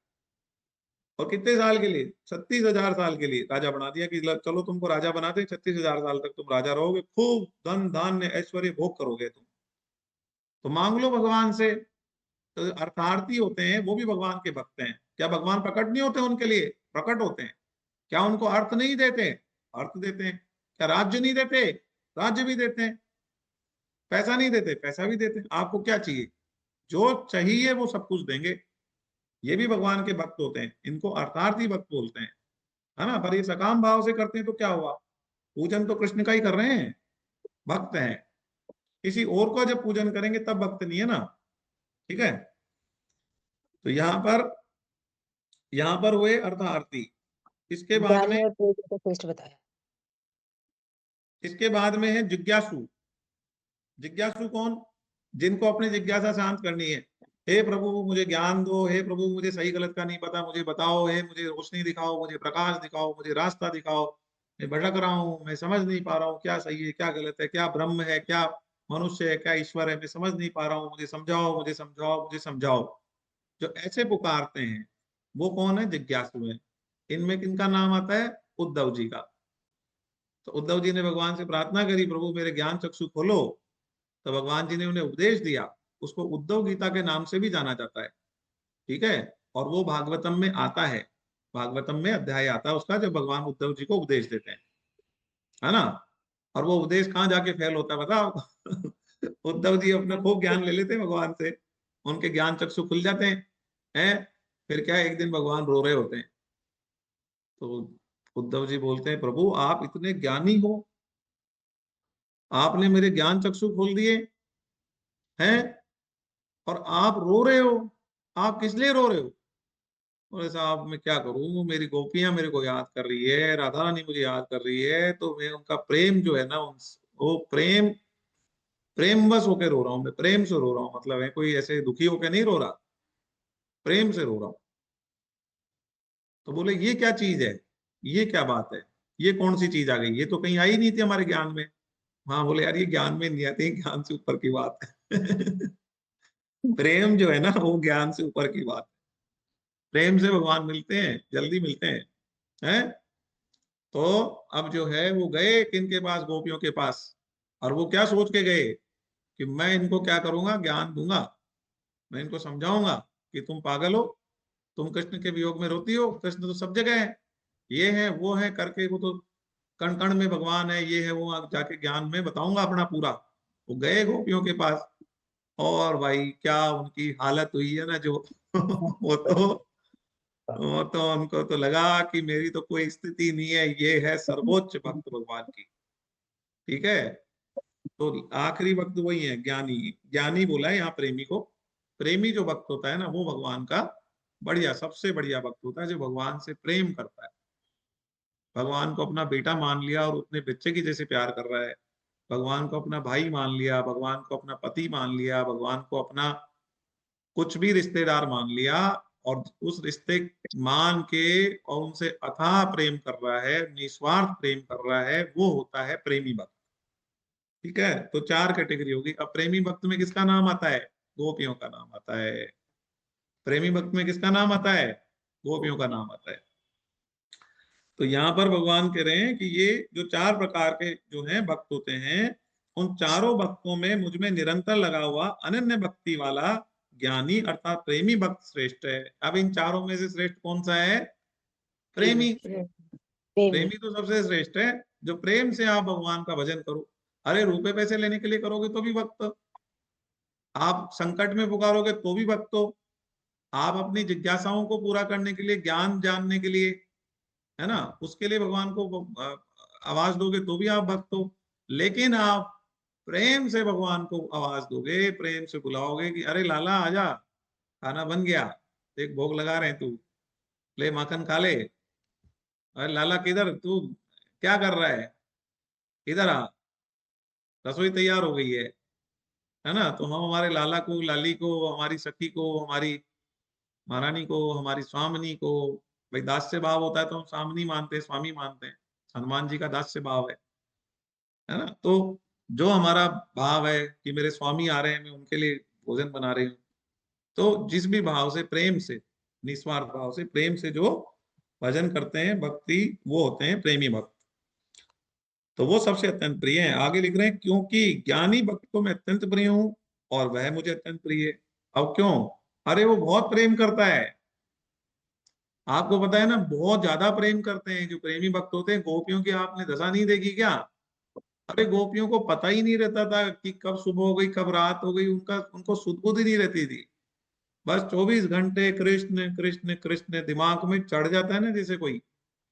और कितने साल के लिए? 36,000 साल के लिए राजा बना दिया कि चलो तुमको राजा बनाते, 36,000 साल तक तुम राजा रहोगे, खूब धन धान्य ऐश्वर्य भोग करोगे तुम, तो मांग लो भगवान से। तो अर्थार्थी होते हैं वो भी भगवान के भक्त हैं। क्या भगवान प्रकट नहीं होते उनके लिए? प्रकट होते हैं। क्या उनको अर्थ नहीं देते? अर्थ देते हैं। क्या राज्य नहीं देते? राज्य भी देते हैं। पैसा नहीं देते? पैसा भी देते हैं। आपको क्या चाहिए? जो चाहिए वो सब कुछ देंगे। ये भी भगवान के भक्त होते हैं, इनको अर्थार्थी भक्त बोलते हैं, है ना। पर ये सकाम भाव से करते हैं तो क्या हुआ? पूजन तो कृष्ण का ही कर रहे हैं, भक्त हैं। किसी और का जब पूजन करेंगे तब भक्त नहीं है ना, ठीक है। तो यहाँ पर हुए अर्थार्थी। इसके बाद में बताया। इसके बाद में है जिज्ञासु। जिज्ञासु कौन? जिनको अपनी जिज्ञासा शांत करनी है। हे प्रभु मुझे ज्ञान दो, हे प्रभु मुझे सही गलत का नहीं पता, मुझे बताओ, हे मुझे रोशनी दिखाओ, मुझे प्रकाश दिखाओ, मुझे रास्ता दिखाओ, मैं भटक रहा हूँ, मैं समझ नहीं पा रहा हूँ क्या सही है क्या गलत है, क्या ब्रह्म है क्या मनुष्य है क्या ईश्वर है, मैं समझ नहीं पा रहा हूँ, मुझे समझाओ मुझे समझाओ मुझे समझाओ। जो ऐसे पुकारते हैं वो कौन है? जिज्ञासु है। इनमें किनका नाम आता है? उद्धव जी का। तो उद्धव जी ने भगवान से प्रार्थना करी, प्रभु मेरे ज्ञान चक्षु खोलो, तो भगवान जी ने उन्हें उपदेश दिया। उसको उद्धव गीता के नाम से भी जाना जाता है, ठीक है। और वो भागवतम में आता है, भागवतम में अध्याय आता है उसका, जब भगवान उद्धव जी को उपदेश देते हैं, है ना। और वो उपदेश कहाँ जाके फेल होता है बताओ? उद्धव जी अपना खूब ज्ञान ले लेते हैं भगवान से, उनके ज्ञान चक्षु खुल जाते हैं। फिर क्या, एक दिन भगवान रो रहे होते हैं, तो उद्धव जी बोलते हैं, प्रभु आप इतने ज्ञानी हो, आपने मेरे ज्ञान चक्षु खोल दिए हैं, और आप रो रहे हो, आप किस लिए रो रहे हो? बोले साहब मैं क्या करूं, मेरी गोपियां मेरे को याद कर रही है, राधा रानी मुझे याद कर रही है, तो मैं उनका प्रेम जो है ना, वो प्रेम बस होके रो रहा हूं, मैं प्रेम से रो रहा हूं, मतलब है कोई ऐसे दुखी होके नहीं रो रहा, प्रेम से रो रहा हूं। तो बोले ये क्या चीज है, ये क्या बात है, ये कौन सी चीज आ गई, ये तो कहीं आई नहीं थी हमारे ज्ञान में। हाँ बोले यार ये ज्ञान में नहीं आती, ज्ञान से ऊपर की बात है। प्रेम जो है ना वो ज्ञान से ऊपर की बात है। प्रेम से भगवान मिलते हैं, जल्दी मिलते हैं। तो अब जो है वो गए किनके पास? गोपियों के पास। और वो क्या सोच के गए कि मैं इनको क्या करूंगा, ज्ञान दूंगा, मैं इनको समझाऊंगा कि तुम पागल हो, तुम कृष्ण के वियोग में रोती हो, कृष्ण तो सब जगह है, ये है वो है करके, वो तो कण कण में भगवान है, ये है वो, जाके ज्ञान में बताऊंगा अपना पूरा। वो गए गोपियों के पास, और भाई क्या उनकी हालत हुई है ना, जो वो तो उनको तो लगा कि मेरी तो कोई स्थिति नहीं है, ये है सर्वोच्च भक्त भगवान की, ठीक है। तो आखिरी भक्त वही है, ज्ञानी। ज्ञानी बोला है यहाँ प्रेमी को। प्रेमी जो भक्त होता है ना वो भगवान का बढ़िया, सबसे बढ़िया भक्त होता है, जो भगवान से प्रेम करता है, भगवान को अपना बेटा मान लिया और उतने बच्चे की जैसे प्यार कर रहा है, भगवान को अपना भाई मान लिया, भगवान को अपना पति मान लिया, भगवान को अपना कुछ भी रिश्तेदार मान लिया, और उस रिश्ते मान के और उनसे अथाह प्रेम कर रहा है, निस्वार्थ प्रेम कर रहा है, वो होता है प्रेमी भक्त, ठीक है। तो 4 कैटेगरी होगी। अब प्रेमी भक्त में किसका नाम आता है? गोपियों का नाम आता है। प्रेमी भक्त में किसका नाम आता है? गोपियों का नाम आता है। तो यहाँ पर भगवान कह रहे हैं कि ये जो 4 प्रकार के जो हैं भक्त होते हैं, उन चारों भक्तों में मुझ में निरंतर लगा हुआ अनन्य भक्ति वाला ज्ञानी अर्थात प्रेमी भक्त श्रेष्ठ है। अब इन चारों में से श्रेष्ठ कौन सा है? प्रेमी। प्रेमी तो सबसे श्रेष्ठ है, जो प्रेम से आप भगवान का भजन करो। अरे रुपए पैसे लेने के लिए करोगे तो भी भक्त, आप संकट में पुकारोगे तो भी भक्त हो, आप अपनी जिज्ञासाओं को पूरा करने के लिए, ज्ञान जानने के लिए है ना, उसके लिए भगवान को आवाज दोगे तो भी आप भक्त हो। लेकिन आप प्रेम से भगवान को आवाज दोगे, प्रेम से बुलाओगे कि अरे लाला आजा, खाना बन गया, एक भोग लगा रहे हैं, तू ले माखन खा ले, अरे लाला किधर, तू क्या कर रहा है, इधर आ, रसोई तैयार हो गई है ना। तो हम हमारे लाला को, लाली को, हमारी सखी को, हमारी महारानी को, हमारी स्वामिनी को, भाई दास्य भाव होता है तो हम स्वामिनी मानते हैं, स्वामी मानते हैं, हनुमान जी का दास्य भाव है ना। तो जो हमारा भाव है कि मेरे स्वामी आ रहे हैं, मैं उनके लिए भोजन बना रही हूँ, तो जिस भी भाव से, प्रेम से, निस्वार्थ भाव से, प्रेम से जो भजन करते हैं, भक्ति, वो होते हैं प्रेमी भक्त। तो वो सबसे अत्यंत प्रिय है। आगे लिख रहे हैं, क्योंकि ज्ञानी भक्त को मैं अत्यंत प्रिय हूं और वह मुझे अत्यंत प्रिय है। अब क्यों? अरे वो बहुत प्रेम करता है, आपको पता है ना, बहुत ज्यादा प्रेम करते हैं जो प्रेमी भक्त होते हैं। गोपियों की आपने दशा नहीं देखी क्या? अरे गोपियों को पता ही नहीं रहता था कि कब सुबह हो गई, कब रात हो गई, उनको सुध बुध ही नहीं रहती थी। बस 24 घंटे कृष्ण कृष्ण कृष्ण दिमाग में चढ़ जाता है ना, जैसे कोई,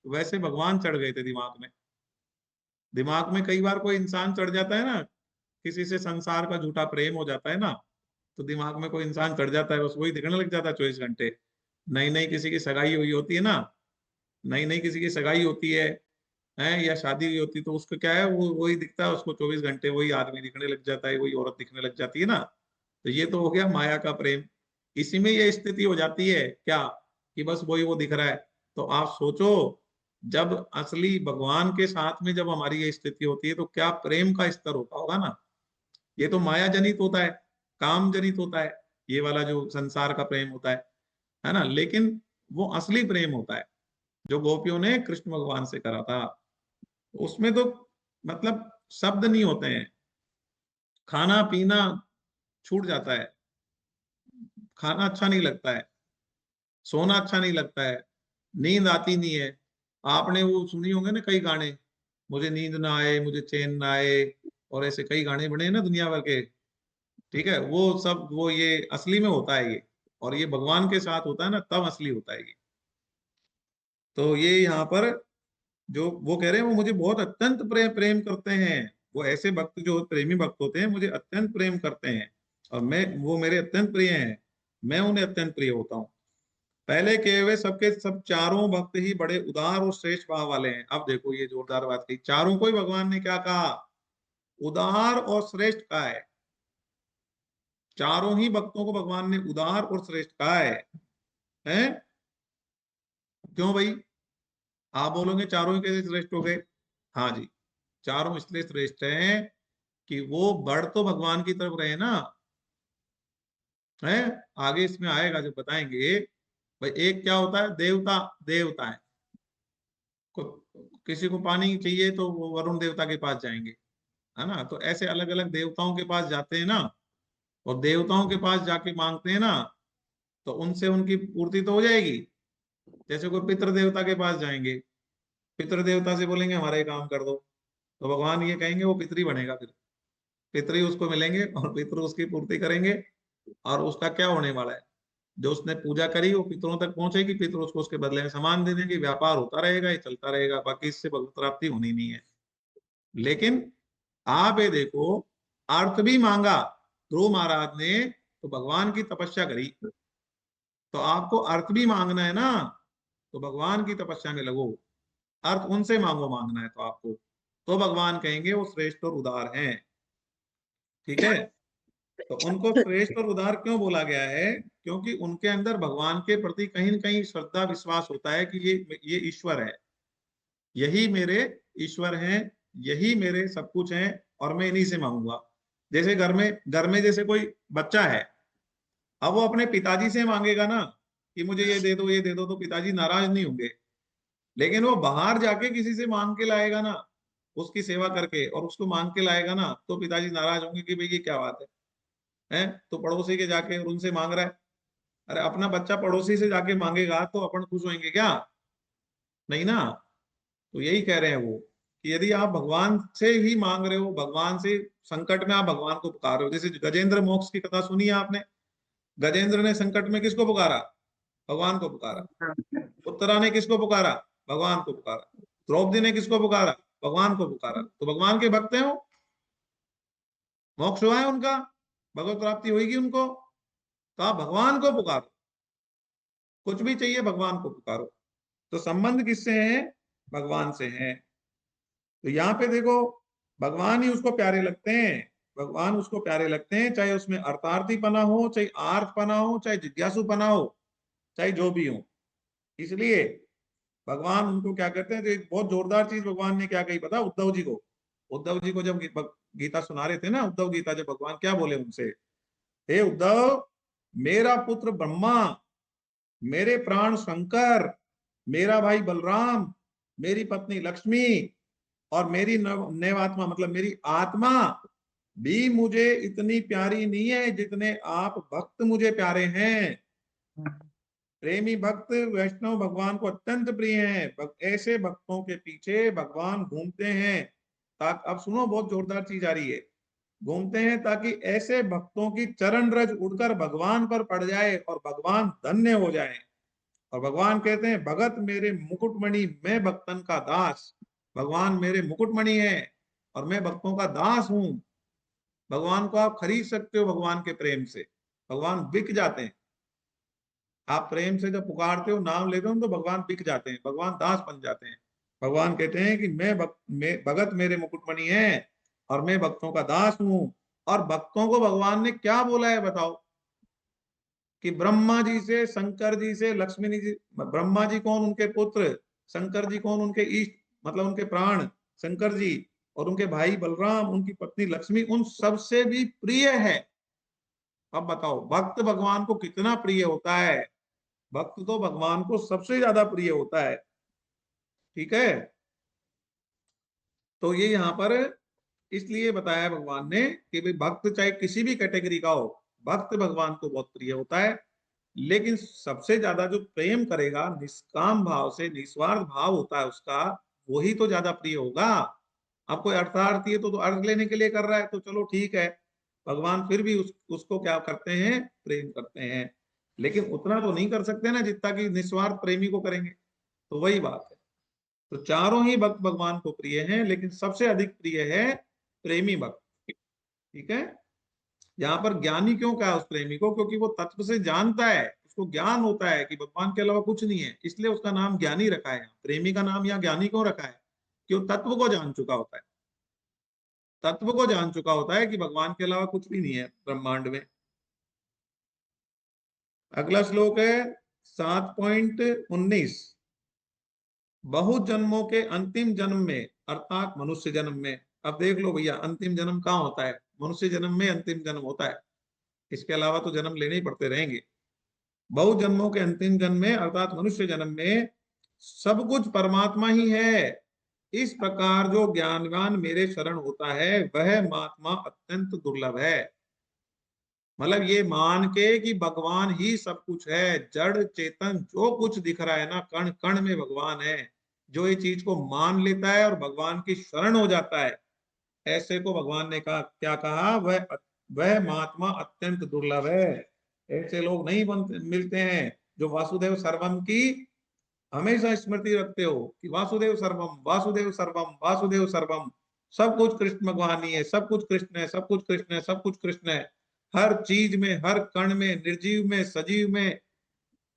वैसे भगवान चढ़ गए थे दिमाग में। दिमाग में कई बार कोई इंसान चढ़ जाता है ना, किसी से संसार का झूठा प्रेम हो जाता है ना, तो दिमाग में कोई इंसान चढ़ जाता है, बस वही दिखने लग जाता है 24 घंटे। नई नई किसी की सगाई हुई होती है ना, नई नई किसी की सगाई होती है या शादी हुई होती है, तो उसको क्या है, वो वही दिखता है उसको 24 घंटे, वही आदमी दिखने लग जाता है, वही औरत दिखने लग जाती है ना। तो ये तो हो गया माया का प्रेम। इसी में ये स्थिति हो जाती है क्या, कि बस वही वो दिख रहा है। तो आप सोचो, जब असली भगवान के साथ में जब हमारी ये स्थिति होती है तो क्या प्रेम का स्तर होता होगा ना। ये तो माया जनित होता है, काम जनित होता है, ये वाला जो संसार का प्रेम होता है ना। लेकिन वो असली प्रेम होता है जो गोपियों ने कृष्ण भगवान से करा था। उसमें तो मतलब शब्द नहीं होते हैं, खाना पीना छूट जाता है, खाना अच्छा नहीं लगता है, सोना अच्छा नहीं लगता है, नींद आती नहीं है। आपने वो सुनी होंगे ना कई गाने, मुझे नींद ना आए, मुझे चैन ना आए, और ऐसे कई गाने बने हैं ना दुनिया भर के। ठीक है, वो सब, वो ये असली में होता है ये, और ये भगवान के साथ होता है ना, तब असली होता है ये। तो ये यहाँ पर जो वो कह रहे हैं, वो मुझे बहुत अत्यंत प्रेम करते हैं। वो ऐसे भक्त जो प्रेमी भक्त होते हैं मुझे अत्यंत प्रेम करते हैं, और वो मेरे अत्यंत प्रिय हैं, मैं उन्हें अत्यंत प्रिय होता हूँ। पहले कहे हुए सबके सब चारों भक्त ही बड़े उदार और श्रेष्ठ भाव वाले हैं। अब देखो ये जोरदार बात कही, चारों को ही भगवान ने क्या कहा, उदार और श्रेष्ठ कहा है। चारों ही भक्तों को भगवान ने उदार और श्रेष्ठ कहा है? क्यों भाई? आप बोलोगे चारों ही कैसे श्रेष्ठ हो गए? हाँ जी, चारों इसलिए श्रेष्ठ हैं कि वो बढ़ तो भगवान की तरफ रहे ना, है। आगे इसमें आएगा जब बताएंगे भाई, एक क्या होता है, देवता, देवता है, किसी को पानी चाहिए तो वो वरुण देवता के पास जाएंगे, है ना। तो ऐसे अलग अलग देवताओं के पास जाते हैं ना, और देवताओं के पास जाके मांगते हैं ना, तो उनसे उनकी पूर्ति तो हो जाएगी। जैसे कोई पितृ देवता के पास जाएंगे, पितृ देवता से बोलेंगे हमारा ये काम कर दो, तो भगवान ये कहेंगे वो पितृ बनेगा, फिर पितृ उसको मिलेंगे और पितृ उसकी पूर्ति करेंगे, और उसका क्या होने वाला है, जो उसने पूजा करी वो पितरों तक पहुंचेगी, पितर उसको उसके बदले में सामान दे देंगे, व्यापार होता रहेगा, ये चलता रहेगा, बाकी इससे भगवत प्राप्ति होनी नहीं है। लेकिन आप ये देखो, अर्थ भी मांगा ध्रुव महाराज ने, तो भगवान की तपस्या करी। तो आपको अर्थ भी मांगना है ना, तो भगवान की तपस्या में लगो, अर्थ उनसे मांगो, मांगना है तो आपको, तो भगवान कहेंगे वो श्रेष्ठ और उदार हैं। ठीक है, तो उनको श्रेष्ठ और उदार क्यों बोला गया है? क्योंकि उनके अंदर भगवान के प्रति कहीं न कहीं श्रद्धा विश्वास होता है कि ये ईश्वर है, यही मेरे ईश्वर हैं, यही मेरे सब कुछ हैं, और मैं इन्हीं से मांगूंगा। जैसे घर में जैसे कोई बच्चा है, अब वो अपने पिताजी से मांगेगा ना कि मुझे ये दे दो, ये दे दो, तो पिताजी नाराज नहीं होंगे। लेकिन वो बाहर जाके किसी से मांग के लाएगा ना, उसकी सेवा करके, और उसको मांग के लाएगा ना, तो पिताजी नाराज होंगे कि भाई ये क्या बात है, तो पड़ोसी के जाके और उनसे मांग रहा है। अरे अपना बच्चा पड़ोसी से जाके मांगेगा तो अपन खुश होंगे क्या? नहीं ना। तो यही कह रहे हैं वो, कि यदि आप भगवान से ही मांग रहे हो, भगवान से संकट में आप भगवान को पुकार रहे हो। जैसे गजेंद्र मोक्ष की कथा सुनी है आपने, गजेंद्र ने संकट में किसको पुकारा? भगवान को पुकारा। उत्तरा ने किसको पुकारा? भगवान को पुकारा। द्रौपदी ने किसको पुकारा? भगवान को पुकारा। तो भगवान के भक्त हैं वो, मोक्ष हुआ है उनका, भगवत प्राप्ति होगी उनको। तो आप भगवान को पुकारो, कुछ भी चाहिए भगवान को पुकारो। तो संबंध किससे है? भगवान से है। तो यहाँ पे देखो, भगवान ही उसको प्यारे लगते हैं, भगवान उसको प्यारे लगते हैं, चाहे उसमें अर्थार्थीपना हो, चाहे आर्थपना हो, चाहे जिज्ञासुपना हो, चाहे जो भी हो। इसलिए भगवान उनको क्या करते हैं। तो एक बहुत जोरदार चीज भगवान ने क्या कही पता? उद्धव जी को। उद्धव जी को जब गीता सुना रहे थे ना, उद्धव गीता, जब भगवान क्या बोले उनसे, हे उद्धव, मेरा पुत्र ब्रह्मा, मेरे प्राण शंकर, मेरा भाई बलराम, मेरी पत्नी लक्ष्मी और मेरी नैवात्मा मतलब मेरी आत्मा भी मुझे इतनी प्यारी नहीं है जितने आप भक्त मुझे प्यारे हैं। प्रेमी भक्त वैष्णव भगवान को अत्यंत प्रिय हैं। ऐसे भक्तों के पीछे भगवान घूमते हैं। ताकि, अब सुनो, बहुत जोरदार चीज आ रही है, घूमते हैं ताकि ऐसे भक्तों की चरण रज उड़कर भगवान पर पड़ जाए और भगवान धन्य हो जाए। और भगवान कहते हैं, भगत मेरे मुकुटमणि, मैं भक्तन का दास। भगवान मेरे मुकुटमणि है और मैं भक्तों का दास हूं। भगवान को आप खरीद सकते हो भगवान के प्रेम से, भगवान बिक जाते हैं। आप प्रेम से जब पुकारते हो, नाम लेते हो, तो भगवान बिक जाते हैं, भगवान दास बन जाते हैं। भगवान कहते हैं कि मैं भगत मेरे मुकुटमणि है और मैं भक्तों का दास हूं। और भक्तों को भगवान ने क्या बोला है बताओ? कि ब्रह्मा जी से, शंकर जी से, लक्ष्मी जी, ब्रह्मा जी कौन? उनके पुत्र। शंकर जी कौन? उनके इष्ट मतलब उनके प्राण शंकर जी। और उनके भाई बलराम, उनकी पत्नी लक्ष्मी, उन सबसे भी प्रिय है। अब बताओ, भक्त भगवान को कितना प्रिय होता है? भक्त तो भगवान को सबसे ज्यादा प्रिय होता है। ठीक है, तो ये यहाँ पर इसलिए बताया भगवान ने कि भाई भक्त चाहे किसी भी कैटेगरी का हो, भक्त भगवान को बहुत प्रिय होता है। लेकिन सबसे ज्यादा जो प्रेम करेगा निष्काम भाव से, निस्वार्थ भाव होता है उसका, वही तो ज्यादा प्रिय होगा। अब कोई अर्थार्थी है तो अर्थ लेने के लिए कर रहा है तो चलो ठीक है, भगवान फिर भी उसको क्या करते हैं? प्रेम करते हैं। लेकिन उतना तो नहीं कर सकते ना जितना कि निस्वार्थ प्रेमी को करेंगे। तो वही बात है। तो चारों ही भक्त भगवान को प्रिय हैं, लेकिन सबसे अधिक प्रिय है प्रेमी भक्त। ठीक है, यहाँ पर ज्ञानी क्यों कहा उस प्रेमी को? क्योंकि वो तत्व से जानता है, उसको ज्ञान होता है कि भगवान के अलावा कुछ नहीं है, इसलिए उसका नाम ज्ञानी रखा है। प्रेमी का नाम यहाँ ज्ञानी क्यों रखा है? कि वो तत्व को जान चुका होता है, तत्व को जान चुका होता है कि भगवान के अलावा कुछ भी नहीं है ब्रह्मांड में। अगला श्लोक है 7.19। बहुत जन्मों के अंतिम जन्म में, अर्थात मनुष्य जन्म में। अब देख लो भैया, अंतिम जन्म कहाँ होता है? मनुष्य जन्म में अंतिम जन्म होता है, इसके अलावा तो जन्म लेने ही पड़ते रहेंगे। बहुत जन्मों के अंतिम जन्म में अर्थात मनुष्य जन्म में सब कुछ परमात्मा ही है। इस प्रकार जो ज्ञानवान मेरे शरण होता है वह महात्मा अत्यंत दुर्लभ है। मतलब ये मान के कि भगवान ही सब कुछ है, जड़ चेतन जो कुछ दिख रहा है ना, कण कण में भगवान है। जो ये चीज को मान लेता है और भगवान की शरण हो जाता है, ऐसे को भगवान ने कहा, क्या कहा? वह महात्मा अत्यंत दुर्लभ है। ऐसे लोग नहीं मिलते हैं जो वासुदेव सर्वम की हमेशा स्मृति रखते हो कि वासुदेव सर्वम, वासुदेव सर्वम, वासुदेव सर्वम। सब कुछ कृष्ण भगवान ही है, सब कुछ कृष्ण है, सब कुछ कृष्ण है, सब कुछ कृष्ण है। हर चीज में, हर कण में, निर्जीव में, सजीव में,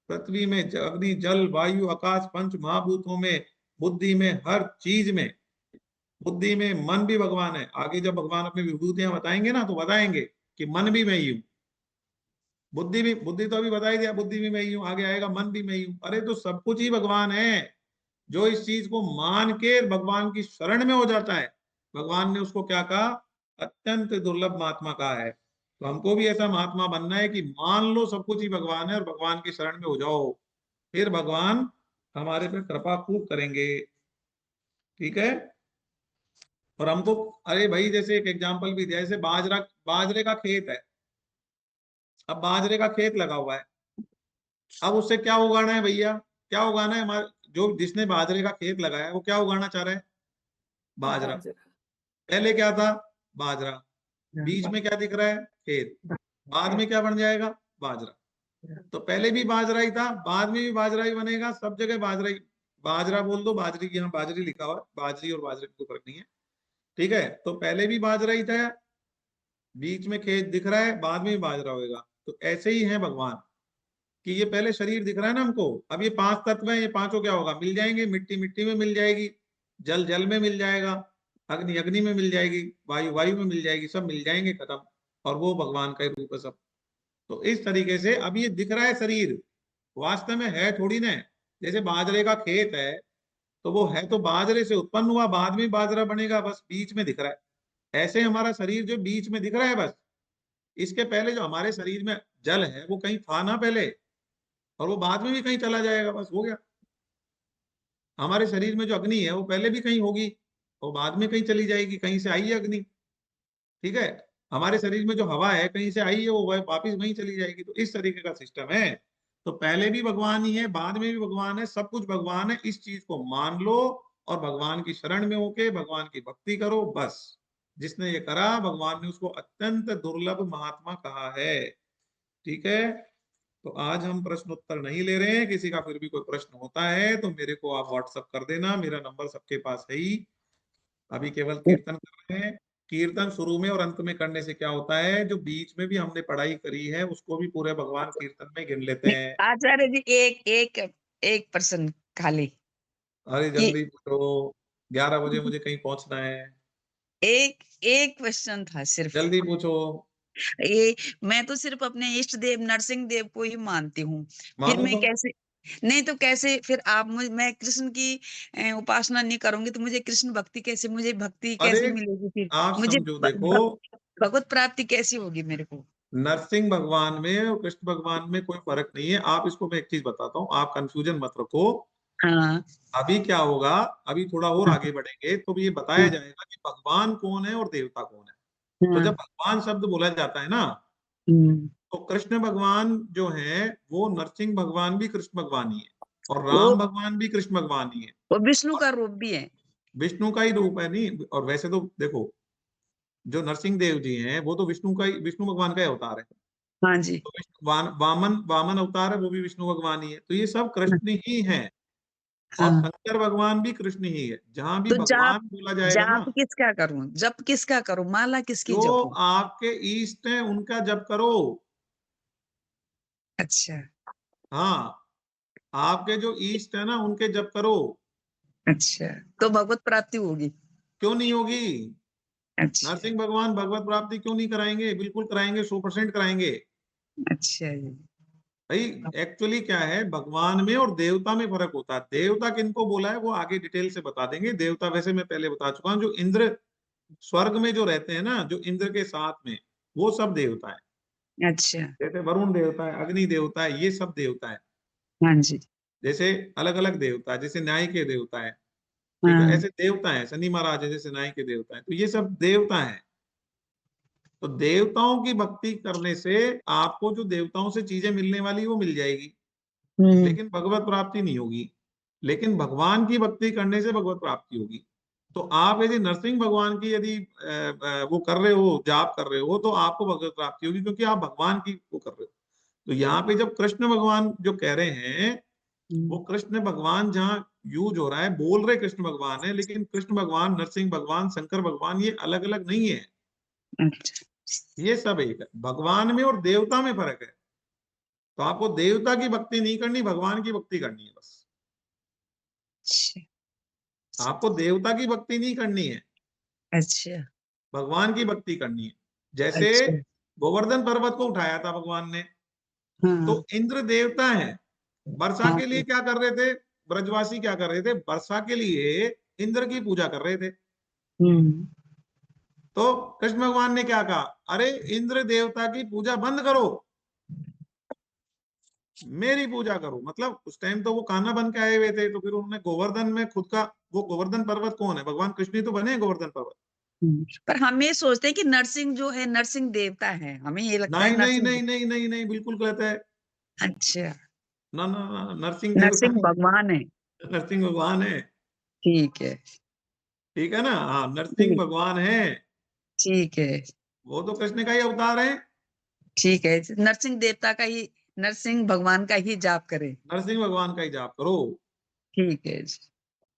पृथ्वी में, अग्नि जल वायु आकाश पंच महाभूतों में, बुद्धि में, हर चीज में। बुद्धि में मन भी भगवान है। आगे जब भगवान अपनी विभूतियां बताएंगे ना तो बताएंगे कि मन भी मैं ही हूँ, बुद्धि भी, बुद्धि तो अभी बताई दिया, बुद्धि भी मैं ही हूँ, आगे आएगा मन भी मैं ही हूँ। अरे तो सब कुछ ही भगवान है। जो इस चीज को मान के भगवान की शरण में हो जाता है, भगवान ने उसको क्या कहा? अत्यंत दुर्लभ महात्मा कहा है। तो हमको भी ऐसा महात्मा बनना है कि मान लो सब कुछ ही भगवान है और भगवान की शरण में हो जाओ, फिर भगवान हमारे पे कृपा खूब करेंगे। ठीक है, और हमको, अरे भाई जैसे एक एग्जांपल भी दिया, जैसे बाजरे का खेत है। अब बाजरे का खेत लगा हुआ है, अब उससे क्या उगाना है भैया? क्या उगाना है? हमारे जो जिसने बाजरे का खेत लगाया है वो क्या उगाना चाह रहा है? बाजरा। पहले क्या था? बाजरा। बीच में क्या दिख रहा है? खेत। बाद में क्या बन जाएगा? बाजरा। तो पहले भी बाजरा ही था, बाद में भी बाजरा ही बनेगा, सब जगह बाजरा ही बाजरा बोल दो, बाजरी, यहाँ बाजरी लिखा हुआ है, बाजरी और बाजरे में कोई फर्क नहीं है, ठीक है। तो पहले भी बाजरा ही था, बीच में खेत दिख रहा है, बाद में भी बाजरा होगा। तो ऐसे ही है भगवान कि ये पहले शरीर दिख रहा है ना हमको, अब ये 5 तत्व हैं, ये पांचों क्या होगा, मिल जाएंगे, मिट्टी मिट्टी में मिल जाएगी, जल जल में मिल जाएगा, अग्नि अग्नि में मिल जाएगी, वायु वायु में मिल जाएगी, सब मिल जाएंगे, खत्म। और वो भगवान का ही रूप है सब। तो इस तरीके से अब ये दिख रहा है शरीर, वास्तव में है थोड़ी ना। जैसे बाजरे का खेत है, तो वो है तो बाजरे से उत्पन्न हुआ, बाद में बाजरा बनेगा, बस बीच में दिख रहा है। ऐसे हमारा शरीर जो बीच में दिख रहा है, बस इसके पहले जो हमारे शरीर में जल है वो कहीं था ना पहले, और वो बाद में भी कहीं चला जाएगा, बस हो गया। हमारे शरीर में जो अग्नि है वो पहले भी कहीं होगी, वो बाद में कहीं चली जाएगी, कहीं से आई है अग्नि, ठीक है। हमारे शरीर में जो हवा है कहीं से आई है, वो वापिस वहीं चली जाएगी। तो इस तरीके का सिस्टम है। तो पहले भी भगवान ही है, बाद में भी भगवान है, सब कुछ भगवान है। इस चीज को मान लो और भगवान की शरण में होके भगवान की भक्ति करो, बस। जिसने ये करा, भगवान ने उसको अत्यंत दुर्लभ महात्मा कहा है, ठीक है। तो आज हम प्रश्न उत्तर नहीं ले रहे हैं। किसी का फिर भी कोई प्रश्न होता है तो मेरे को आप व्हाट्सएप कर देना, मेरा नंबर सबके पास है ही। अभी केवल कीर्तन कर रहे हैं। कीर्तन शुरू में और अंत में करने से क्या होता है, जो बीच में भी हमने पढ़ाई करी है उसको भी पूरे भगवान कीर्तन में गिन लेते हैं। आचार्य जी, एक प्रश्न खाली। अरे जल्दी पूछो, 11 बजे मुझे कहीं पहुंचना है। एक क्वेश्चन था सिर्फ। जल्दी पूछो। ये मैं तो सिर्फ अपने इष्ट देव नरसिंह देव को ही मानती हूँ, फिर मानो मैं तो। कैसे, नहीं तो कैसे फिर आप मैं कृष्ण की उपासना नहीं करूंगी तो मुझे कृष्ण भक्ति कैसे, मुझे भक्ति कैसे अरे मिलेगी, फिर आप मुझे समझो, देखो, भगवत प्राप्ति कैसी होगी मेरे को। नरसिंह भगवान में और कृष्ण भगवान में कोई फर्क नहीं है। आप इसको, मैं एक चीज बताता हूँ, आप कंफ्यूजन मत रखो। हाँ अभी क्या होगा, अभी थोड़ा और आगे बढ़ेंगे तो ये बताया जाएगा कि भगवान कौन है और देवता कौन है। तो जब भगवान शब्द बोला जाता है ना, तो कृष्ण भगवान जो है वो नरसिंह भगवान भी कृष्ण भगवान ही है, और राम भगवान भी कृष्ण भगवान ही है, वो विष्णु का रूप भी है, विष्णु का ही रूप है। नहीं, और वैसे तो देखो, जो नरसिंह देव जी हैं वो तो विष्णु का ही, विष्णु भगवान का ही अवतार है। हाँ जी। तो वामन अवतार है, वो भी विष्णु भगवान ही है। तो ये सब कृष्ण ही है, और हाँ। शंकर भगवान भी कृष्ण ही है। जहां भी तो भगवान बोला जाएगा ना, जाप किसका करूं, जप किसका करूं, माला किसकी जो जपूं? आपके इष्ट है उनका जप करो। अच्छा हाँ, आपके जो इष्ट है ना उनके जप करो। अच्छा, तो भगवत प्राप्ति होगी? क्यों नहीं होगी? अच्छा नरसिंह भगवान भगवत प्राप्ति क्यों नहीं कराएंगे? बिल्कुल कराएंगे, 100% कराएंगे। अच्छा जी। भाई एक्चुअली क्या है, भगवान में और देवता में फर्क होता है। देवता किनको बोला है वो आगे डिटेल से बता देंगे। देवता वैसे मैं पहले बता चुका हूँ, जो इंद्र स्वर्ग में जो रहते हैं ना, जो इंद्र के साथ में, वो सब देवता है। अच्छा जैसे वरुण देवता है, अग्नि देवता है, ये सब देवता है। हाँ जी। जैसे अलग अलग देवता है, जैसे न्याय के देवता है, ठीक है, हाँ ऐसे देवता है। शनि महाराज है जैसे न्याय के देवता है, तो ये सब देवता है। तो देवताओं की भक्ति करने से आपको जो देवताओं से चीजें मिलने वाली वो मिल जाएगी, लेकिन भगवत प्राप्ति नहीं होगी। लेकिन भगवान की भक्ति करने से भगवत प्राप्ति होगी। तो आप यदि नरसिंह भगवान की यदि वो कर रहे हो, जाप कर रहे हो, तो आपको भगवत प्राप्ति होगी, क्योंकि आप भगवान की वो कर रहे हो। तो यहाँ पे जब कृष्ण भगवान जो कह रहे हैं, वो कृष्ण भगवान जहाँ यूज हो रहा है, बोल रहे कृष्ण भगवान है, लेकिन कृष्ण भगवान, नरसिंह भगवान, शंकर भगवान ये अलग अलग नहीं है। अच्छा ये सब एक है। भगवान में और देवता में फर्क है। तो आपको देवता की भक्ति नहीं करनी, भगवान की भक्ति करनी है बस। आपको देवता की भक्ति नहीं करनी है, अच्छा भगवान की भक्ति करनी है। जैसे अच्छा गोवर्धन पर्वत को उठाया था भगवान ने, हाँ तो इंद्र देवता है, वर्षा हाँ के लिए क्या कर रहे थे, ब्रजवासी क्या कर रहे थे, वर्षा के लिए इंद्र की पूजा कर रहे थे। तो कृष्ण भगवान ने क्या कहा, अरे इंद्र देवता की पूजा बंद करो, मेरी पूजा करो। मतलब उस टाइम तो वो कान्हा बन के आए हुए थे, तो फिर उन्होंने गोवर्धन में खुद का, वो गोवर्धन पर्वत कौन है, भगवान कृष्ण ही तो बने गोवर्धन पर्वत। पर हम ये सोचते हैं कि नरसिंह जो है नरसिंह देवता है, हमें ये लगता है नहीं नहीं नरसिंह। नहीं नहीं नहीं नहीं, बिल्कुल गलत है। अच्छा, ना ना ना, नरसिंह देवता नरसिंह नहीं, भगवान है। नरसिंह भगवान है। ठीक है ठीक है ना, हाँ, नरसिंह भगवान है। ठीक है वो तो कृष्ण का ही अवतार है। ठीक है, नरसिंह देवता का ही, नरसिंह भगवान का ही जाप करें। नरसिंह भगवान का ही जाप करो। ठीक है जी।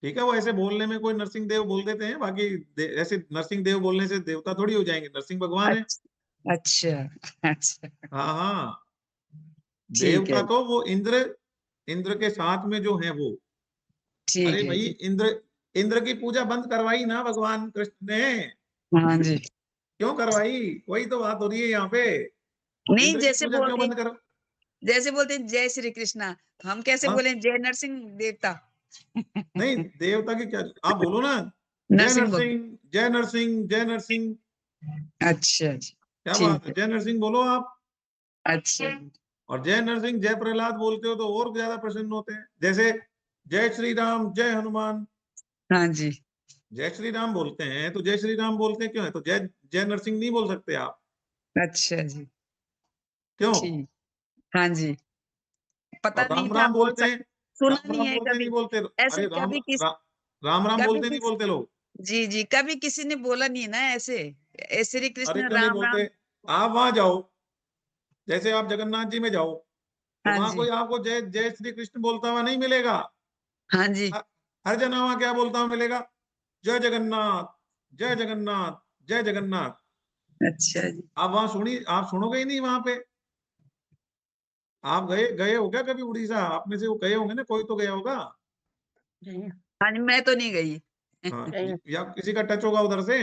ठीक है, वो ऐसे बोलने में कोई नरसिंह देव बोल देते हैं, बाकी ऐसे नरसिंह देव बोलने से देवता थोड़ी हो जाएंगे, नरसिंह भगवान है। अच्छा अच्छा। हाँ हाँ, ठीक है देवता को वो इंद्र के साथ में जो है वो, ठीक अरे है भाई जी। इंद्र की पूजा बंद करवाई ना भगवान कृष्ण ने, हाँ जी। क्यों करवाई? वही तो बात हो रही है यहाँ पे, नहीं, इंद्र की जैसे पूजा क्यों बंद करो? जैसे बोलते हैं जय श्री कृष्णा, तो हम कैसे हाँ? बोले जय नरसिंह देवता? नहीं, देवता की क्या, आप बोलो ना, जय नरसिंह बोल। नरसिंह, जय नरसिंह, जय नरसिंह, अच्छा जी। क्या ठीक बात है, है। जय नरसिंह बोलो आप। अच्छा। और जय नरसिंह जय प्रहलाद बोलते हो तो और ज्यादा प्रसन्न होते हैं। जैसे जय श्री राम, जय हनुमान, हाँ जी। जय श्री राम बोलते हैं तो जय श्री राम बोलते क्यों है? तो जय जय नरसिंह नहीं बोल सकते आप, अच्छा जी। क्यों? ठीक। हाँ जी। पता और नहीं राम था, राम बोल बोलते सक हैं, सुना राम नहीं राम है बोलते नहीं कभी। बोलते? ऐसे अरे कभी राम राम कभी बोलते नहीं किस बोलते लोग? जी जी, कभी किसी ने बोला नहीं है ना ऐसे, श्री अरे कृष्ण क्यों नहीं राम बोलते? राम। आप वहां जाओ, जैसे आप जगन्नाथ जी में जाओ, तो हाँ वहां जी। कोई आपको जय जय श्री कृष्ण बोलता हुआ नहीं मिलेगा। हाँ जी। हर जना वहां क्या बोलता हुआ मिलेगा? जय जगन्नाथ, जय जगन्नाथ, जय जगन्नाथ। अच्छा जी। आप वहां आप सुनोगे ही नहीं वहां पे। आप गए गए हो क्या कभी उड़ीसा? आप में से वो गए होंगे ना, कोई तो गया होगा। हाँ जी, मैं तो नहीं गई। हाँ, या किसी का टच होगा उधर से।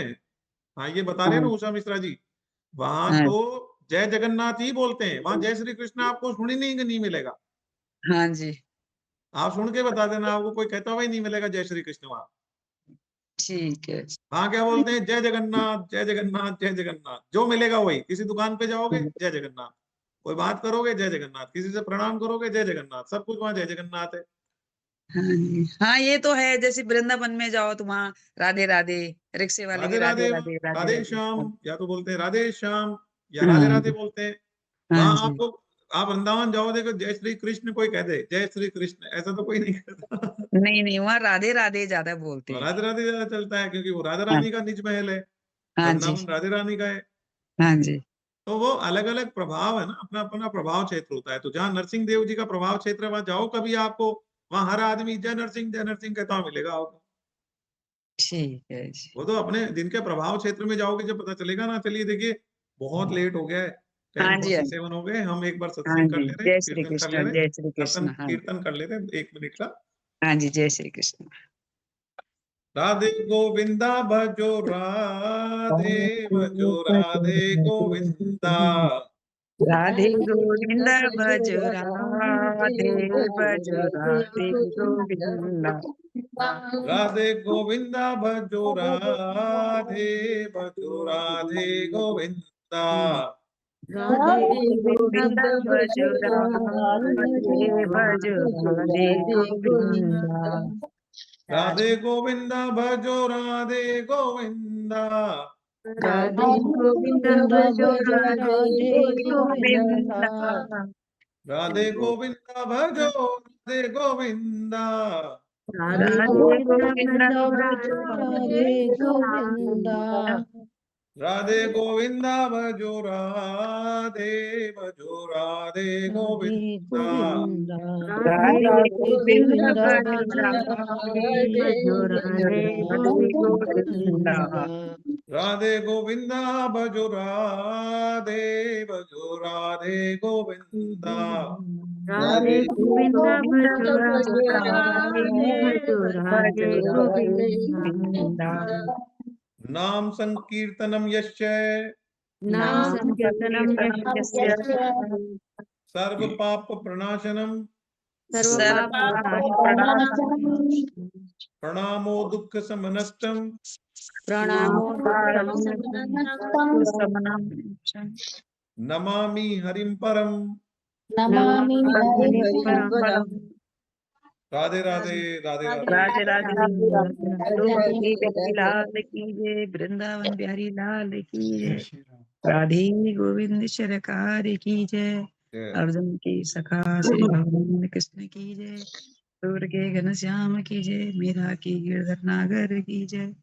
हाँ, ये बता रहे हैं हाँ। ना उषा मिश्रा जी, वहां हाँ। तो जय जगन्नाथ ही बोलते हैं, वहां जय श्री कृष्ण आपको सुनी नहीं मिलेगा। हाँ जी। आप सुन के बता देना, आपको कोई कहता हुआ ही नहीं मिलेगा जय श्री कृष्ण वहां। ठीक है। वहां क्या बोलते हैं? जय जगन्नाथ, जय जगन्नाथ, जय जगन्नाथ। जो मिलेगा वही, किसी दुकान पे जाओगे जय जगन्नाथ, कोई बात करोगे जय जगन्नाथ, किसी से प्रणाम करोगे जय जगन्नाथ, सब कुछ वहां जय जगन्नाथ है। हाँ जी। हाँ, ये तो है, जैसे वृंदावन में जाओ तो वहाँ राधे राधे, रिक्शे वाले भी राधे राधे राधे, राधे राधे राधे राधे। श्याम, हाँ। या तो बोलते हैं राधे श्याम, या राधे हाँ राधे जी। बोलते हैं। हाँ वहां जी। आपको, आप वृंदावन जाओ, देखो जय श्री कृष्ण कोई कह दे, जय श्री कृष्ण, ऐसा तो कोई नहीं कहता। नहीं नहीं, वहाँ राधे राधे ज्यादा बोलते और हैं। राधे राधे ज्यादा चलता है, क्योंकि वो राधा हाँ। रानी का निज महल है, हाँ जी। वृंदावन राधे रानी का है। हाँ जी। तो वो अलग अलग प्रभाव है ना, अपना अपना प्रभाव क्षेत्र होता है। तो जहाँ नरसिंह देव जी का प्रभाव क्षेत्र है, वहां जाओ कभी, आपको वहां हर आदमी जय नरसिंह कहता हुआ मिलेगा आपको। ठीक है जी। वो तो अपने जिनके प्रभाव क्षेत्र में जाओगे जब पता चलेगा ना। चलिए देखिए, बहुत लेट हो गया है, हाँ जी। हाँ 10:47 हो गए। हम एक बार हाँ सत्संग कर जी। ले रहे, जय श्री कीर्तन कर ले कृष्ण, रहे, जय श्री कीर्तन कृष्ण। हाँ जी। कीर्तन कर लेते हैं 1 मिनट का। हाँ जी, जय श्री कृष्ण। राधे गोविंदा भजो, राधे भजो, राधे गोविंदा, राधे गोविंद भजो, राधे भजो, राधे गोविंदा। राधे गोविंदा भजो, राधे भजो, राधे गोविंदा, राधे गोविंद भजो, राधे भजो, राधे गोविंदा। राधे गोविंदा भजो, राधे गोविंदा, राधे गोविंद भजो, राधे गोविंदा। राधे गोविंदा भजो, राधे गोविंदा, राधे गोविंद भजो, राधे गोविंदा। राधे गोविंदा भजो, राधे भजो, राधे गोविंदा, राधे गोविंद भजो, राधे भजो, राधे गोविंदा। राधे गोविंदा भजो, राधे भजो, राधे गोविंदा, राधे गोविंद भजो, राधे भजो, राधे गोविंदा। नाम संकीर्तनम यस्य, नाम संकीर्तनम यस्य, सर्व पाप प्रणाशनम, सर्व पाप प्रणाशनम, प्रणामो दुख समनष्टम, प्रणामो समनम, नमामि हरिम परम। नमामि हरि परम। राधे राधे, राधे राधे। राधे राधे। राधे द्रौपदी बिहारी राधे। लाल की जय, वृंदावन बिहारी लाल की जय, राधे गोविंद सरकार की जय, अर्जुन की सखा श्री भगवान कृष्ण की जय, सूर्य के घनश्याम की जय, मीरा की गिरधर नागर की जय।